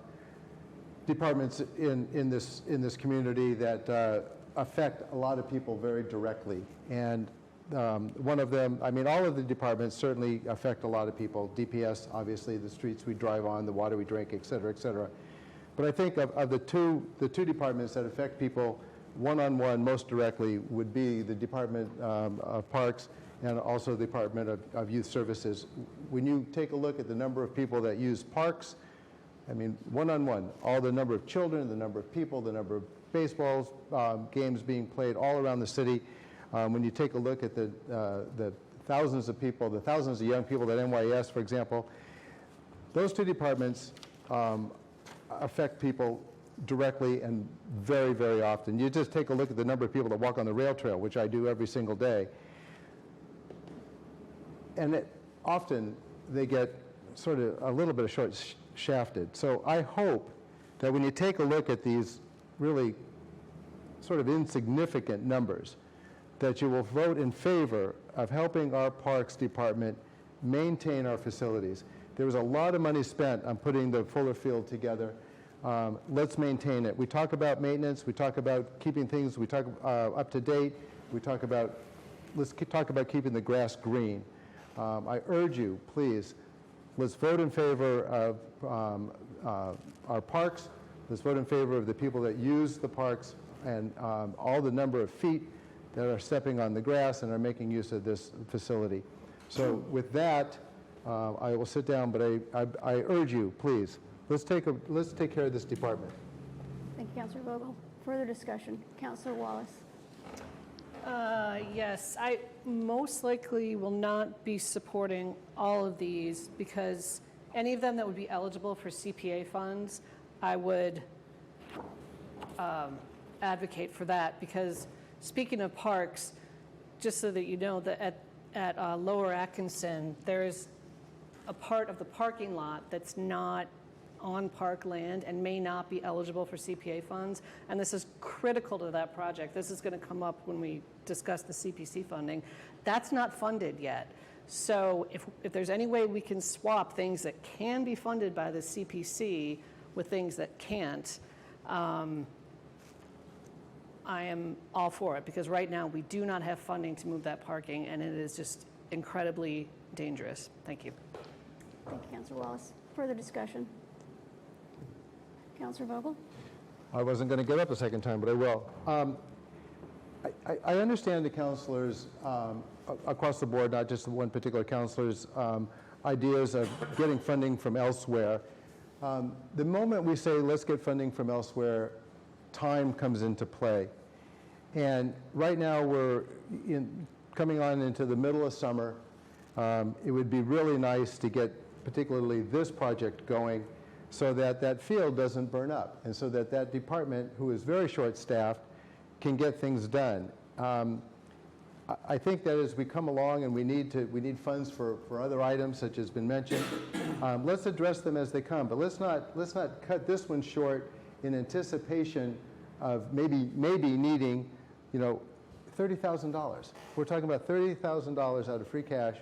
departments in this community that affect a lot of people very directly. And one of them, I mean, all of the departments certainly affect a lot of people. DPS, obviously, the streets we drive on, the water we drink, et cetera, et cetera. But I think of the two departments that affect people one-on-one most directly would be the Department of Parks and also the Department of Youth Services. When you take a look at the number of people that use parks, I mean, one-on-one, all the number of children, the number of people, the number of baseballs, games being played all around the city. When you take a look at the thousands of people, the thousands of young people at NYS, for example, those 2 departments affect people directly and very, very often. You just take a look at the number of people that walk on the rail trail, which I do every single day. And often they get sort of a little bit of short-shafted. So I hope that when you take a look at these really sort of insignificant numbers, that you will vote in favor of helping our Parks Department maintain our facilities. There was a lot of money spent on putting the Fuller Field together. Let's maintain it. We talk about maintenance, we talk about keeping things, we talk up to date, we talk about, let's talk about keeping the grass green. I urge you, please, let's vote in favor of our parks. Let's vote in favor of the people that use the parks and all the number of feet that are stepping on the grass and are making use of this facility. So with that, I will sit down, but I urge you, please, let's take care of this department. Thank you, Councilor Vogel. Further discussion, Councilor Wallace. Yes, I most likely will not be supporting all of these because any of them that would be eligible for CPA funds, I would advocate for that because speaking of parks, just so that you know that at Lower Atkinson, there is a part of the parking lot that's not on park land and may not be eligible for CPA funds. And this is critical to that project. This is going to come up when we discuss the CPC funding. That's not funded yet. So if there's any way we can swap things that can be funded by the CPC with things that can't, I am all for it because right now we do not have funding to move that parking and it is just incredibly dangerous. Thank you. Thank you, Councilor Wallace. Further discussion. Councilor Vogel? I wasn't going to get up a second time, but I will. I understand the councilors across the board, not just one particular councilor's ideas of getting funding from elsewhere. The moment we say, let's get funding from elsewhere, time comes into play. And right now we're coming on into the middle of summer. It would be really nice to get particularly this project going so that that field doesn't burn up and so that that department, who is very short-staffed, can get things done. I think that as we come along and we need funds for other items such as been mentioned, let's address them as they come, but let's not cut this one short in anticipation of maybe needing, $30,000. We're talking about $30,000 out of free cash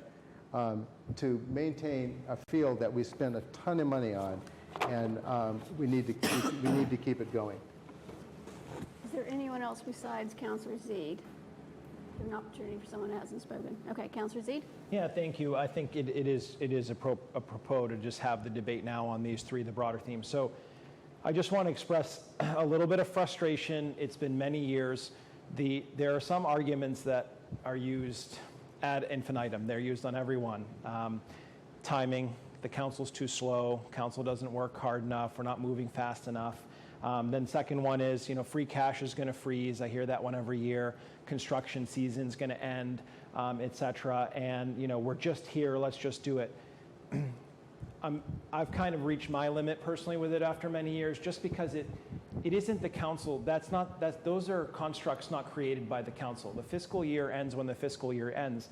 to maintain a field that we spend a ton of money on, and we need to keep it going. Is there anyone else besides Councilor Zeid? An opportunity for someone who hasn't spoken. Okay, Councilor Zeid? Yeah, thank you. I think it is apropos to just have the debate now on these three, the broader themes. So I just want to express a little bit of frustration. It's been many years. There are some arguments that are used ad infinitum. They're used on everyone. Timing, the council's too slow, council doesn't work hard enough, we're not moving fast enough. Then second one is, free cash is going to freeze. I hear that one every year. Construction season's going to end, et cetera. And, we're just here, let's just do it. I've kind of reached my limit personally with it after many years, just because it isn't the council. Those are constructs not created by the council. The fiscal year ends when the fiscal year ends.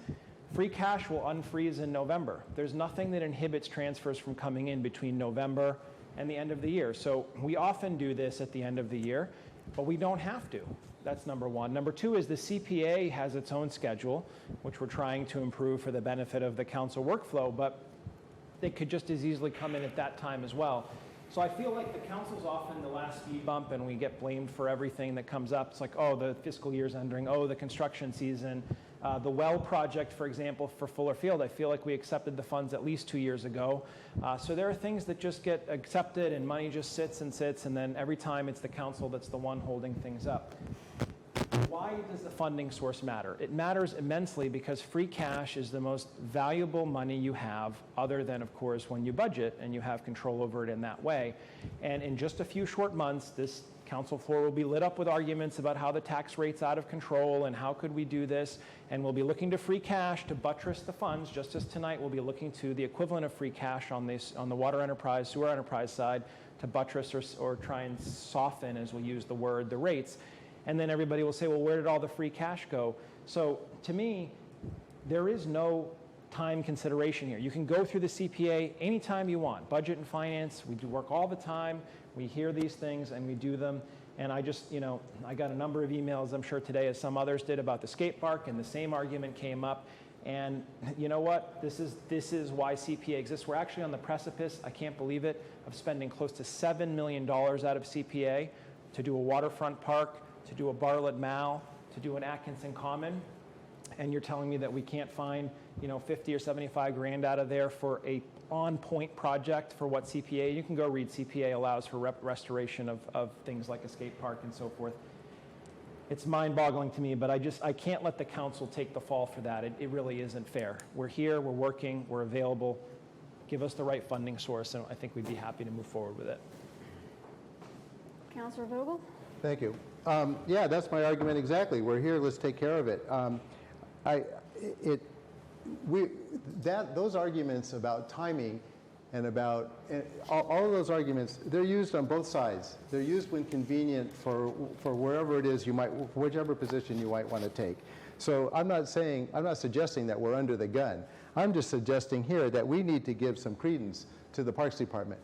Free cash will unfreeze in November. There's nothing that inhibits transfers from coming in between November and the end of the year. So we often do this at the end of the year, but we don't have to. That's number one. Number two is the CPA has its own schedule, which we're trying to improve for the benefit of the council workflow, but they could just as easily come in at that time as well. So I feel like the council's often the last speed bump and we get blamed for everything that comes up. It's like, oh, the fiscal year's ending, oh, the construction season. The well project, for example, for Fuller Field, I feel like we accepted the funds at least 2 years ago. So there are things that just get accepted and money just sits, and then every time it's the council that's the one holding things up. Why does the funding source matter? It matters immensely because free cash is the most valuable money you have, other than, of course, when you budget and you have control over it in that way. And in just a few short months, this council floor will be lit up with arguments about how the tax rate's out of control and how could we do this. And we'll be looking to free cash to buttress the funds, just as tonight we'll be looking to the equivalent of free cash on the water enterprise, sewer enterprise side to buttress or try and soften, as we'll use the word, the rates. And then everybody will say, well, where did all the free cash go? So to me, there is no time consideration here. You can go through the CPA anytime you want. Budget and finance, we do work all the time. We hear these things and we do them. And I just, I got a number of emails, I'm sure today, as some others did, about the skate park, and the same argument came up. And you know what? This is why CPA exists. We're actually on the precipice, I can't believe it, of spending close to $7 million out of CPA to do a waterfront park, to do a Bartlett Mall, to do an Atkinson Common. And you're telling me that we can't find, 50 or 75 grand out of there for a on-point project for what CPA, you can go read CPA allows for restoration of things like a skate park and so forth. It's mind-boggling to me, but I can't let the council take the fall for that. It really isn't fair. We're here, we're working, we're available. Give us the right funding source, and I think we'd be happy to move forward with it. Councilor Vogel? Thank you. Yeah, that's my argument exactly. We're here, let's take care of it. Those arguments about timing and about all of those arguments, they're used on both sides. They're used when convenient for wherever it is whichever position you might want to take. So I'm not suggesting that we're under the gun. I'm just suggesting here that we need to give some credence to the Parks Department.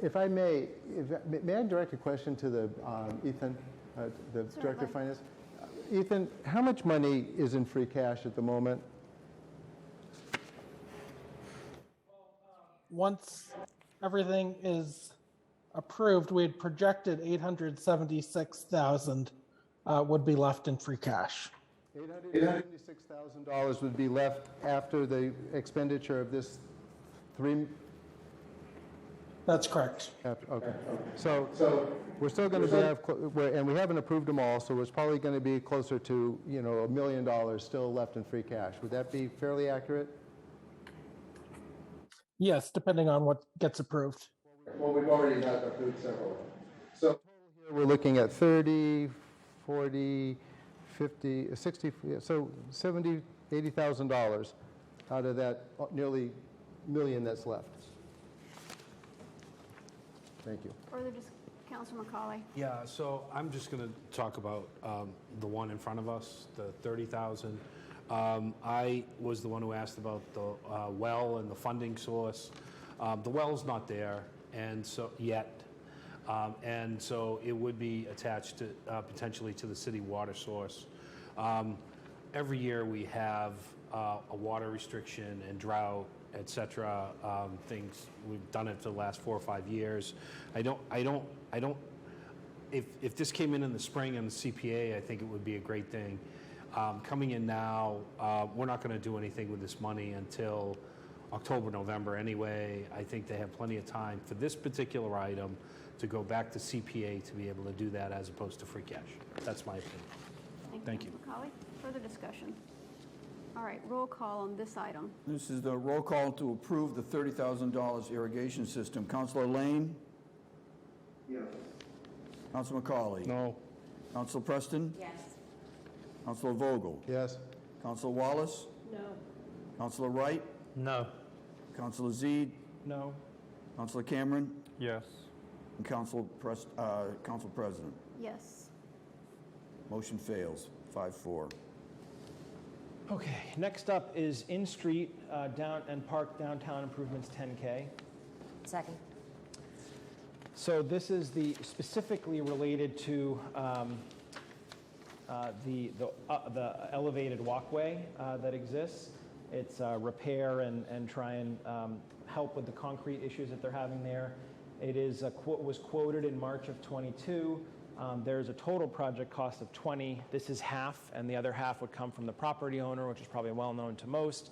If I may I direct a question to the Ethan, the Director of Finance? Ethan, how much money is in free cash at the moment? Once everything is approved, we had projected 876,000 would be left in free cash. $876,000 would be left after the expenditure of this That's correct. Okay. So we're still going to and we haven't approved them all, so it's probably going to be closer to, $1 million still left in free cash. Would that be fairly accurate? Yes, depending on what gets approved. Well, we've already not approved several. So here we're looking at 30, 40, 50, 60, so $70,000, $80,000 out of that nearly million that's left. Thank you. Further, Councilor McCauley? Yeah, so I'm just going to talk about the one in front of us, the 30,000. I was the one who asked about the well and the funding source. The well's not there, and so and so it would be attached to potentially to the city water source. Every year we have a water restriction and drought, etc. Things we've done it for the last 4 or 5 years. I don't. If this came in the spring and the CPA, I think it would be a great thing. Coming in now, we're not going to do anything with this money until October, November anyway. I think they have plenty of time for this particular item to go back to CPA to be able to do that as opposed to free cash. That's my opinion. Thank you. McCauley. Further discussion? All right, roll call on this item. This is the roll call to approve the $30,000 irrigation system. Councilor Lane? Yes. Councilor McCauley? No. Councilor Preston? Yes. Councilor Vogel? Yes. Councilor Wallace? No. Councilor Wright? No. Councilor Zede? No. Councilor Cameron? Yes. And Council President? Yes. Motion fails, 5-4. Okay, next up is in-street down and park downtown improvements 10K. Second. So this is specifically related to the elevated walkway that exists. It's repair and try and help with the concrete issues that they're having there. It was quoted in March of 22. There's a total project cost of 20. This is half, and the other half would come from the property owner, which is probably well known to most.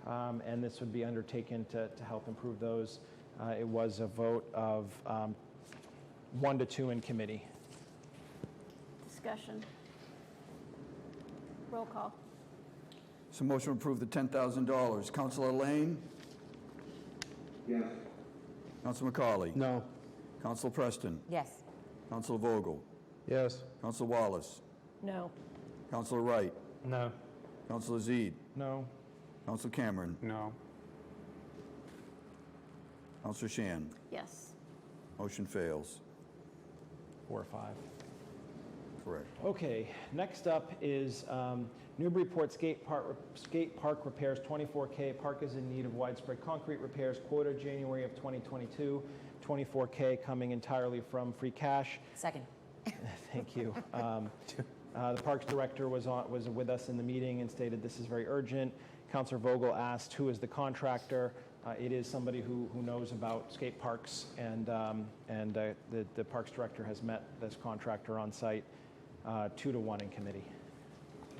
And this would be undertaken to help improve those. It was a vote of 1 to 2 in committee. Discussion. Roll call. So motion to approve the $10,000. Councilor Lane? Yes. Councilor McCauley? No. Councilor Preston? Yes. Councilor Vogel? Yes. Councilor Wallace? No. Councilor Wright? No. Councilor Zede? No. Councilor Cameron? No. Councilor Shan? Yes. Motion fails. 4 or 5. Correct. Okay, next up is Newburyport skate park repairs, 24K. Park is in need of widespread concrete repairs. Quota January of 2022, 24K coming entirely from free cash. Second. Thank you. The Parks Director was with us in the meeting and stated this is very urgent. Councilor Vogel asked who is the contractor. It is somebody who knows about skate parks, and the Parks Director has met this contractor on site 2-to-1 in committee.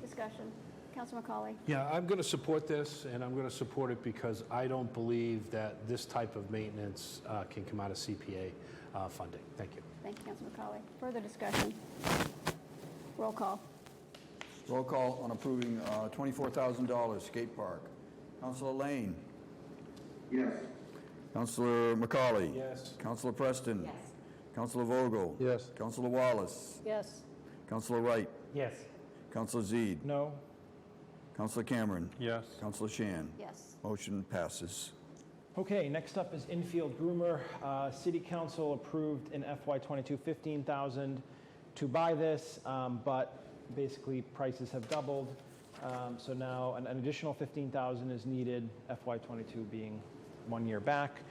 Discussion. Councilor McCauley. Yeah, I'm going to support this, and I'm going to support it because I don't believe that this type of maintenance can come out of CPA funding. Thank you. Thank you, Councilor McCauley. Further discussion. Roll call. Roll call on approving $24,000 skate park. Councilor Lane? Yes. Councilor McCauley? Yes. Councilor Preston? Yes. Councilor Vogel? Yes. Councilor Wallace? Yes. Councilor Wright? Yes. Councilor Zede? No. Councilor Cameron? Yes. Councilor Shan? Yes. Motion passes. Okay, next up is infield groomer. City Council approved in FY22 $15,000 to buy this, but basically prices have doubled. So now an additional $15,000 is needed, FY22 being 1 year back.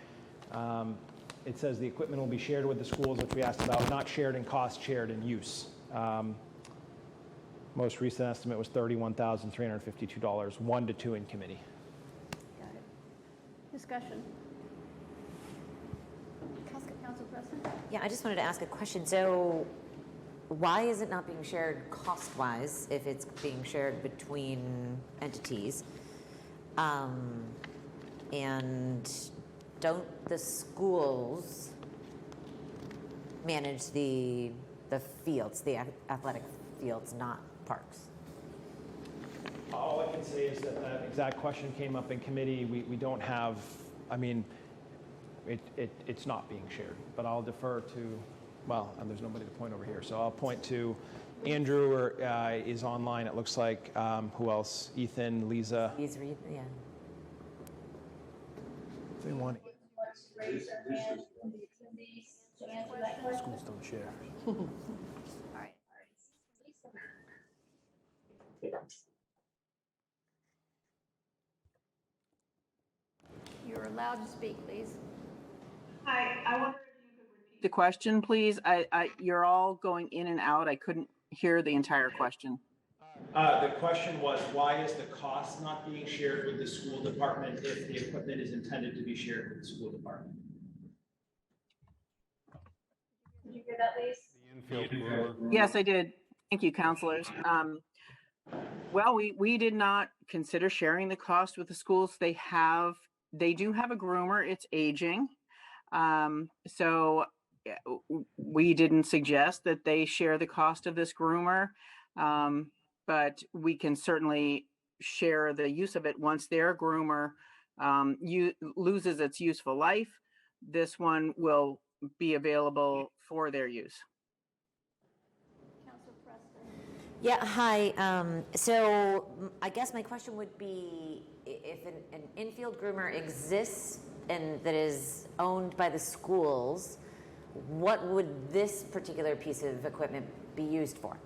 It says the equipment will be shared with the schools, which we asked about, not shared in cost, shared in use. Most recent estimate was $31,352, 1 to 2 in committee. Got it. Discussion. Councilor Preston? Yeah, I just wanted to ask a question. So why is it not being shared cost-wise if it's being shared between entities? And don't the schools manage the fields, the athletic fields, not parks? All I can say is that that exact question came up in committee. We don't have, I mean, it's not being shared, but I'll defer to, well, and there's nobody to point over here, so I'll point to Andrew is online, it looks like. Who else? Ethan, Lisa. He's read, yeah. If they want. Schools don't share. All right. You're allowed to speak, please. Hi, I wonder if you could repeat the question, please. You're all going in and out. I couldn't hear the entire question. The question was, why is the cost not being shared with the school department if the equipment is intended to be shared with the school department? Did you hear that, please? Yes, I did. Thank you, counselors. Well, we did not consider sharing the cost with the schools. They do have a groomer. It's aging. So we didn't suggest that they share the cost of this groomer. But we can certainly share the use of it once their groomer loses its useful life. This one will be available for their use. Councilor Preston. Yeah, hi. So I guess my question would be, if an infield groomer exists and that is owned by the schools, what would this particular piece of equipment be used for?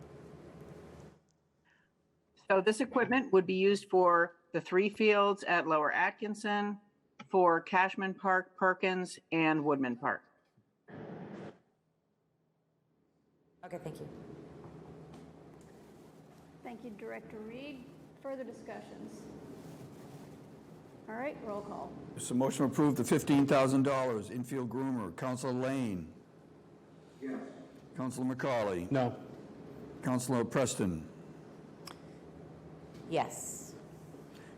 So this equipment would be used for the 3 fields at Lower Atkinson, for Cashman Park, Perkins, and Woodman Park. Okay, thank you. Thank you, Director Reed. Further discussions? All right, roll call. It's a motion to approve the $15,000 infield groomer. Councilor Lane? Yes. Councilor McCauley? No. Councilor Preston? Yes.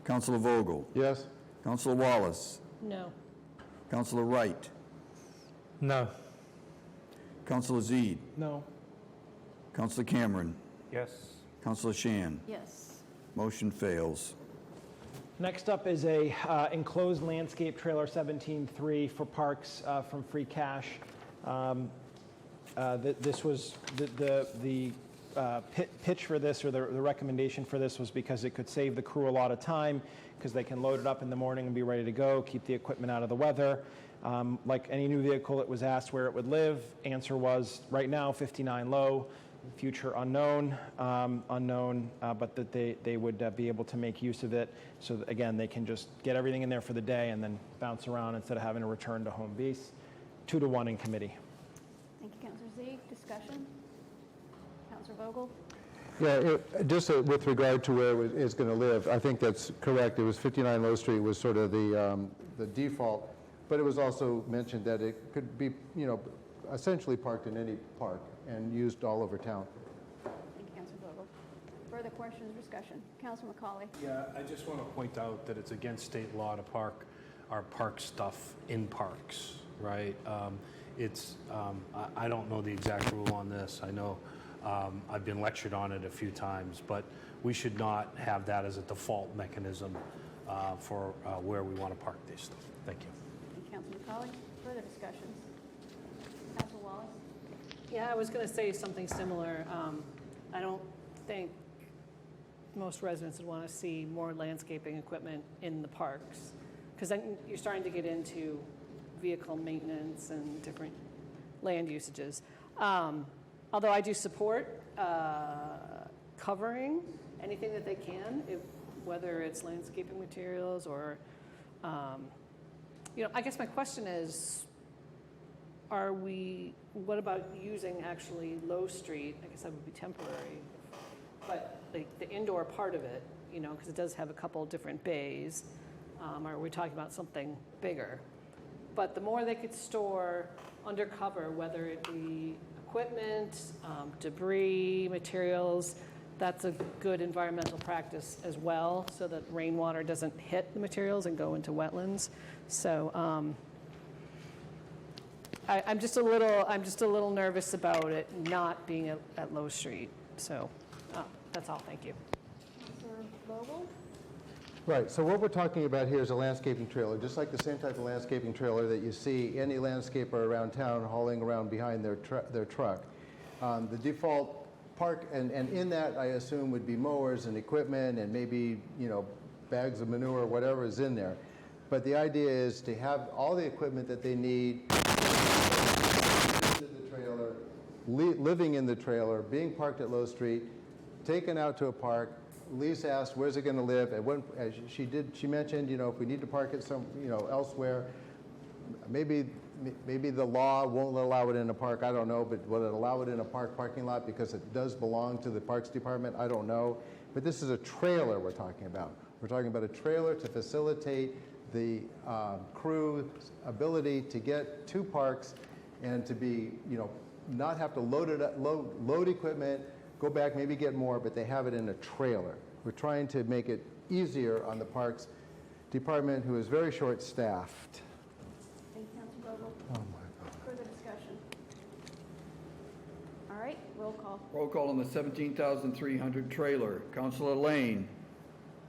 Councilor Vogel? Yes. Councilor Wallace? No. Councilor Wright? No. Councilor Zede? No. Councilor Cameron? Yes. Councilor Shan? Yes. Motion fails. Next up is a enclosed landscape trailer 17.3 for parks from free cash. this was the pitch for this, or the recommendation for this, was because it could save the crew a lot of time, because they can load it up in the morning and be ready to go, keep the equipment out of the weather. Like any new vehicle, it was asked where it would live. Answer was right now 59 low, future unknown, but that they would be able to make use of it. So that, again, they can just get everything in there for the day and then bounce around instead of having to return to home base. 2-to-1 in committee. Thank you, Councilor Z. Discussion? Councilor Vogel? Yeah, just with regard to where it's going to live, I think that's correct. It was 59 Low Street was sort of the default, but it was also mentioned that it could be, essentially parked in any park and used all over town. Thank you, Councilor Vogel. Further questions or discussion? Councilor McCauley? Yeah, I just want to point out that it's against state law to park our park stuff in parks, right? I don't know the exact rule on this. I know I've been lectured on it a few times, but we should not have that as a default mechanism for where we want to park this stuff. Thank you. Thank you, Councilor McCauley. Further discussions? Councilor Wallace? Yeah, I was going to say something similar. I don't think most residents would want to see more landscaping equipment in the parks, because then you're starting to get into vehicle maintenance and different land usages. Although I do support covering anything that they can, whether it's landscaping materials or, I guess my question is, what about using actually Low Street? I guess that would be temporary, but the indoor part of it, because it does have a couple different bays, or are we talking about something bigger? But the more they could store undercover, whether it be equipment, debris, materials, that's a good environmental practice as well, so that rainwater doesn't hit the materials and go into wetlands. So I'm just a little nervous about it not being at Low Street. So that's all. Thank you. Councilor Vogel? Right, so what we're talking about here is a landscaping trailer, just like the same type of landscaping trailer that you see any landscaper around town hauling around behind their truck. The default park, and in that I assume would be mowers and equipment and maybe, bags of manure, whatever is in there. But the idea is to have all the equipment that they need in the trailer, living in the trailer, being parked at Low Street, taken out to a park. Lise asked, where's it going to live? As she mentioned, if we need to park it elsewhere, maybe the law won't allow it in a park. I don't know, but will it allow it in a parking lot because it does belong to the Parks Department? I don't know. But this is a trailer we're talking about. We're talking about a trailer to facilitate the crew's ability to get to parks and to be, not have to load equipment, go back, maybe get more, but they have it in a trailer. We're trying to make it easier on the Parks Department, who is very short-staffed. Thank you, Councilor Vogel. Oh, my God. Further discussion? All right, roll call. Roll call on the 17,300 trailer. Councilor Lane?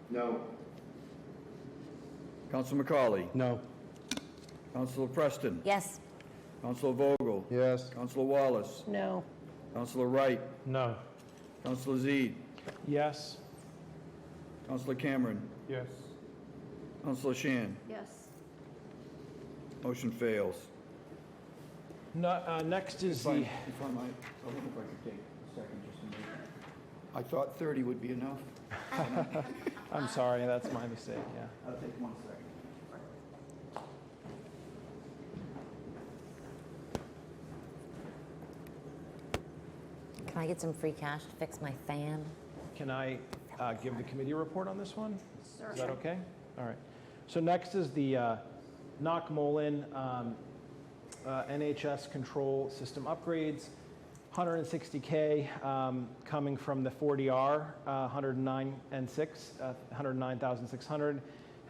No. Councilor McCauley? No. Councilor Preston? Yes. Councilor Vogel? Yes. Councilor Wallace? No. Councilor Wright? No. Councilor Zede? Yes. Councilor Cameron? Yes. Councilor Shan? Yes. Motion fails. Next is If I the... might, I think if I could take a second just to make, I thought 30 would be enough. I'm sorry, that's my mistake, yeah. I'll take 1 second. Can I get some free cash to fix my fan? Can I give the committee report on this one? Sure. Is that okay? All right. So next is the Knock-Molin NHS control system upgrades. 160K coming from the 40R, 109,600,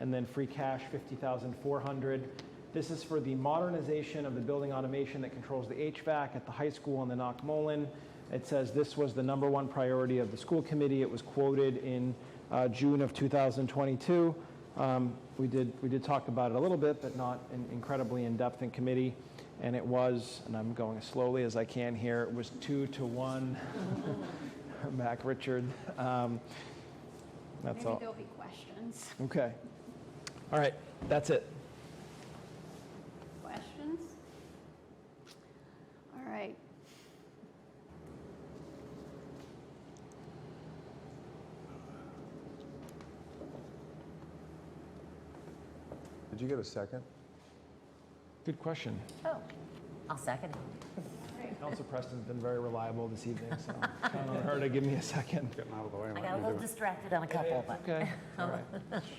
and then free cash 50,400. This is for the modernization of the building automation that controls the HVAC at the high school and the Knock-Molin. It says this was the #1 priority of the school committee. It was quoted in June of 2022. We did talk about it a little bit, but not incredibly in depth in committee. and it was, and I'm going as slowly as I can here, it was 2-1. Mac Richard. That's Maybe all. there'll be questions. Okay. All right, that's it. Questions? All right. Did you get a second? Good question. Oh, I'll second it. Council Preston's been very reliable this evening, so count on her to give me a second. Getting out of the way. I got a little distracted on a couple, but Okay, all right.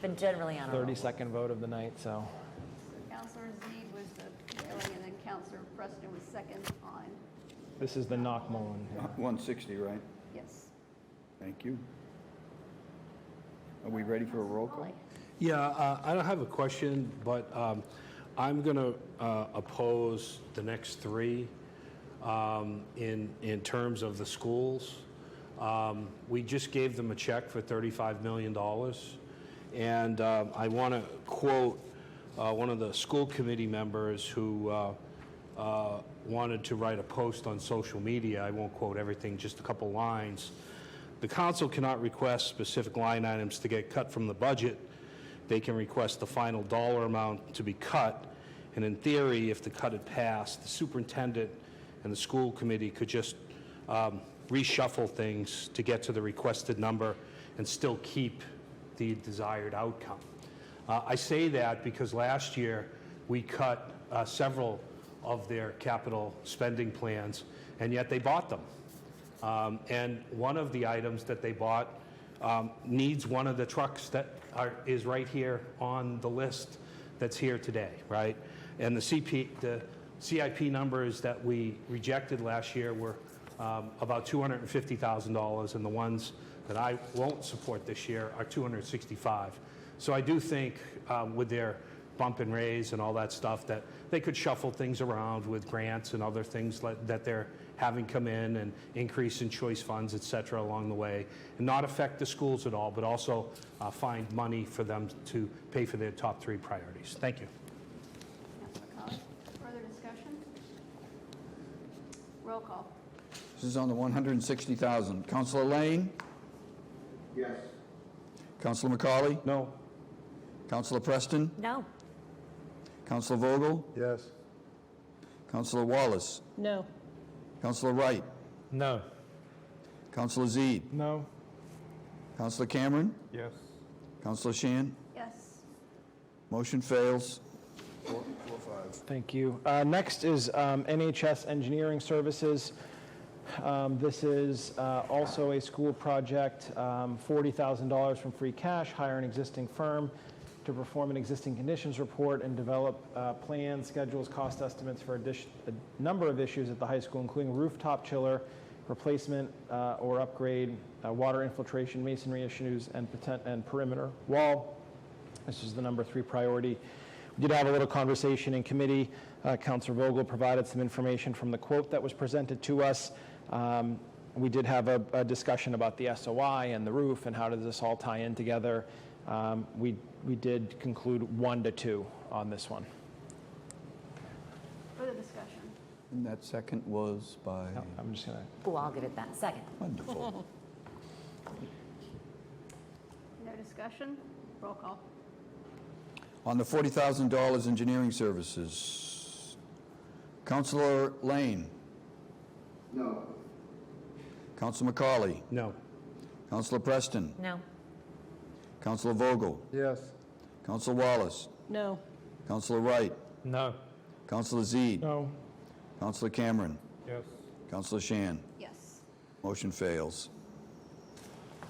been generally on a roll. 32nd vote of the night, so. Councilor Zede was the mailing, and then Councilor Preston was second on, This is the knock Mullen. 160, right? yes. Thank you. Are we ready for a roll call? Yeah, I don't have a question, but I'm going to oppose the next three in terms of the schools. We just gave them a check for $35 million, and I want to quote one of the school committee members who wanted to write a post on social media. I won't quote everything, just a couple lines. The council cannot request specific line items to get cut from the budget. They can request the final dollar amount to be cut, and in theory, if the cut had passed, the superintendent and the school committee could just reshuffle things to get to the requested number and still keep the desired outcome. I say that because last year we cut several of their capital spending plans, and yet they bought them. And one of the items that they bought needs one of the trucks that is right here on the list that's here today, right? And the CIP numbers that we rejected last year were about $250,000, and the ones that I won't support this year are $265,000. So I do think with their bump and raise and all that stuff that they could shuffle things around with grants and other things that they're having come in, and increase in choice funds, et cetera, along the way, and not affect the schools at all, but also find money for them to pay for their top three priorities. Thank you. Councilor Collins, further discussion? Roll call. This is on the 160,000. Councilor Lane? Yes. Councilor McCauley? No. Councilor Preston? No. Councilor Vogel? Yes. Councilor Wallace? No. Councilor Wright? No. Councilor Zede? No. Councilor Cameron? Yes. Councilor Shan? Yes. Motion fails. 4-5. Thank you. Next is NHS Engineering Services. This is also a school project, $40,000 from free cash, hire an existing firm to perform an existing conditions report and develop plans, schedules, cost estimates for a number of issues at the high school, including rooftop chiller, replacement or upgrade, water infiltration, masonry issues, and perimeter wall. This is the number 3 priority. We did have a little conversation in committee. Councilor Vogel provided some information from the quote that was presented to us. We did have a discussion about the SOI and the roof and how does this all tie in together. We did conclude 1-2 on this one. Further discussion? And that second was by? No, I'm just gonna. Oh, I'll give it that second. Wonderful. No discussion? Roll call. On the $40,000 engineering services, Councilor Lane? No. Councilor McCauley? No. Councilor Preston? No. Councilor Vogel? Yes. Councilor Wallace? No. Councilor Wright? No. Councilor Zede? No. Councilor Cameron? Yes. Councilor Shan? Yes. Motion fails.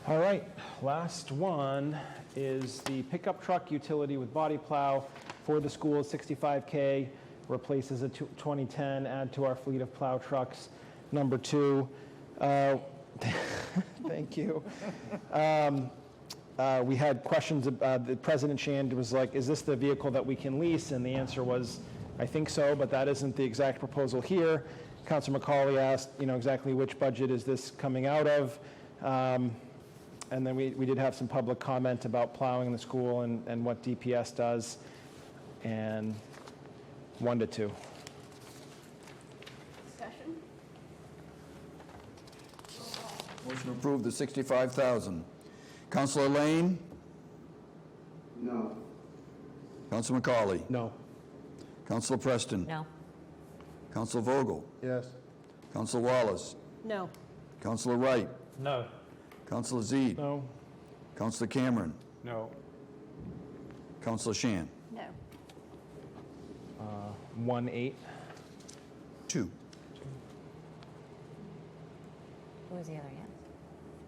All right, last one is the pickup truck utility with body plow for the school, $65K, replaces a 2010, add to our fleet of plow trucks. Number 2, thank you. We had questions, the President Shand was like, is this the vehicle that we can lease? And the answer was, I think so, but that isn't the exact proposal here. Councilor McCauley asked, exactly which budget is this coming out of? And then we did have some public comment about plowing the school and what DPS does, and 1-2. Motion to approve the $65,000. Counselor Lane? No. Counselor McCauley? No. Counselor Preston? No. Counselor Vogel? Yes. Counselor Wallace? No. Counselor Wright? No. Counselor Zede? No. Counselor Cameron? No. Counselor Shan? No. 1-8. 2. Who was the other yes?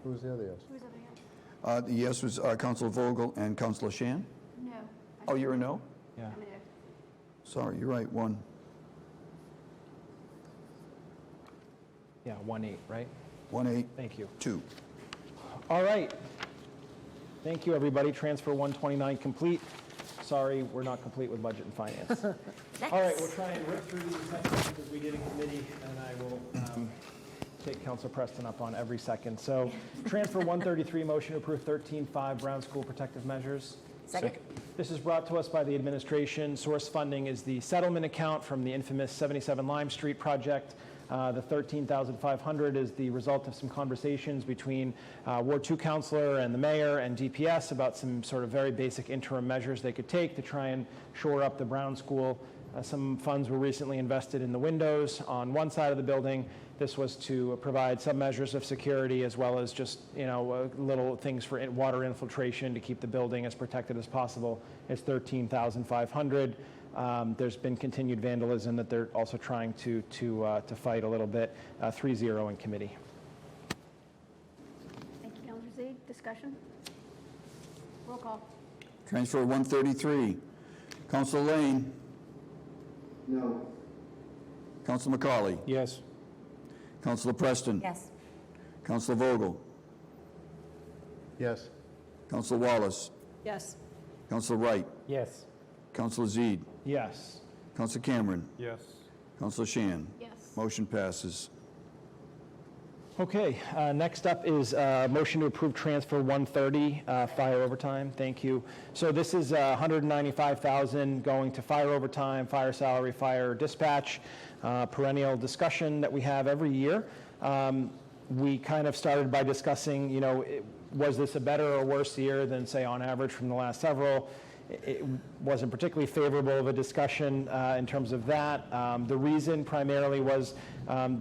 Who was the other yes? Who's over here? The yes was Counselor Vogel and Counselor Shan? No. Oh, you're a no? Yeah. I'm a no. Sorry, you're right, 1. Yeah, 1-8, right? 1-8, Thank you. 2. All right. Thank you, everybody. Transfer 129 complete. Sorry, we're not complete with budget and finance. All right, we'll try and rip through these next ones as we did in committee, and I will take Councilor Preston up on every second. So, transfer 133, motion to approve 13.5 Brown School protective measures. Second. This is brought to us by the administration. Source funding is the settlement account from the infamous 77 Lime Street project. The $13,500 is the result of some conversations between Ward 2 councilor and the mayor and DPS about some sort of very basic interim measures they could take to try and shore up the Brown School. Some funds were recently invested in the windows on one side of the building. This was to provide some measures of security as well as just, little things for water infiltration to keep the building as protected as possible. It's $13,500. There's been continued vandalism that they're also trying to fight a little bit. 3-0 in committee. Thank you, Counselor Z. Discussion? Roll call. Transfer 133. Counselor Lane? No. Counselor McCauley? Yes. Counselor Preston? Yes. Counselor Vogel? Yes. Counselor Wallace? Yes. Counselor Wright? Yes. Counselor Zede? Yes. Counselor Cameron? Yes. Counselor Shan? Yes. Motion passes. Okay, next up is motion to approve transfer 130, fire overtime. Thank you. So this is $195,000 going to fire overtime, fire salary, fire dispatch, perennial discussion that we have every year. We kind of started by discussing, was this a better or worse year than, say, on average from the last several? It wasn't particularly favorable of a discussion in terms of that. The reason primarily was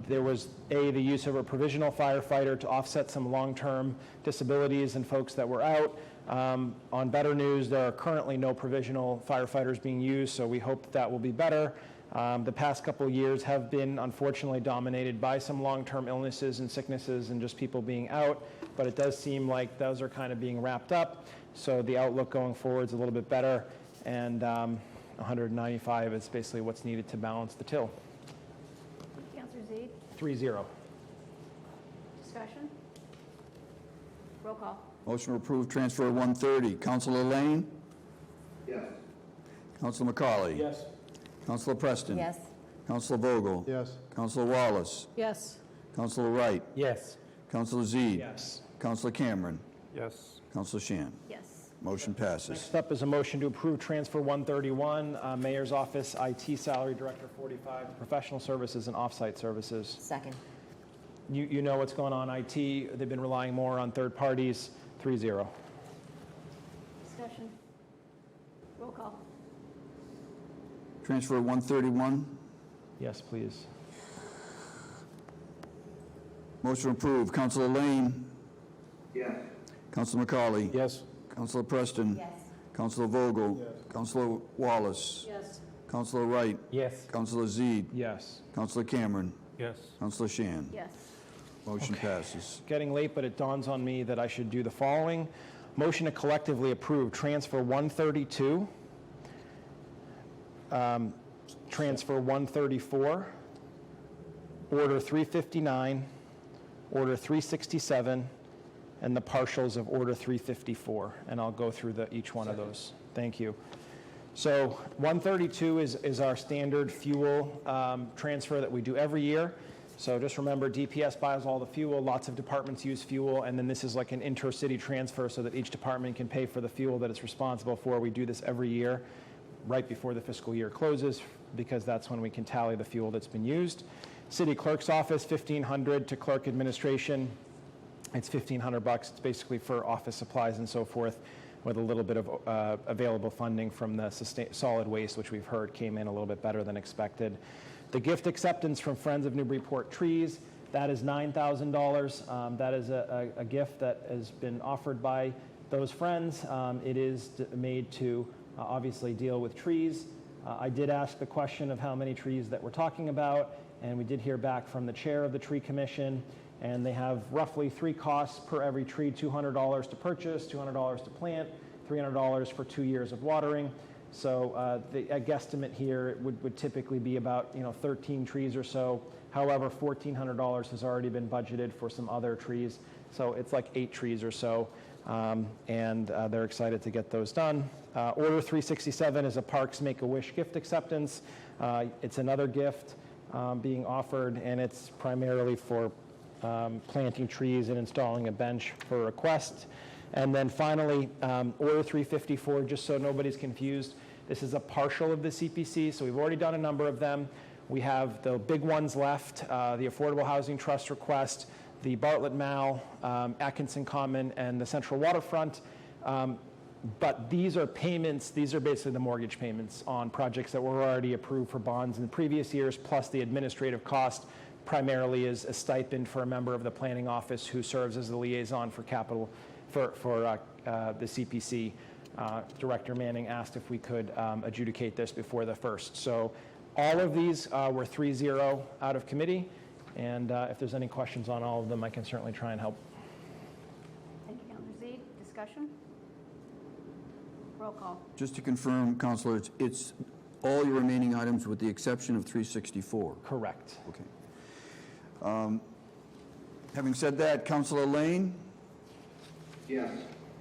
there was, the use of a provisional firefighter to offset some long-term disabilities and folks that were out. On better news, there are currently no provisional firefighters being used, so we hope that will be better. The past couple of years have been unfortunately dominated by some long-term illnesses and sicknesses and just people being out, but it does seem like those are kind of being wrapped up. So the outlook going forward is a little bit better, and 195 is basically what's needed to balance the till. Counselor Z. 3-0. Discussion? Roll call. Motion to approve transfer 130. Counselor Lane? Yes. Counselor McCauley? Yes. Counselor Preston? Yes. Counselor Vogel? Yes. Counselor Wallace? Yes. Counselor Wright? Yes. Counselor Zede? Yes. Counselor Cameron? Yes. Counselor Shan? Yes. Motion passes. Next up is a motion to approve transfer 131, Mayor's Office, IT Salary Director 45, Professional Services and Offsite Services. Second. You know what's going on IT. They've been relying more on third parties. 3-0. Discussion? Roll call. Transfer 131. Yes, please. Motion approved. Counselor Lane? Yes. Counselor McCauley? Yes. Counselor Preston? Yes. Counselor Vogel? Counselor Wallace? Yes. Counselor Wright? Yes. Counselor Zede? Yes. Counselor Cameron? Yes. Counselor Shan? Yes. Motion passes. Getting late, but it dawns on me that I should do the following. Motion to collectively approve transfer 132, transfer 134, order 359, order 367, and the partials of order 354. And I'll go through each one of those. Thank you. So 132 is our standard fuel transfer that we do every year. So just remember, DPS buys all the fuel, lots of departments use fuel, and then this is like an intercity transfer so that each department can pay for the fuel that it's responsible for. We do this every year, right before the fiscal year closes, because that's when we can tally the fuel that's been used. City Clerk's Office, $1,500 to Clerk Administration, It's $1,500. It's basically for office supplies and so forth, with a little bit of available funding from the solid waste, which we've heard came in a little bit better than expected. The gift acceptance from Friends of Newburyport Trees, that is $9,000. That is a gift that has been offered by those friends. It is made to obviously deal with trees. I did ask the question of how many trees that we're talking about, and we did hear back from the chair of the tree commission, and they have roughly 3 costs per every tree: $200 to purchase, $200 to plant, $300 for 2 years of watering. So a guesstimate here would typically be about 13 trees or so. However, $1,400 has already been budgeted for some other trees, so it's like 8 trees or so, and they're excited to get those done. Order 367 is a Parks Make-A-Wish gift acceptance. It's another gift being offered, and it's primarily for planting trees and installing a bench for request. And then finally, Order 354, just so nobody's confused, this is a partial of the CPC, so we've already done a number of them. We have the big ones left, the Affordable Housing Trust request, the Bartlett Mall, Atkinson Common, and the Central Waterfront. But these are payments, these are basically the mortgage payments on projects that were already approved for bonds in previous years, plus the administrative cost primarily is a stipend for a member of the planning office who serves as the liaison for capital for the CPC. Director Manning asked if we could adjudicate this before the 1st. So all of these were 3-0 out of committee, and if there's any questions on all of them, I can certainly try and help. Thank you, Councilor Zede. Discussion? Roll call. Just to confirm, Councilor, it's all your remaining items with the exception of 364? Correct. Okay. Having said that, Councilor Lane? Yes.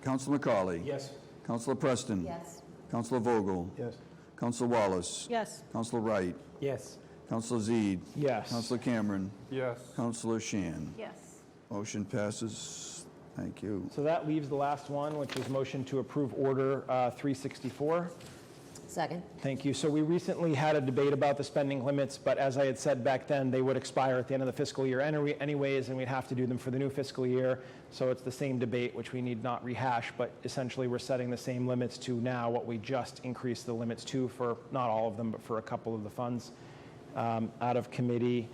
Councilor McCauley? Yes. Councilor Preston? Yes. Councilor Vogel? Yes. Councilor Wallace? Yes. Councilor Wright? Yes. Councilor Zede? Yes. Councilor Cameron? Yes. Councilor Shan? Yes. Motion passes. Thank you. So that leaves the last one, which is motion to approve Order 364. Second. Thank you. So we recently had a debate about the spending limits, but as I had said back then, they would expire at the end of the fiscal year anyways, and we'd have to do them for the new fiscal year. So it's the same debate, which we need not rehash, but essentially we're setting the same limits to now what we just increased the limits to for not all of them, but for a couple of the funds. Out of committee,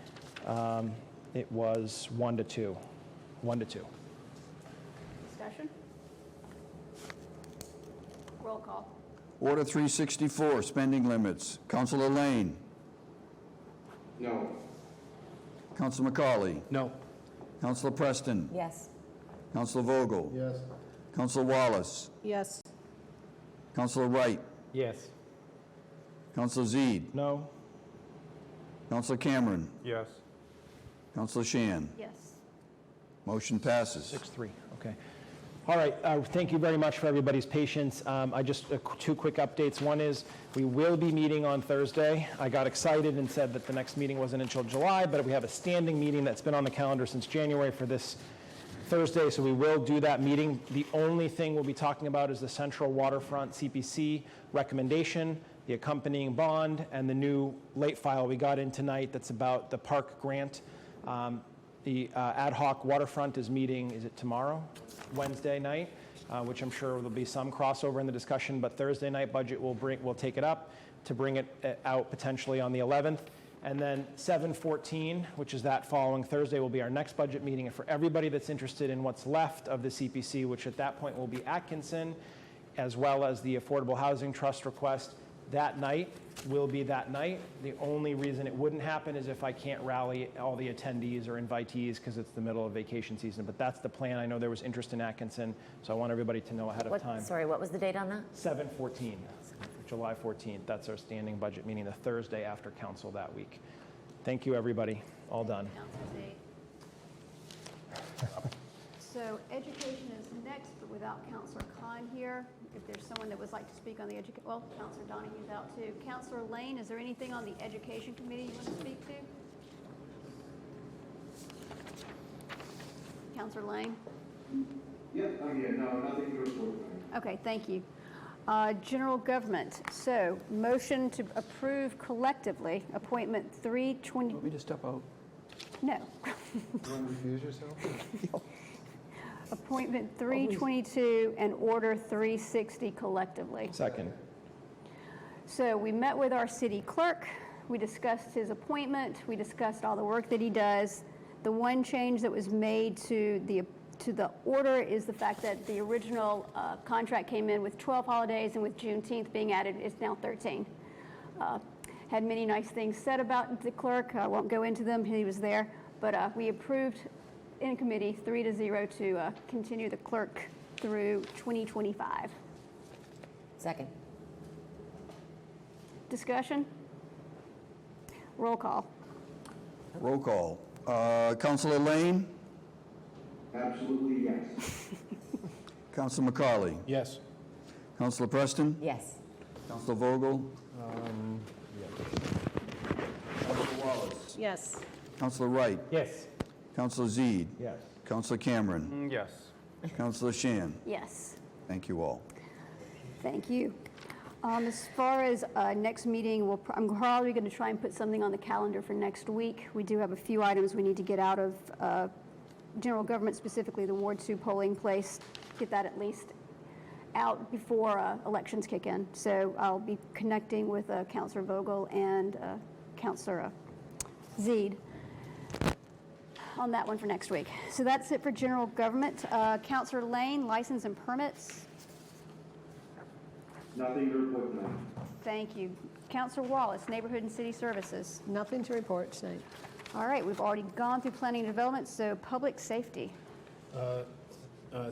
it was 1-2. 1-2. Discussion? Roll call. Order 364, spending limits. Councilor Lane? No. Councilor McCauley? No. Councilor Preston? Yes. Councilor Vogel? Yes. Councilor Wallace? Yes. Councilor Wright? Yes. Councilor Zede? No? Councilor Cameron? Yes. Councilor Shan? Yes. Motion passes. 6-3, okay. All right, thank you very much for everybody's patience. I just, 2 quick updates. One is we will be meeting on Thursday. I got excited and said that the next meeting wasn't until July, but we have a standing meeting that's been on the calendar since January for this Thursday, so we will do that meeting. The only thing we'll be talking about is the Central Waterfront CPC recommendation, the accompanying bond, and the new late file we got in tonight that's about the park grant. The ad hoc waterfront is meeting, is it tomorrow? Wednesday night, which I'm sure there'll be some crossover in the discussion, but Thursday night budget we'll take it up to bring it out potentially on the 11th. And then 7/14, which is that following Thursday, will be our next budget meeting. And for everybody that's interested in what's left of the CPC, which at that point will be Atkinson, as well as the Affordable Housing Trust request, that night will be that night. The only reason it wouldn't happen is if I can't rally all the attendees or invitees because it's the middle of vacation season. But that's the plan. I know there was interest in Atkinson, so I want everybody to know ahead of time. Sorry, what was the date on that? 7/14, July 14th. That's our standing budget meeting, the Thursday after council that week. Thank you, everybody. All done. So education is next, but without Councilor Khan here. If there's someone that would like to speak on the education, well, Councilor Donahue's out too. Councilor Lane, is there anything on the education committee you want to speak to? Councilor Lane? Yep, I'm here. No, nothing to report. Okay, thank you. General government. So motion to approve collectively appointment 320. Want me to step out? No. You want to recuse yourself? Appointment 322 and Order 360 collectively. Second. So we met with our city clerk. We discussed his appointment. We discussed all the work that he does. The one change that was made to the order is the fact that the original contract came in with 12 holidays, and with Juneteenth being added, it's now 13. Had many nice things said about the clerk. I won't go into them. He was there. But we approved in committee 3-0 to continue the clerk through 2025. Second. Discussion? Roll call. Roll call. Councilor Lane? Absolutely, yes. Councilor McCauley? Yes. Councilor Preston? Yes. Councilor Vogel? Yes. Councilor Wallace? Yes. Councilor Wright? Yes. Councilor Zede? Yes. Councilor Cameron? Yes. Councilor Shan? Yes. Thank you all. Thank you. As far as next meeting, I'm probably going to try and put something on the calendar for next week. We do have a few items we need to get out of general government, specifically the Ward 2 polling place, get that at least out before elections kick in. So I'll be connecting with Councilor Vogel and Councilor Zede on that one for next week. So that's it for general government. Councilor Lane, license and permits. Nothing to report tonight. Thank you. Councilor Wallace, Neighborhood and City Services. Nothing to report tonight. All right, we've already gone through planning and development, so public safety.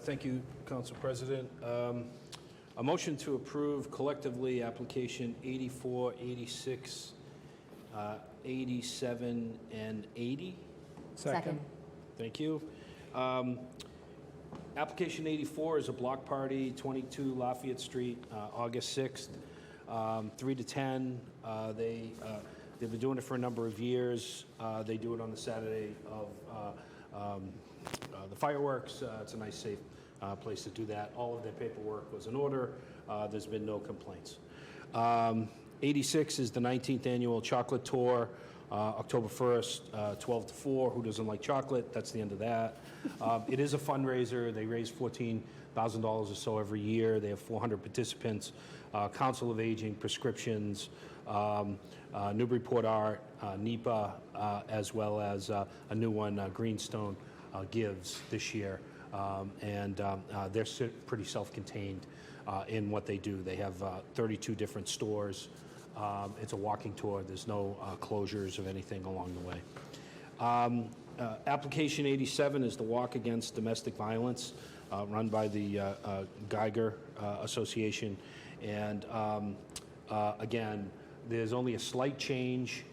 Thank you, Council President. A motion to approve collectively application 84, 86, 87, and 80. Second. Thank you. Application 84 is a block party, 22 Lafayette Street, August 6th, 3 to 10. They've been doing it for a number of years. They do it on the Saturday of the fireworks. It's a nice, safe place to do that. All of their paperwork was in order. There's been no complaints. 86 is the 19th annual chocolate tour. October 1st, 12 to 4. Who doesn't like chocolate? That's the end of that. It is a fundraiser. They raise $14,000 or so every year. They have 400 participants. Council of Aging, prescriptions, Newburyport Art, NEPA, as well as a new one, Greenstone Gives this year. They're pretty self-contained in what they do. They have 32 different stores. It's a walking tour. There's no closures of anything along the way. Application 87 is the Walk Against Domestic Violence, run by the Geiger Association. And again, there's only a slight change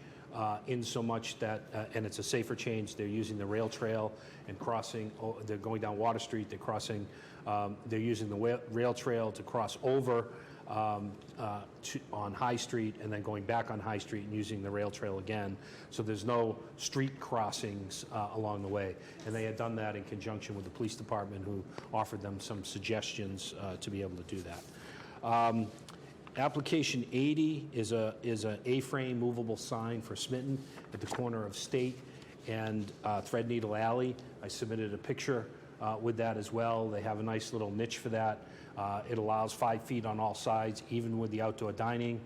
in so much that, and it's a safer change, they're using the rail trail and crossing, they're going down Water Street, they're crossing, they're using the rail trail to cross over on High Street and then going back on High Street and using the rail trail again. So there's no street crossings along the way. And they had done that in conjunction with the police department, who offered them some suggestions to be able to do that. Application 80 is an A-frame movable sign for Smitten at the corner of State and Threadneedle Alley. I submitted a picture with that as well. They have a nice little niche for that. It allows 5 feet on all sides, even with the outdoor dining.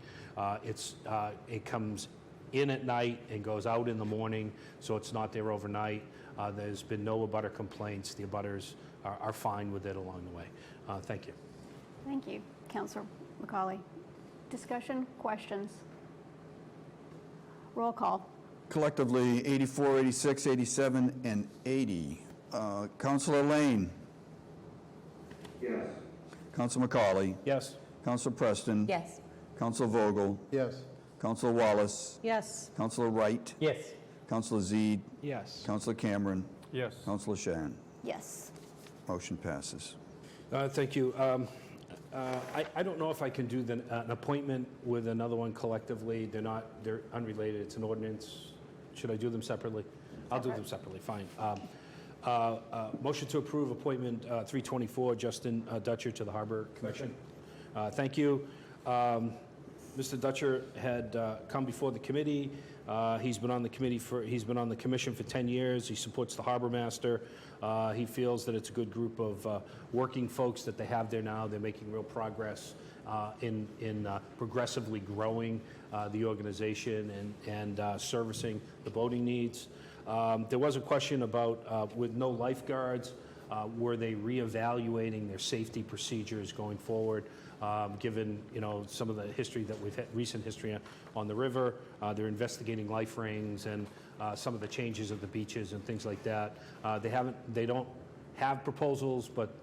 It comes in at night and goes out in the morning, so it's not there overnight. There's been no abutter complaints. The abutters are fine with it along the way. Thank you. Thank you, Councilor McCauley. Discussion, questions? Roll call. Collectively, 84, 86, 87, and 80. Councilor Lane? Yes. Councilor McCauley? Yes. Councilor Preston? Yes. Councilor Vogel? Yes. Councilor Wallace? Yes. Councilor Wright? Yes. Councilor Zede? Yes. Councilor Cameron? Yes. Councilor Shan? Yes. Motion passes. Thank you. I don't know if I can do an appointment with another one collectively. They're unrelated. It's an ordinance. Should I do them separately? I'll do them separately, fine. Motion to approve appointment 324, Justin Dutcher to the Harbor Commission. Thank you. Mr. Dutcher had come before the committee. He's been on the commission for 10 years. He supports the harbor master. He feels that it's a good group of working folks that they have there now. They're making real progress in progressively growing the organization and servicing the boating needs. There was a question about, with no lifeguards, were they reevaluating their safety procedures going forward, given some of the history that we've had, recent history on the river. They're investigating life rings and some of the changes of the beaches and things like that. They don't have proposals, but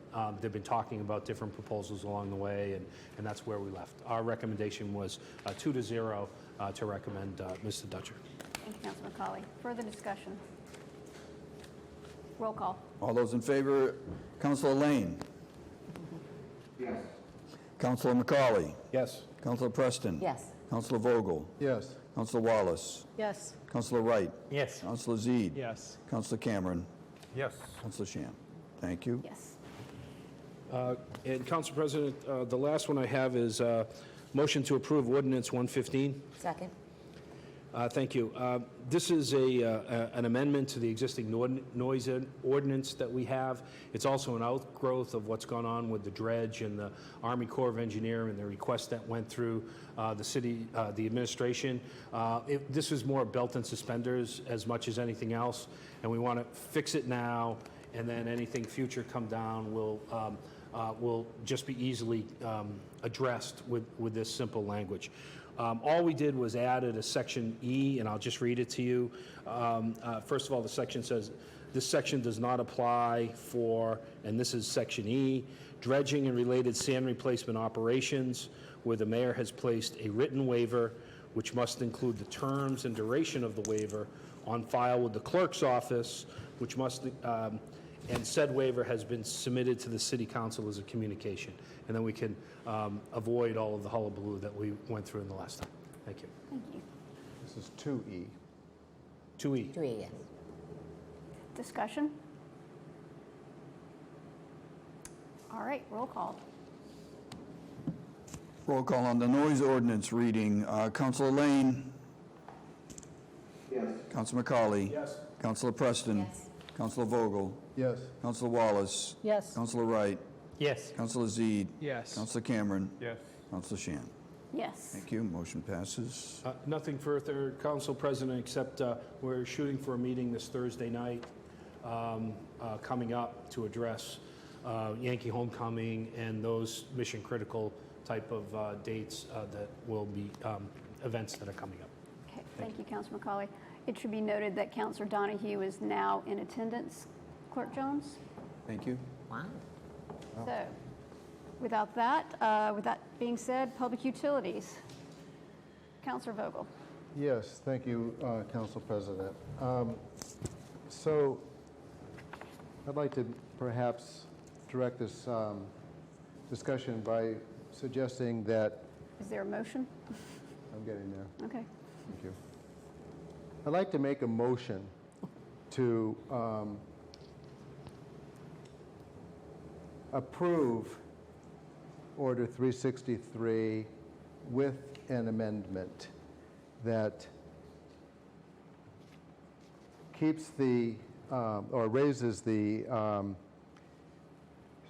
they've been talking about different proposals along the way, and that's where we left. Our recommendation was 2-0 to recommend Mr. Dutcher. Thank you, Councilor McCauley. Further discussion? Roll call. All those in favor, Councilor Lane? Yes. Councilor McCauley? Yes. Councilor Preston? Yes. Councilor Vogel? Yes. Councilor Wallace? Yes. Councilor Wright? Yes. Councilor Zede? Yes. Councilor Cameron? Yes. Councilor Shan? Thank you. Yes. And Council President, the last one I have is motion to approve Ordinance 115. Second. Thank you. This is an amendment to the existing noise ordinance that we have. It's also an outgrowth of what's gone on with the dredge and the Army Corps of Engineer and the request that went through the city, the administration. This is more belt and suspenders as much as anything else, and we want to fix it now, and then anything future come down will just be easily addressed with this simple language. All we did was added a section E, and I'll just read it to you. First of all, the section says, this section does not apply for, and this is section E, dredging and related sand replacement operations where the mayor has placed a written waiver which must include the terms and duration of the waiver on file with the clerk's office, which must, and said waiver has been submitted to the city council as a communication. And then we can avoid all of the hullabaloo that we went through in the last time. Thank you. Thank you. This is 2E. 2E. 3, yes. Discussion? All right, roll call. Roll call on the noise ordinance reading. Councilor Lane? Yes. Councilor McCauley? Yes. Councilor Preston? Yes. Councilor Vogel? Yes. Councilor Wallace? Yes. Councilor Wright? Yes. Councilor Zede? Yes. Councilor Cameron? Yes. Councilor Shan? Yes. Thank you. Motion passes. Nothing further, Council President, except we're shooting for a meeting this Thursday night coming up to address Yankee Homecoming and those mission-critical type of dates that will be events that are coming up. Okay, thank you, Councilor McCauley. It should be noted that Councilor Donahue is now in attendance. Clerk Jones? Thank you. Wow. So, with that being said, public utilities. Councilor Vogel. Yes, thank you, Council President. So I'd like to perhaps direct this discussion by suggesting that, Is there a motion? I'm getting there, Okay. thank you. I'd like to make a motion to approve Order 363 with an amendment that keeps the, or raises the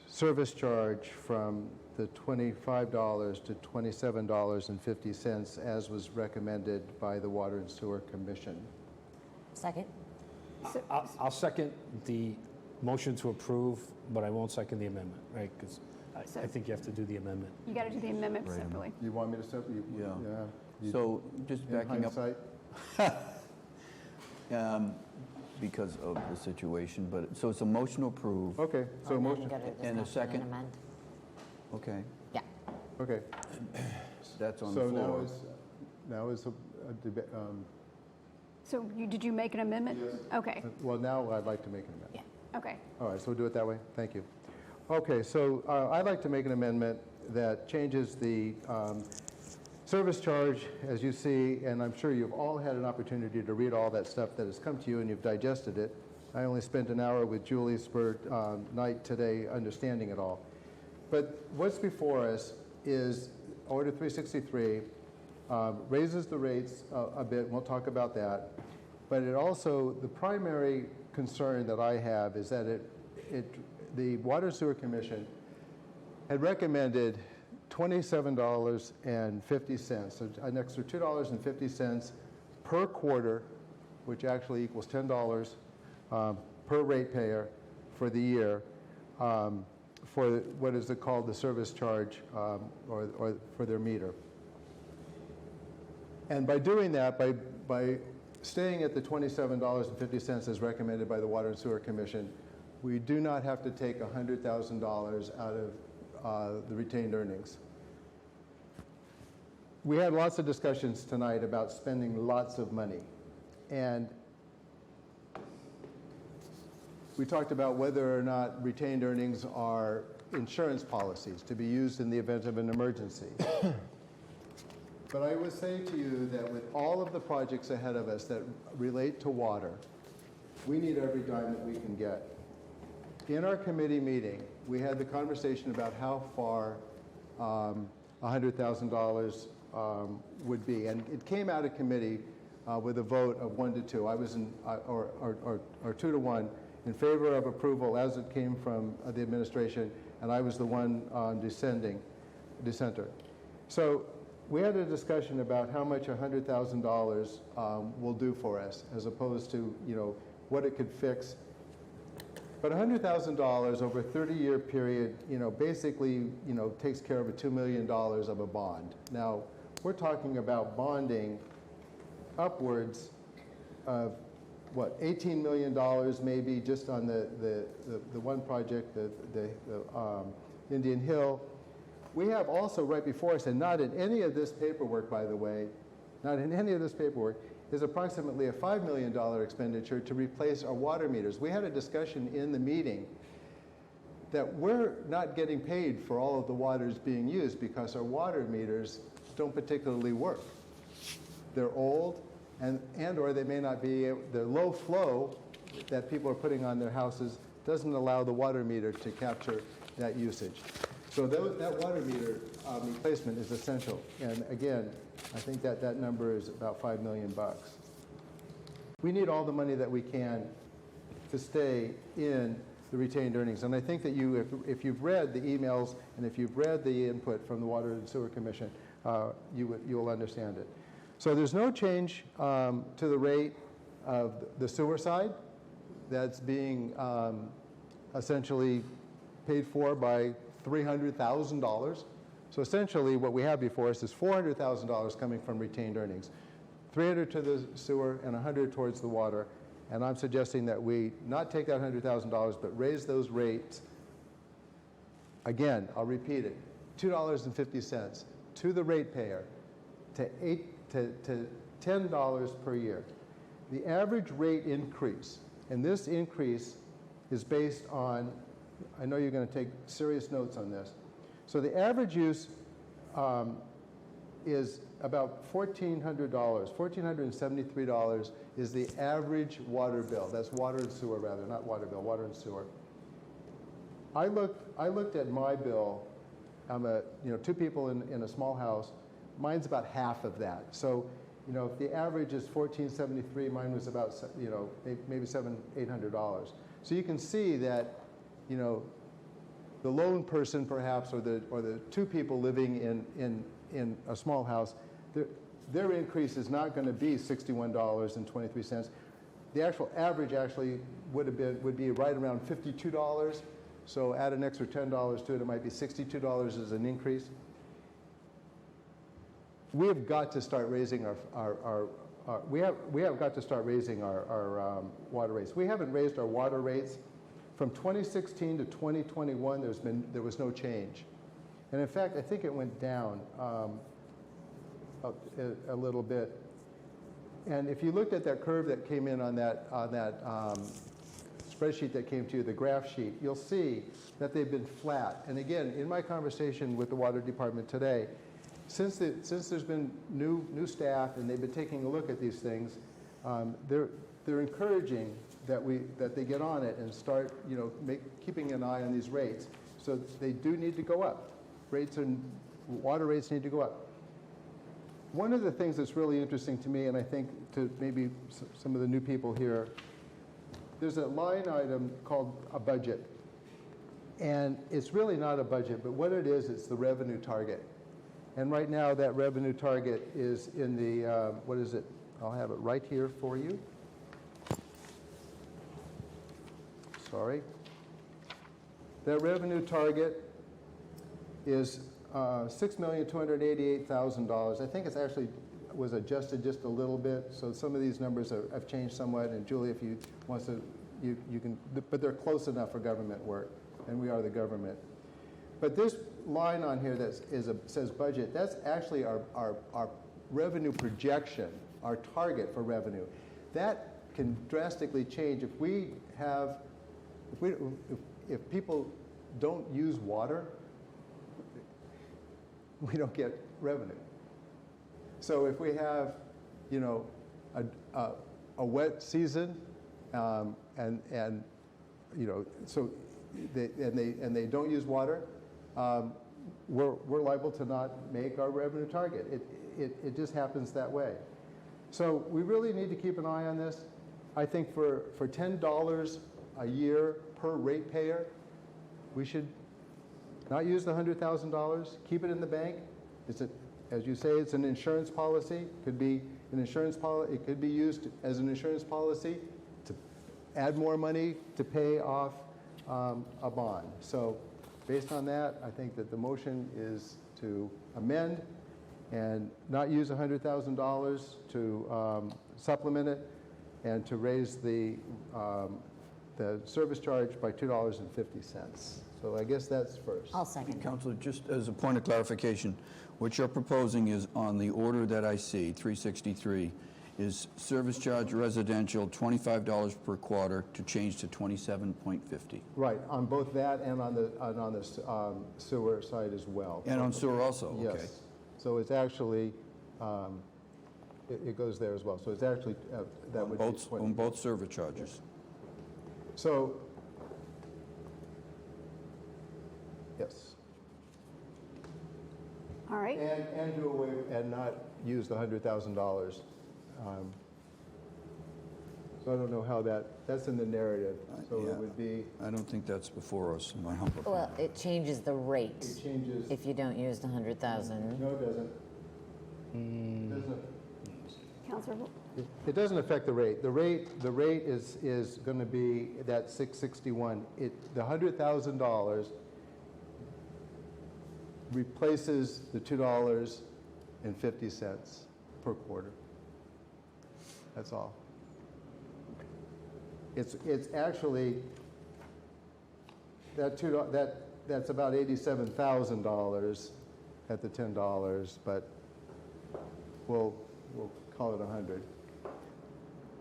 service charge from the $25 to $27.50 as was recommended by the Water and Sewer Commission. Second. I'll second the motion to approve, but I won't second the amendment, right? Because I think you have to do the amendment. You got to do the amendment separately. You want me to separate? Yeah. So just backing up. Because of the situation, but, so it's a motion to approve. Okay, so motion. And a second? Okay. Yeah. Okay. That's on the So floor. now is a debate. So did you make an amendment? Yes. Okay, Well, now I'd like to make an amendment. okay. All right, so we'll do it that way? Thank you. Okay, so I'd like to make an amendment that changes the service charge, as you see, and I'm sure you've all had an opportunity to read all that stuff that has come to you and you've digested it. I only spent an hour with Julie Spur night today understanding it all. But what's before us is Order 363, raises the rates a bit, and we'll talk about that. But it also, the primary concern that I have is that the Water and Sewer Commission had recommended $27.50, so an extra $2.50 per quarter, which actually equals $10 per ratepayer for the year, for what is called the service charge or for their meter. And by doing that, by staying at the $27.50 as recommended by the Water and Sewer Commission, we do not have to take $100,000 out of the retained earnings. We had lots of discussions tonight about spending lots of money. And we talked about whether or not retained earnings are insurance policies to be used in the event of an emergency. But I would say to you that with all of the projects ahead of us that relate to water, we need every dime that we can get. In our committee meeting, we had the conversation about how far $100,000 would be. And it came out of committee with a vote of 1-2. I was or 2-1 in favor of approval as it came from the administration, and I was the one dissenter. So we had a discussion about how much $100,000 will do for us, as opposed to, what it could fix. But $100,000 over a 30-year period, basically, takes care of a $2 million of a bond. Now, we're talking about bonding upwards of, what, $18 million maybe just on the one project, the Indian Hill. We have also right before us, and not in any of this paperwork, by the way, not in any of this paperwork, is approximately a $5 million expenditure to replace our water meters. We had a discussion in the meeting that we're not getting paid for all of the waters being used because our water meters don't particularly work. They're old, and or they may not be, the low flow that people are putting on their houses doesn't allow the water meter to capture that usage. So that water meter replacement is essential. And again, I think that number is about $5 million. We need all the money that we can to stay in the retained earnings. And I think that if you've read the emails and if you've read the input from the Water and Sewer Commission, you'll understand it. So there's no change to the rate of the sewer side. That's being essentially paid for by $300,000. So essentially what we have before us is $400,000 coming from retained earnings, $300 to the sewer and $100 towards the water. And I'm suggesting that we not take that $100,000 but raise those rates. Again, I'll repeat it, $2.50 to the ratepayer to $10 per year. The average rate increase, and this increase is based on, I know you're going to take serious notes on this. So the average use is about $1,400. $1,473 is the average water bill. That's water and sewer, rather, not water bill, water and sewer. I looked at my bill. I'm two people in a small house. Mine's about half of that. So, if the average is $1,473, mine was about, maybe $800. So you can see that, the lone person perhaps, or the two people living in a small house, their increase is not going to be $61.23. The actual average would be right around $52. So add an extra $10 to it, it might be $62 as an increase. We have got to start raising our water rates. We haven't raised our water rates from 2016 to 2021. There was no change, and in fact, I think it went down a little bit. And if you looked at that curve that came in on that spreadsheet that came to you, the graph sheet, you'll see that they've been flat. And again, in my conversation with the water department today, since there's been new staff and they've been taking a look at these things, they're encouraging that they get on it and start keeping an eye on these rates. So they do need to go up. Water rates need to go up. one of the things that's really interesting to me, and I think to maybe some of the new people here, there's a line item called a budget. And it's really not a budget, but what it is, it's the revenue target. And right now, that revenue target is in the, what is it? I'll have it right here for you. Sorry. That revenue target is $6,288,000. I think it's actually was adjusted just a little bit, so some of these numbers have changed somewhat. And Julie, if you want to, you can, but they're close enough for government work, and we are the government. But this line on here that says budget, that's actually our revenue projection, our target for revenue. That can drastically change if we have, if people don't use water, we don't get revenue. So if we have, you know, a wet season, and you know, so they don't use water, we're liable to not make our revenue target. It just happens that way. So we really need to keep an eye on this. I think for $10 a year per ratepayer, we should not use the $100,000, keep it in the bank. As you say, it's an insurance policy. Could be an insurance policy. It could be used as an insurance policy to add more money to pay off a bond. So based on that, I think that the motion is to amend and not use $100,000 to supplement it, and to raise the service charge by $2.50. So I guess that's first. I'll second. Councilor, just as a point of clarification, what you're proposing is on the order that I see, 363, is service charge residential $25 per quarter to change to $27.50. Right, on both that and on the sewer side as well. And on sewer also, yes. okay. So it's actually, it goes there as well. So it's actually, that would be 20. On both service charges. So, yes. All right. And do away, and not use the $100,000. So I don't know how that's in the narrative. So Yeah. it would be. I don't think that's before us, in my humble opinion. Well, it changes the rate It changes. if you don't use the 100,000. No, it doesn't. It doesn't. Councilor, It doesn't affect the rate. The rate is going to be that 661. The $100,000 replaces the $2.50 per quarter. That's all. It's actually that's about $87,000 at the $10, but we'll call it 100.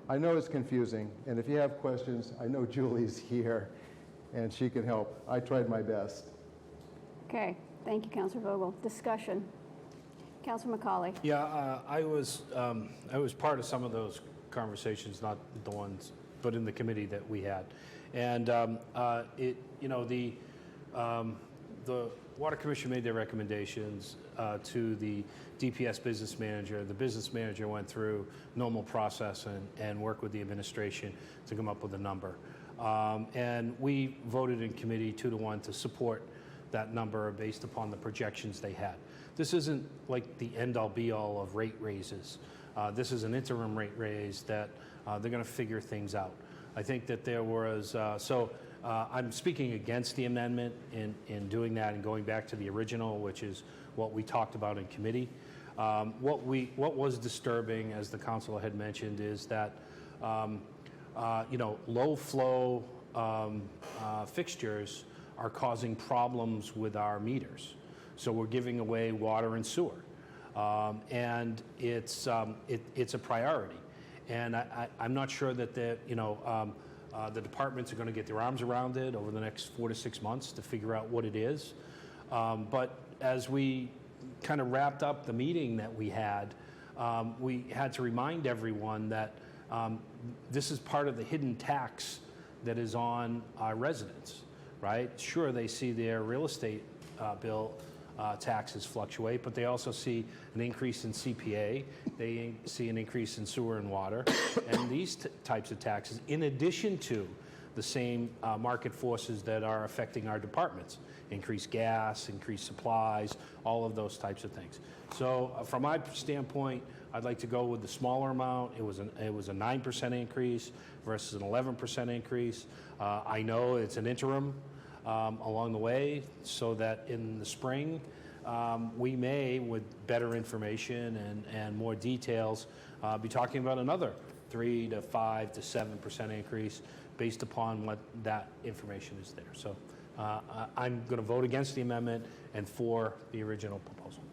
I know it's confusing, and if you have questions, I know Julie's here, and she can help. I tried my best. okay, thank you, Councilor Vogel. Discussion. Councilor McCauley. Yeah, I was part of some of those conversations, not the ones, but in the committee that we had, and the Water Commission made their recommendations to the DPS business manager. The business manager went through normal process and worked with the administration to come up with a number, and we voted in committee 2-1 to support that number based upon the projections they had. This isn't like the end-all be-all of rate raises. This is an interim rate raise that they're going to figure things out. I think that there was, I'm speaking against the amendment in doing that and going back to the original, which is what we talked about in committee. What was disturbing, as the council had mentioned, is that low flow fixtures are causing problems with our meters. So we're giving away water and sewer, and it's a priority. And I'm not sure that the departments are going to get their arms around it over the next 4 to 6 months to figure out what it is. But as we kind of wrapped up the meeting that we had to remind everyone that this is part of the hidden tax that is on our residents, right? Sure, they see their real estate bill taxes fluctuate, but they also see an increase in CPA, they see an increase in sewer and water, and these types of taxes, in addition to the same market forces that are affecting our departments, increased gas, increased supplies, all of those types of things. So from my standpoint, I'd like to go with the smaller amount. It was a 9% increase versus an 11% increase. I know it's an interim along the way, so that in the spring, we may, with better information and more details, be talking about another 3 to 5 to 7% increase based upon what that information is there. So I'm going to vote against the amendment and for the original proposal.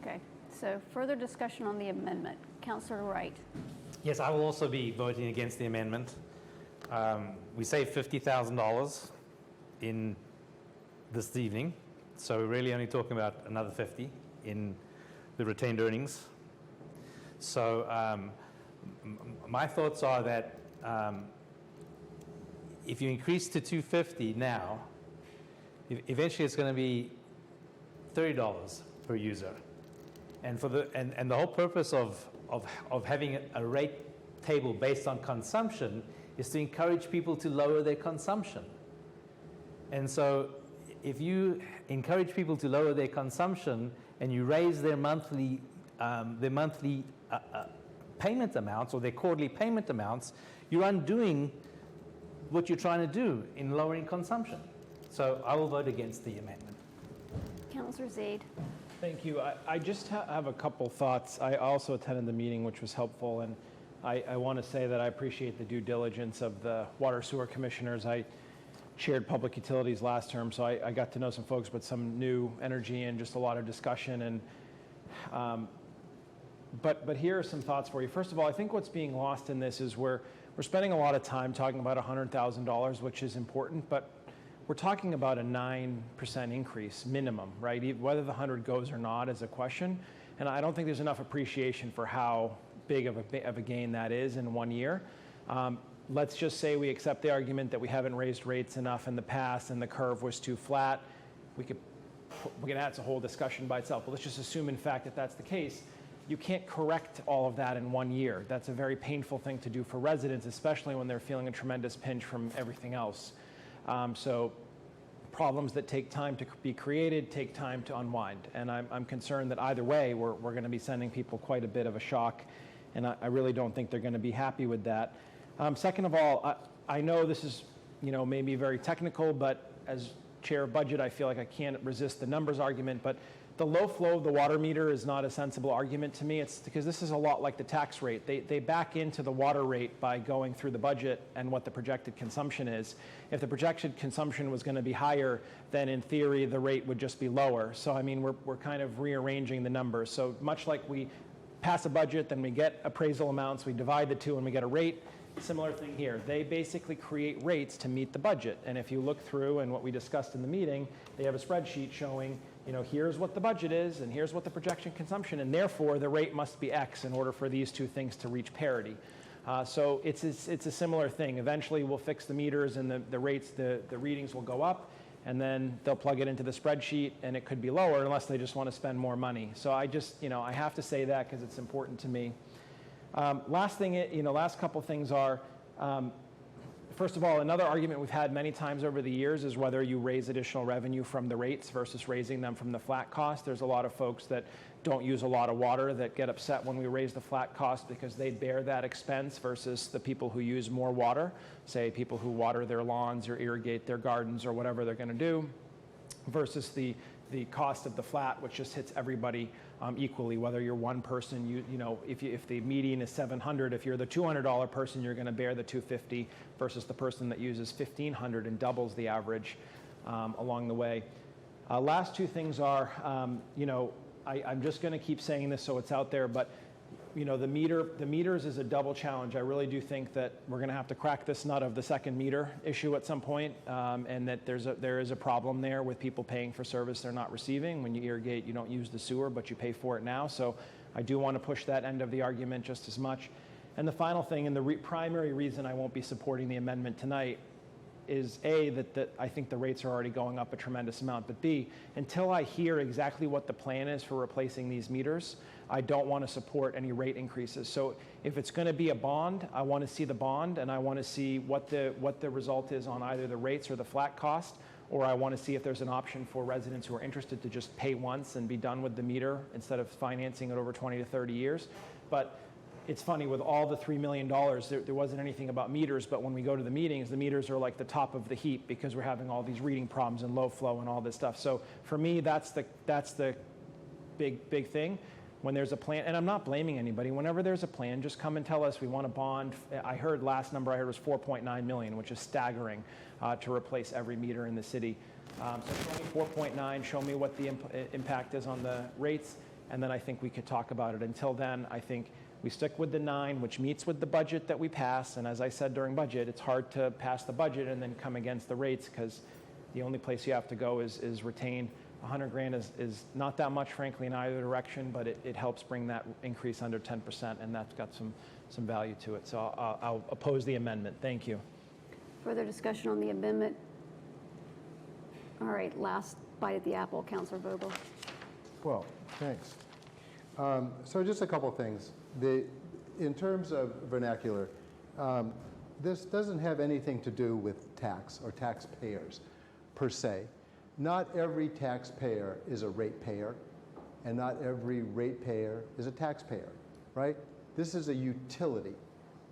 Okay, so further discussion on the amendment. Councillor Wright. Yes, I will also be voting against the amendment. We saved $50,000 in this evening, so we're really only talking about another 50 in the retained earnings. So my thoughts are that if you increase to $250 now, eventually it's going to be $30 per user. And for the and the whole purpose of having a rate table based on consumption is to encourage people to lower their consumption. And so if you encourage people to lower their consumption and you raise their monthly payment amounts or their quarterly payment amounts, you're undoing what you're trying to do in lowering consumption. So I will vote against the amendment. Councillor Zaid. Thank you. I just have a couple thoughts. I also attended the meeting, which was helpful, and I want to say that I appreciate the due diligence of the Water Sewer Commissioners. I chaired Public Utilities last term, so I got to know some folks, but some new energy and just a lot of discussion. And but here are some thoughts for you. First of all, I think what's being lost in this is we're spending a lot of time talking about $100,000, which is important, but we're talking about a 9% increase minimum, right? Whether the 100 goes or not is a question. And I don't think there's enough appreciation for how big of a gain that is in 1 year. Let's just say we accept the argument that we haven't raised rates enough in the past and the curve was too flat. That's a whole discussion by itself, but let's just assume in fact that that's the case. You can't correct all of that in 1 year. That's a very painful thing to do for residents, especially when they're feeling a tremendous pinch from everything else. So problems that take time to be created take time to unwind. And I'm concerned that either way, we're going to be sending people quite a bit of a shock. And I really don't think they're going to be happy with that. Second of all, I know this is, maybe very technical, but as chair of budget, I feel like I can't resist the numbers argument. But the low flow of the water meter is not a sensible argument to me. It's because this is a lot like the tax rate. They back into the water rate by going through the budget and what the projected consumption is. If the projected consumption was going to be higher, then in theory the rate would just be lower. So I mean, we're kind of rearranging the numbers. So much like we pass a budget, then we get appraisal amounts, we divide the two and we get a rate. Similar thing here. They basically create rates to meet the budget. And if you look through and what we discussed in the meeting, they have a spreadsheet showing, here's what the budget is and here's what the projection consumption, and therefore the rate must be X in order for these two things to reach parity. So it's a similar thing. Eventually we'll fix the meters and the rates, the readings will go up, and then they'll plug it into the spreadsheet and it could be lower unless they just want to spend more money. So I just, I have to say that because it's important to me. Last thing, last couple things are, first of all, another argument we've had many times over the years is whether you raise additional revenue from the rates versus raising them from the flat cost. There's a lot of folks that don't use a lot of water that get upset when we raise the flat cost because they bear that expense versus the people who use more water, say people who water their lawns or irrigate their gardens or whatever they're going to do, versus the cost of the flat, which just hits everybody equally, whether you're one person, if the median is $700, if you're the $200 person, you're going to bear the $250 versus the person that uses $1,500 and doubles the average along the way. Last two things are, I'm just going to keep saying this so it's out there, but the meters is a double challenge. I really do think that we're going to have to crack this nut of the second meter issue at some point, and that there is a problem there with people paying for service they're not receiving. When you irrigate, you don't use the sewer, but you pay for it now. So I do want to push that end of the argument just as much. And the final thing, and the primary reason I won't be supporting the amendment tonight, is A, that I think the rates are already going up a tremendous amount, but B, until I hear exactly what the plan is for replacing these meters, I don't want to support any rate increases. So if it's going to be a bond, I want to see the bond, and I want to see what the result is on either the rates or the flat cost, or I want to see if there's an option for residents who are interested to just pay once and be done with the meter instead of financing it over 20 to 30 years. But it's funny, with all the $3 million, there wasn't anything about meters, but when we go to the meetings, the meters are like the top of the heap because we're having all these reading problems and low flow and all this stuff. So for me, that's the big thing. When there's a plan, and I'm not blaming anybody, whenever there's a plan, just come and tell us we want a bond. I heard last number I heard was 4.9 million, which is staggering to replace every meter in the city. So show me 4.9, show me what the impact is on the rates, and then I think we could talk about it. Until then, I think we stick with the 9, which meets with the budget that we pass. And as I said during budget, it's hard to pass the budget and then come against the rates, because the only place you have to go is retain. 100 grand is not that much, frankly, in either direction, but it helps bring that increase under 10%, and that's got some value to it. So I'll oppose the amendment. Thank you. Further discussion on the amendment? All right, last bite at the apple, Councilor Vogel. Well, thanks. So just a couple things. In terms of vernacular, this doesn't have anything to do with tax or taxpayers per se. Not every taxpayer is a ratepayer, and not every ratepayer is a taxpayer, right? This is a utility.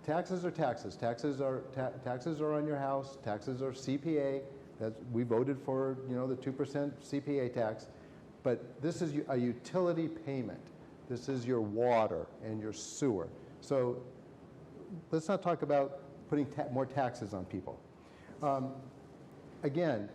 Taxes are taxes. Taxes are on your house. Taxes are CPA. We voted for, the 2% CPA tax, but this is a utility payment. This is your water and your sewer. So let's not talk about putting more taxes on people. Again,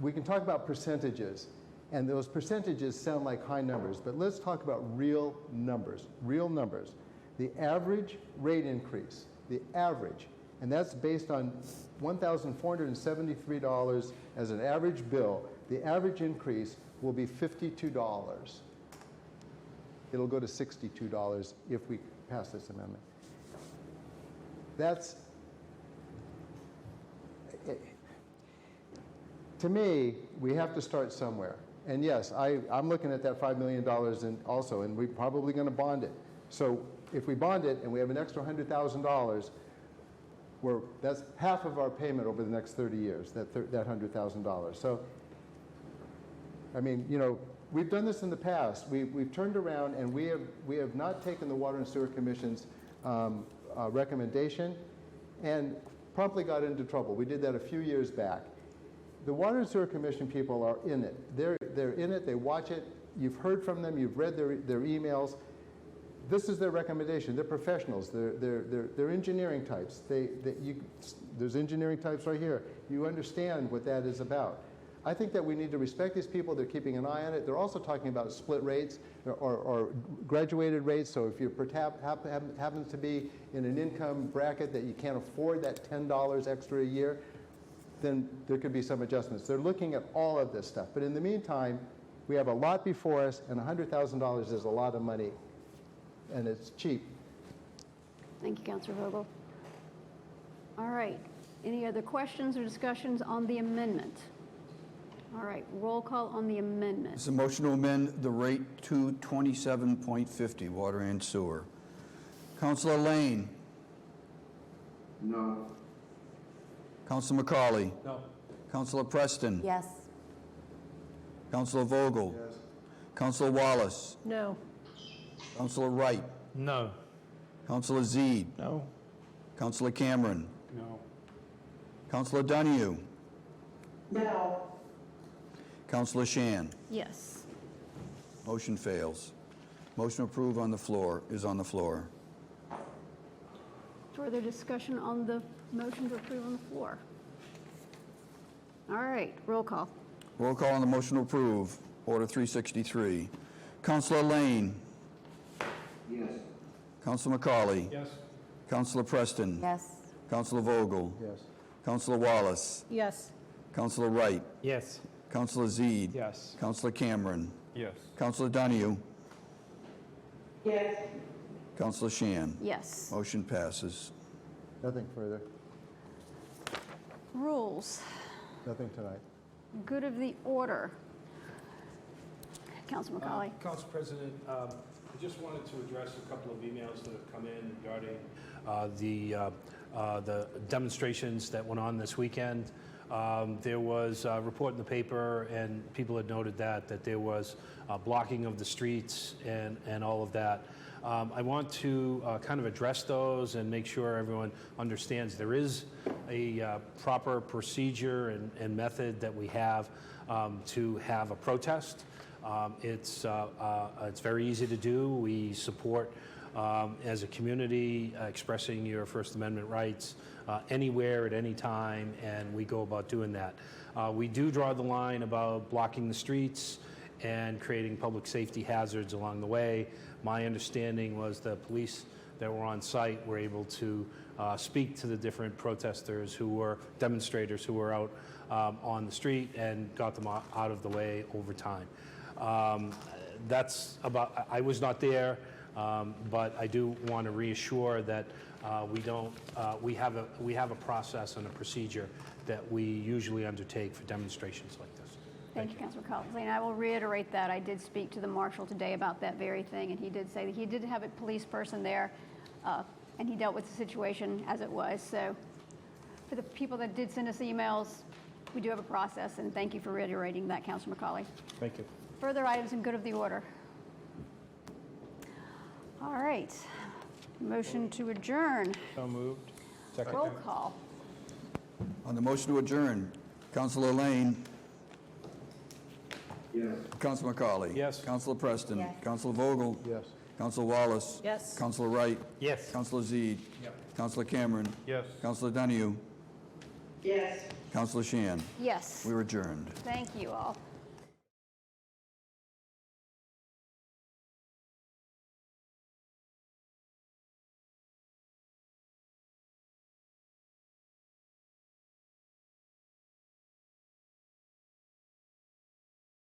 we can talk about percentages, and those percentages sound like high numbers, but let's talk about real numbers. Real numbers. The average rate increase, the average, and that's based on $1,473 as an average bill. The average increase will be $52. It'll go to $62 if we pass this amendment. That's, to me, we have to start somewhere. And yes, I'm looking at that $5 million also, and we're probably going to bond it. So if we bond it and we have an extra $100,000, that's half of our payment over the next 30 years, that $100,000. So, I mean, we've done this in the past. We've turned around, and we have not taken the Water and Sewer Commission's recommendation and promptly got into trouble. We did that a few years back. The Water and Sewer Commission people are in it. They're in it. They watch it. You've heard from them. You've read their emails. This is their recommendation. They're professionals. They're engineering types. There's engineering types right here. You understand what that is about. I think that we need to respect these people. They're keeping an eye on it. They're also talking about split rates or graduated rates. So if you happen to be in an income bracket that you can't afford that $10 extra a year, then there could be some adjustments. They're looking at all of this stuff. But in the meantime, we have a lot before us, and $100,000 is a lot of money, and it's cheap. Thank you, Councilor Vogel. All right. Any other questions or discussions on the amendment? All right. Roll call on the amendment. It's a motion to amend the rate to 27.50, water and sewer. Councilor Lane. No. Councilor McCauley. No. Councilor Preston. Yes. Councilor Vogel. Yes. Councilor Wallace. No. Councilor Wright. No. Councilor Zeed. No. Councilor Cameron. No. Councilor Donahue. No. Councilor Shan. Yes. Motion fails. Motion approved on the floor is on the floor. Further discussion on the motion to approve on the floor? All right. Roll call. Roll call on the motion to approve. Order 363. Councilor Lane. Yes. Councilor McCauley. Yes. Councilor Preston. Yes. Councilor Vogel. Yes. Councilor Wallace. Yes. Councilor Wright. Yes. Councilor Zeed. Yes. Councilor Cameron. Yes. Councilor Donahue. Yes. Councilor Shan. Yes. Motion passes. Nothing further. Rules. Nothing tonight. Good of the order. Councilman McCauley. Council President, I just wanted to address a couple of emails that have come in regarding the demonstrations that went on this weekend. There was a report in the paper, and people had noted that there was blocking of the streets and all of that. I want to kind of address those and make sure everyone understands there is a proper procedure and method that we have to have a protest. It's very easy to do. We support, as a community, expressing your First Amendment rights anywhere at any time, and we go about doing that. We do draw the line about blocking the streets and creating public safety hazards along the way. My understanding was the police that were on site were able to speak to the different protesters demonstrators who were out on the street and got them out of the way over time. That's about, I was not there, but I do want to reassure that we have a process and a procedure that we usually undertake for demonstrations like this. Thank you, Councilor Collins. And I will reiterate that. I did speak to the marshal today about that very thing, and he did say that he did have a police person there, and he dealt with the situation as it was. So for the people that did send us emails, we do have a process, and thank you for reiterating that, Councilor McCauley. Thank you. Further items in good of the order. All right. Motion to adjourn. So moved. Second. Roll call. On the motion to adjourn, Councilor Lane. Yes. Councilor McCauley. Yes. Councilor Preston. Yes. Councilor Vogel. Yes. Councilor Wallace. Yes. Councilor Wright. Yes. Councilor Zede. Yep. Councilor Cameron. Yes. Councilor Donahue. Yes. Councilor Shan. Yes. We're adjourned. Thank you all.